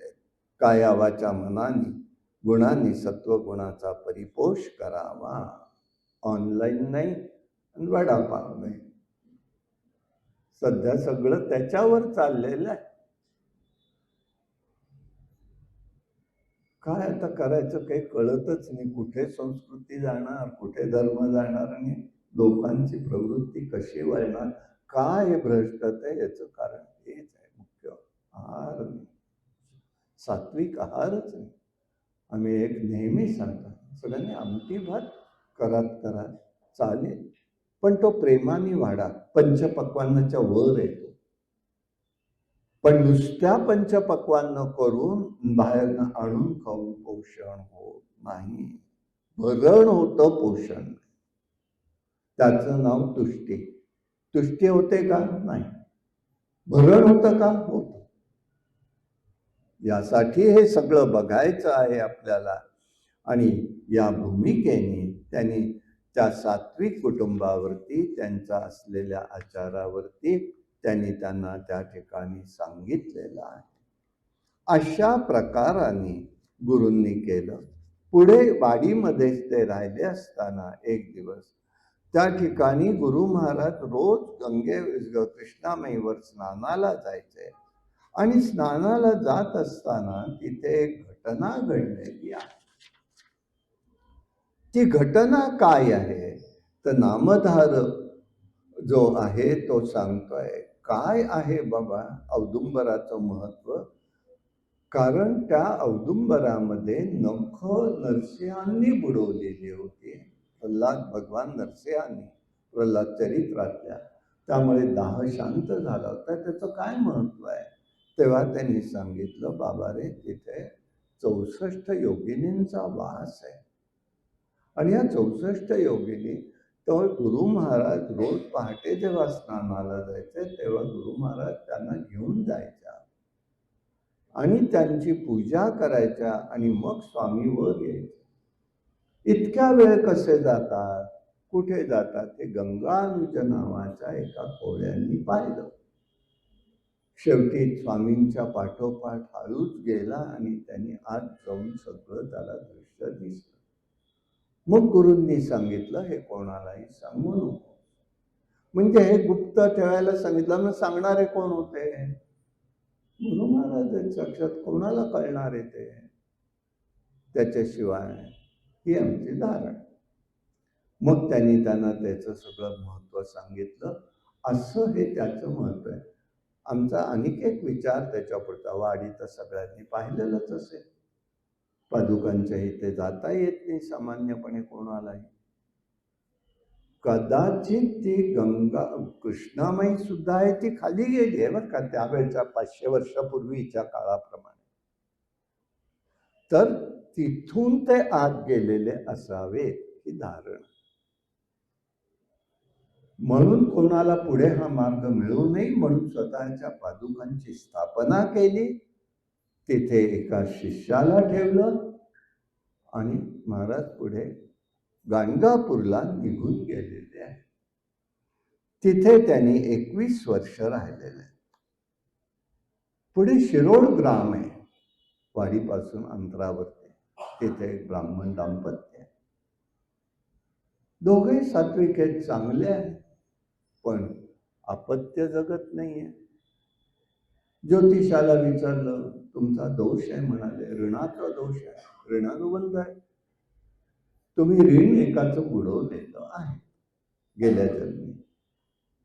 काया वाचा मनाने गुणांनी सत्वगुणाचा परिपोष करावा. ऑनलाईन नाही आणि वडापाव नाही. सध्या सगळं त्याच्यावर चाललेलं आहे. काय आता करायचं काही कळतच नाही. कुठे संस्कृती जाणार, कुठे धर्म जाणार, आणि लोकांची प्रवृत्ती कशी वळणार. काय हे भ्रष्टता आहे, याचं कारण हेच आहे मुख्य. आहार नाही, सात्विक आहारच नाही. आम्ही एक नेहमी सांगतो, सगळ्यांनी आमटी भात करा चालेल, पण तो प्रेमाने वाढा. पंचपक्वान्नाच्या वर येतो. पण नुसत्या पंचपक्वान्न करून बाहेरनं आणून खाऊन पोषण होत नाही. भरण होतं पोषण, त्याचं नाव तुष्टी. तुष्टी होते का? नाही. भरण होतं का? होतं. यासाठी हे सगळं बघायचं आहे आपल्याला. आणि या भूमिकेने त्यांनी त्या सात्विक कुटुंबावरती, त्यांच्या असलेल्या आचारावरती त्यांनी त्यांना त्या ठिकाणी सांगितलेलं आहे. अशा प्रकाराने गुरूंनी केलं. पुढे वाडीमध्येच ते राहिले असताना एक दिवस त्या ठिकाणी गुरु महाराज रोज कृष्णामाईवर स्नानाला जायचे. आणि स्नानाला जात असताना तिथे एक घटना घडलेली आहे. ती घटना काय आहे तर नामधार जो आहे तो सांगतोय काय आहे बाबा औदुंबराचं महत्व. कारण त्या औदुंबरामध्ये नख नरसिंहांनी बुडवलेली होती. प्रल्हाद भगवान नरसिंहांनी प्रल्हाद चरित्रातल्या. त्यामुळे दाह शांत झाला होता. त्याचं काय महत्व आहे. तेव्हा त्यांनी सांगितलं बाबा रे तिथे 64 योगिनींचा वास आहे. आणि या 64 योगिनी तो गुरु महाराज रोज पहाटे जेव्हा स्नानाला जायचे तेव्हा गुरु महाराज त्यांना घेऊन जायच्या आणि त्यांची पूजा करायच्या आणि मग स्वामी वर यायचे. इतक्या वेळ कसे जातात, कुठे जातात ते गंगानुज नावाच्या एका कोळ्यांनी पाहिलं. शेवटी स्वामींच्या पाठोपाठ हळूच गेला आणि त्यांनी आत जाऊन सगळं त्याला दृश्य दिसलं. मग गुरूंनी सांगितलं हे कोणालाही सांगू नको. म्हणजे हे गुप्त ठेवायला सांगितलं. मग सांगणारे कोण होते? गुरु महाराज साक्षात. कोणाला कळणार आहे ते? त्याच्याशिवाय ही आमची धारणा. मग त्यांनी त्यांना त्याचं सगळं महत्व सांगितलं. असं हे त्याचं महत्व आहे. आमचा अनेक एक विचार त्याच्या पुढचा वाडीत सगळ्यांनी पाहिलेलंच असेल. पादुकांच्या इथे जाता येत नाही सामान्यपणे कोणालाही. कदाचित ती गंगा कृष्णामाई सुद्धा आहे ती खाली गेली आहे बरं का त्यावेळच्या 500 वर्षापूर्वीच्या काळाप्रमाणे. तर तिथून ते आत गेलेले असावे ही धारणा. म्हणून कोणाला पुढे हा मार्ग मिळू नये म्हणून स्वतःच्या पादुकांची स्थापना केली. तिथे एका शिष्याला ठेवलं आणि महाराज पुढे गाणगापूरला निघून गेलेले आहे. तिथे त्यांनी 21 वर्ष राहिलेले. पुढे शिरोड ग्राम आहे वाडीपासून अंतरावरती. तिथे एक ब्राह्मण दाम्पत्य आहे. दोघे सात्विक आहेत, चांगले आहेत, पण अपत्य जगत नाहीये. ज्योतिषाला विचारलं तुमचा दोष आहे म्हणाले. ऋणाचा दोष आहे, ऋणानुबंध आहे. तुम्ही ऋण एकाचं बुडवलेलं आहे गेल्या जन्मी.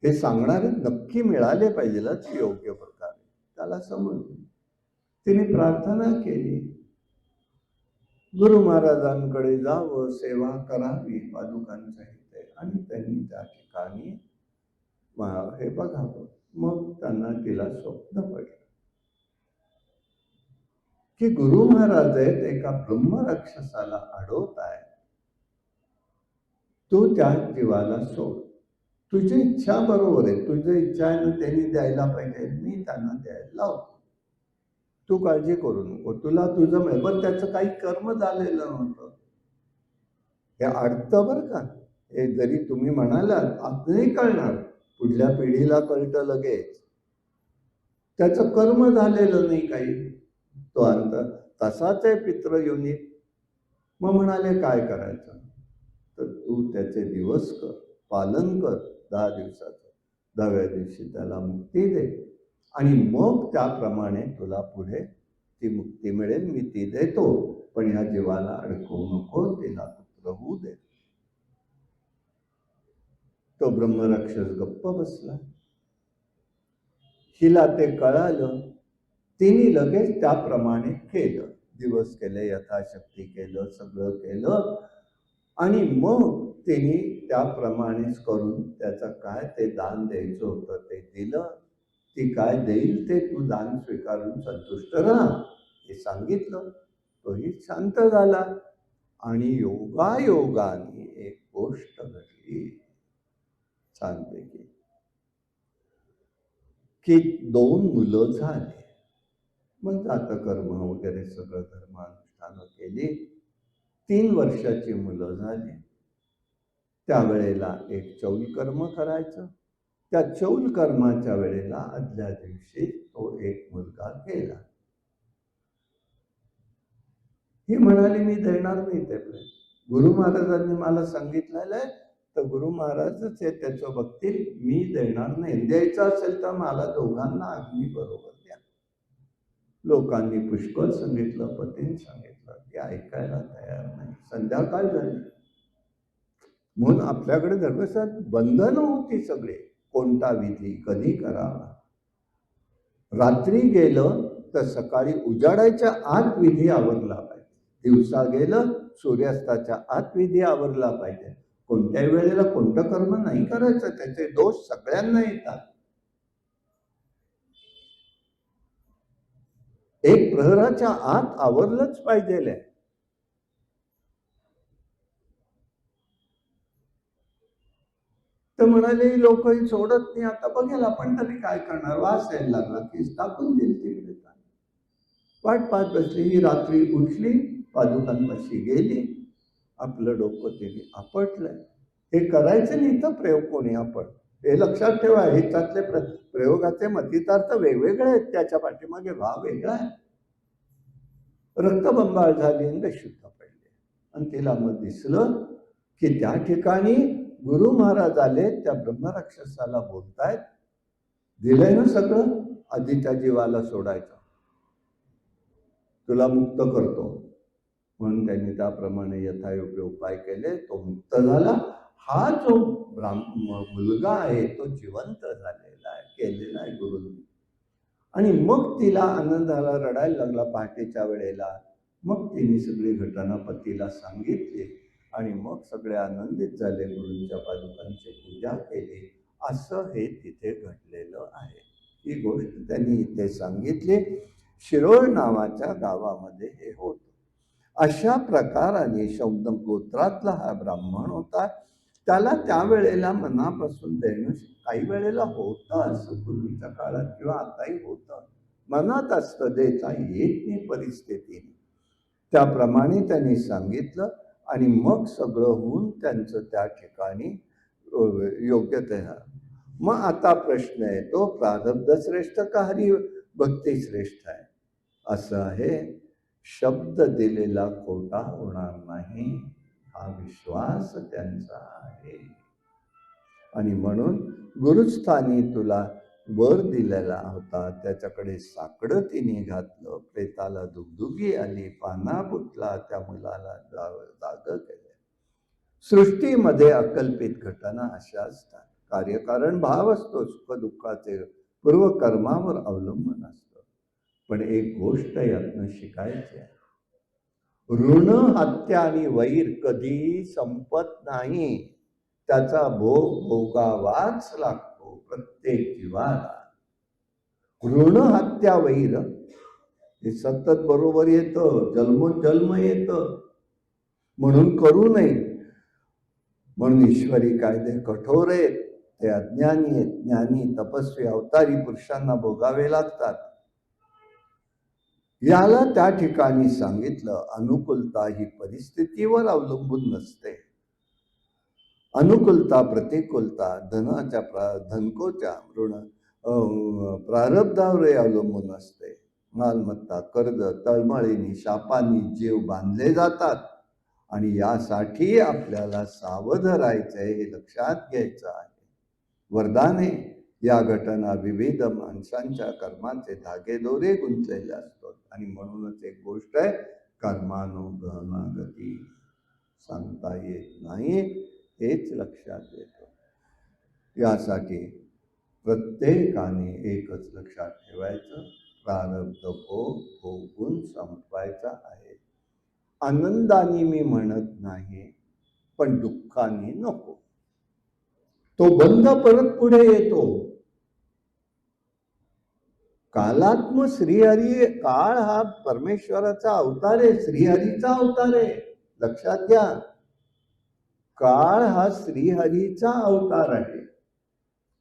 हे सांगणारे नक्की मिळाले पाहिजेलच योग्य प्रकारे. त्याला समजलं. तिने प्रार्थना केली गुरु महाराजांकडे जावं, सेवा करावी पादुकांच्या इथे. आणि त्यांनी त्या ठिकाणी हे बघावं. मग त्यांना तिला स्वप्न पडलं की गुरु महाराज आहेत एका ब्रह्मराक्षसाला अडवत आहे. तू त्या जीवाला सोड. तुझी इच्छा बरोबर आहे. तुझी इच्छा आहे ना त्यांनी द्यायला पाहिजे. मी त्यांना द्यायला लावतो. तू काळजी करू नको. तुला तुझं मिळेल. पण त्याचं काही कर्म झालेलं नव्हतं. हे अडतं बरं का. हे जरी तुम्ही म्हणालात आज नाही कळणार, पुढल्या पिढीला कळतं लगेच. त्याचं कर्म झालेलं नाही काही. तो अंत तसाच आहे पितृयोनीत. मग म्हणाले काय करायचं तर तू त्याचे दिवस कर, पालन कर 10 दिवसाचं. 10व्या दिवशी त्याला मुक्ती दे आणि मग त्याप्रमाणे तुला पुढे ती मुक्ती मिळेल. मी ती देतो पण ह्या जीवाला अडकवू नको, तिला पुत्र होऊ दे. तो ब्रह्मराक्षस गप्प बसला. हिला ते कळालं. तिने लगेच त्याप्रमाणे केलं. दिवस केले, यथाशक्ती केलं, सगळं केलं. आणि मग तिने त्याप्रमाणेच करून त्याचं काय ते दान द्यायचं होतं ते दिलं. ती काय देईल ते तू दान स्वीकारून संतुष्ट राहा हे सांगितलं. तोही शांत झाला. आणि योगायोगाने एक गोष्ट घडली छानपैकी, की 2 मुलं झाली. मग जातकर्म वगैरे सगळं धर्मानुष्ठानं केली. 3 वर्षाची मुलं झाली. त्यावेळेला एक चौल कर्म करायचं. त्या चौल कर्माच्या वेळेला आदल्या दिवशी तो एक मुलगा गेला. ही म्हणाली मी देणार नाही ते प्रेम. गुरु महाराजांनी मला सांगितलेलं आहे, तर गुरु महाराजच हे त्याचं बघतील, मी देणार नाही. द्यायचं असेल तर मला दोघांना अग्नी बरोबर द्या. लोकांनी पुष्कळ सांगितलं, पतीने सांगितलं, ते ऐकायला तयार नाही. संध्याकाळ झाली म्हणून आपल्याकडे धर्मशास्त्रात बंधनं होती सगळे, कोणता विधी कधी करावा. रात्री गेलं तर सकाळी उजाडायच्या आत विधी आवरला पाहिजे. दिवसा गेलं सूर्यास्ताच्या आत विधी आवरला पाहिजे. कोणत्याही वेळेला कोणतं कर्म नाही करायचं, त्याचे दोष सगळ्यांना येतात. एक प्रहराच्या आत आवरलंच पाहिजे. तर म्हणाले लोकही सोडत नाही, आता बघेल आपण तरी काय करणार. वास यायला लागला की टाकून दिली तिकडे. वाट पाहत बसली. ही रात्री उठली, पादुकांपाशी गेली, आपलं डोकं तिने आपटलंय. हे करायचं नाही तर प्रयोग कोणी आपण, हे लक्षात ठेवा. हे त्यातले प्रयोगाचे मतितार्थ वेगवेगळे आहेत, त्याच्या पाठीमागे भाव वेगळा आहे. रक्तबंबाळ झाली आणि बेशुद्ध पडले. आणि तिला मग दिसलं की त्या ठिकाणी गुरु महाराज आले, त्या ब्रह्मराक्षसाला बोलतायत, दिलंय ना सगळं, आधीच्या जीवाला सोडायचं, तुला मुक्त करतो. म्हणून त्यांनी त्याप्रमाणे यथायोग्य उपाय केले. तो मुक्त झाला. हा जो मुलगा आहे तो जिवंत झालेला आहे, केलेला आहे गुरुंनी. आणि मग तिला आनंद झाला, रडायला लागला पहाटेच्या वेळेला. मग तिने सगळी घटना पतीला सांगितली आणि मग सगळे आनंदित झाले, गुरूंच्या पादुकांची पूजा केली. असं हे तिथे घडलेलं आहे. ही गोष्ट त्यांनी इथे सांगितली. शिरोळ नावाच्या गावामध्ये हे होत. अशा प्रकाराने शौनक गोत्रातला हा ब्राह्मण होता. त्याला त्यावेळेला मनापासून देणं काही वेळेला होतं, असं पूर्वीच्या काळात किंवा आताही होतं. मनात असतं, देता येत नाही परिस्थितीने. त्याप्रमाणे त्यांनी सांगितलं आणि मग सगळं होऊन त्यांचं त्या ठिकाणी योग्यतेनं. मग आता प्रश्न येतो, प्रारब्ध श्रेष्ठ का हरी भक्ती श्रेष्ठ आहे? असं आहे, शब्द दिलेला खोटा होणार नाही हा विश्वास त्यांचा आहे. आणि म्हणून गुरुस्थानी तुला वर दिलेला होता, त्याच्याकडे साकडं तिने घातलं, प्रेताला दुगदुगी आली, पाना फुटला, त्या मुलाला जाग केले. सृष्टीमध्ये अकल्पित घटना अशा असतात. कार्यकारण भाव असतो, सुख दुःखाचे पूर्वकर्मावर अवलंबून असतं. पण एक गोष्ट यातनं शिकायची आहे, ऋण हत्या आणि वैर कधी संपत नाही. त्याचा भोग भोगावाच लागतो प्रत्येक जीवाला. ऋण हत्या वैर हे सतत बरोबर येतं, जन्मोजन्म येतं. म्हणून करू नये. म्हणून ईश्वरी कायदे कठोर आहेत, ते अज्ञानी आहेत. ज्ञानी तपस्वी अवतारी पुरुषांना भोगावे लागतात. याला त्या ठिकाणी सांगितलं, अनुकूलता ही परिस्थितीवर अवलंबून नसते. अनुकूलता प्रतिकूलता धनकोच्या ऋण प्रारब्धावर अवलंबून असते. मालमत्ता, कर्ज, तळमळीनी, शापानी जीव बांधले जातात. आणि यासाठी आपल्याला सावध राहायचंय, हे लक्षात घ्यायचं आहे. वरदाने या घटना विविध माणसांच्या कर्माचे धागे दोरे गुंतलेले असतात. आणि म्हणूनच एक गोष्ट आहे, कर्मानुगती सांगता येत नाही, हेच लक्षात येतं. यासाठी प्रत्येकाने एकच लक्षात ठेवायचं, प्रारब्ध भोग भोगून संपवायचा आहे. आनंदाने मी म्हणत नाही, पण दुःखाने नको. तो बंध परत पुढे येतो. कालात्म श्रीहरी, काळ हा परमेश्वराचा अवतार आहे, श्रीहरीचा अवतार आहे. लक्षात घ्या, काळ हा श्रीहरीचा अवतार आहे.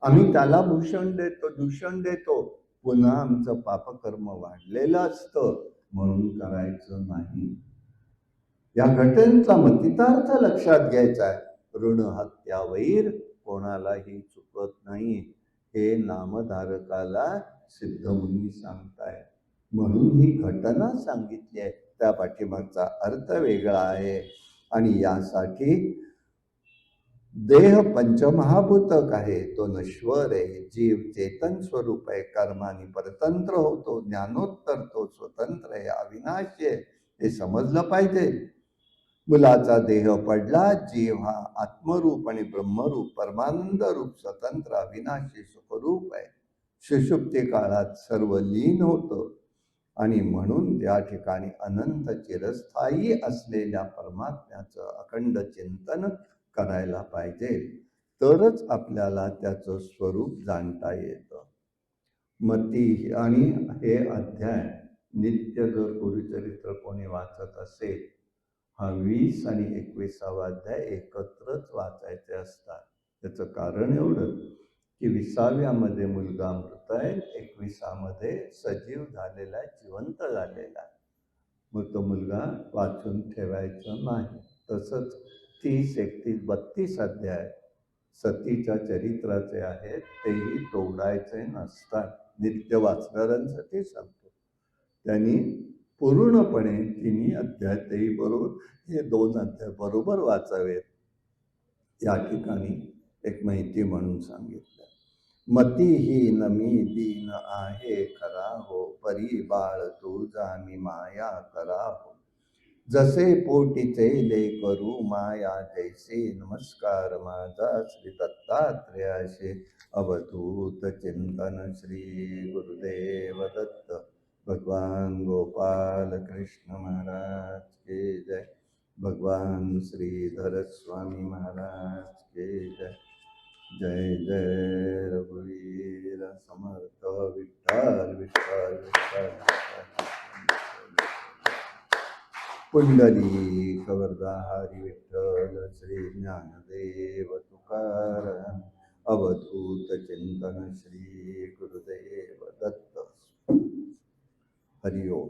आम्ही त्याला भूषण देतो, दूषण देतो, पुन्हा आमचं पापकर्म वाढलेलं असतं, म्हणून करायचं नाही. या घटनेचा मतितार्थ लक्षात घ्यायचा आहे. ऋण हत्या वैर कोणालाही चुकत नाही, हे नामधारकाला सिद्धमुनी सांगताय. म्हणून ही घटना सांगितली आहे, त्या पाठीमागचा अर्थ वेगळा आहे. आणि यासाठी देह पंचमहाभूतक आहे, तो नश्वर आहे. जीव चेतन स्वरूप आहे, कर्माने परतंत्र होतो, ज्ञानोत्तर तो स्वतंत्र आहे, अविनाशी आहे, हे समजलं पाहिजे. मुलाचा देह पडला, जीव हा आत्मरूप आणि ब्रह्मरूप परमानंद रूप स्वतंत्र अविनाशी सुखरूप आहे. सुषुप्ती काळात सर्व लीन होतं आणि म्हणून त्या ठिकाणी अनंत चिरस्थायी असलेल्या परमात्म्याचं अखंड चिंतन करायला पाहिजे, तरच आपल्याला त्याचं स्वरूप जाणता येतं. मती आणि हे अध्याय नित्य जर गुरुचरित्र कोणी वाचत असेल, हा 20 आणि 21वा अध्याय एकत्रच वाचायचे असतात. त्याचं कारण एवढं की 20व्यामध्ये मुलगा मृत आहे, 21मध्ये सजीव झालेला आहे, जिवंत झालेला आहे. मग तो मुलगा वाचून ठेवायचा नाही. तसंच 30, 31, 32 अध्याय सतीच्या चरित्राचे आहेत, तेही तोडायचे नसतात. नित्य वाचणाऱ्यांसाठी सांगतो, त्यांनी पूर्णपणे तिन्ही अध्याय तेही बरोबर, हे 2 अध्याय बरोबर वाचावेत. या ठिकाणी एक माहिती म्हणून सांगितलं. मतीहीन मी दीन आहे खरा हो, परी बाळ तुझा मी माया करा हो. जसे पोटीचे लेकरू माया जैसे, नमस्कार माझा श्री दत्तात्रेयाशी. अवधूत चिंतन श्री गुरुदेव दत्त भगवान गोपाल कृष्ण महाराज के जय. भगवान श्रीधर स्वामी महाराज के जय. जय जय रघुवीर समर्थ विठ्ठल विठ्ठल विठ्ठल. पुंडलिक वरदा हरी विठ्ठल श्री ज्ञानदेव तुकाराम. अवधूत चिंतन श्री गुरुदेव दत्त. हरि ओम.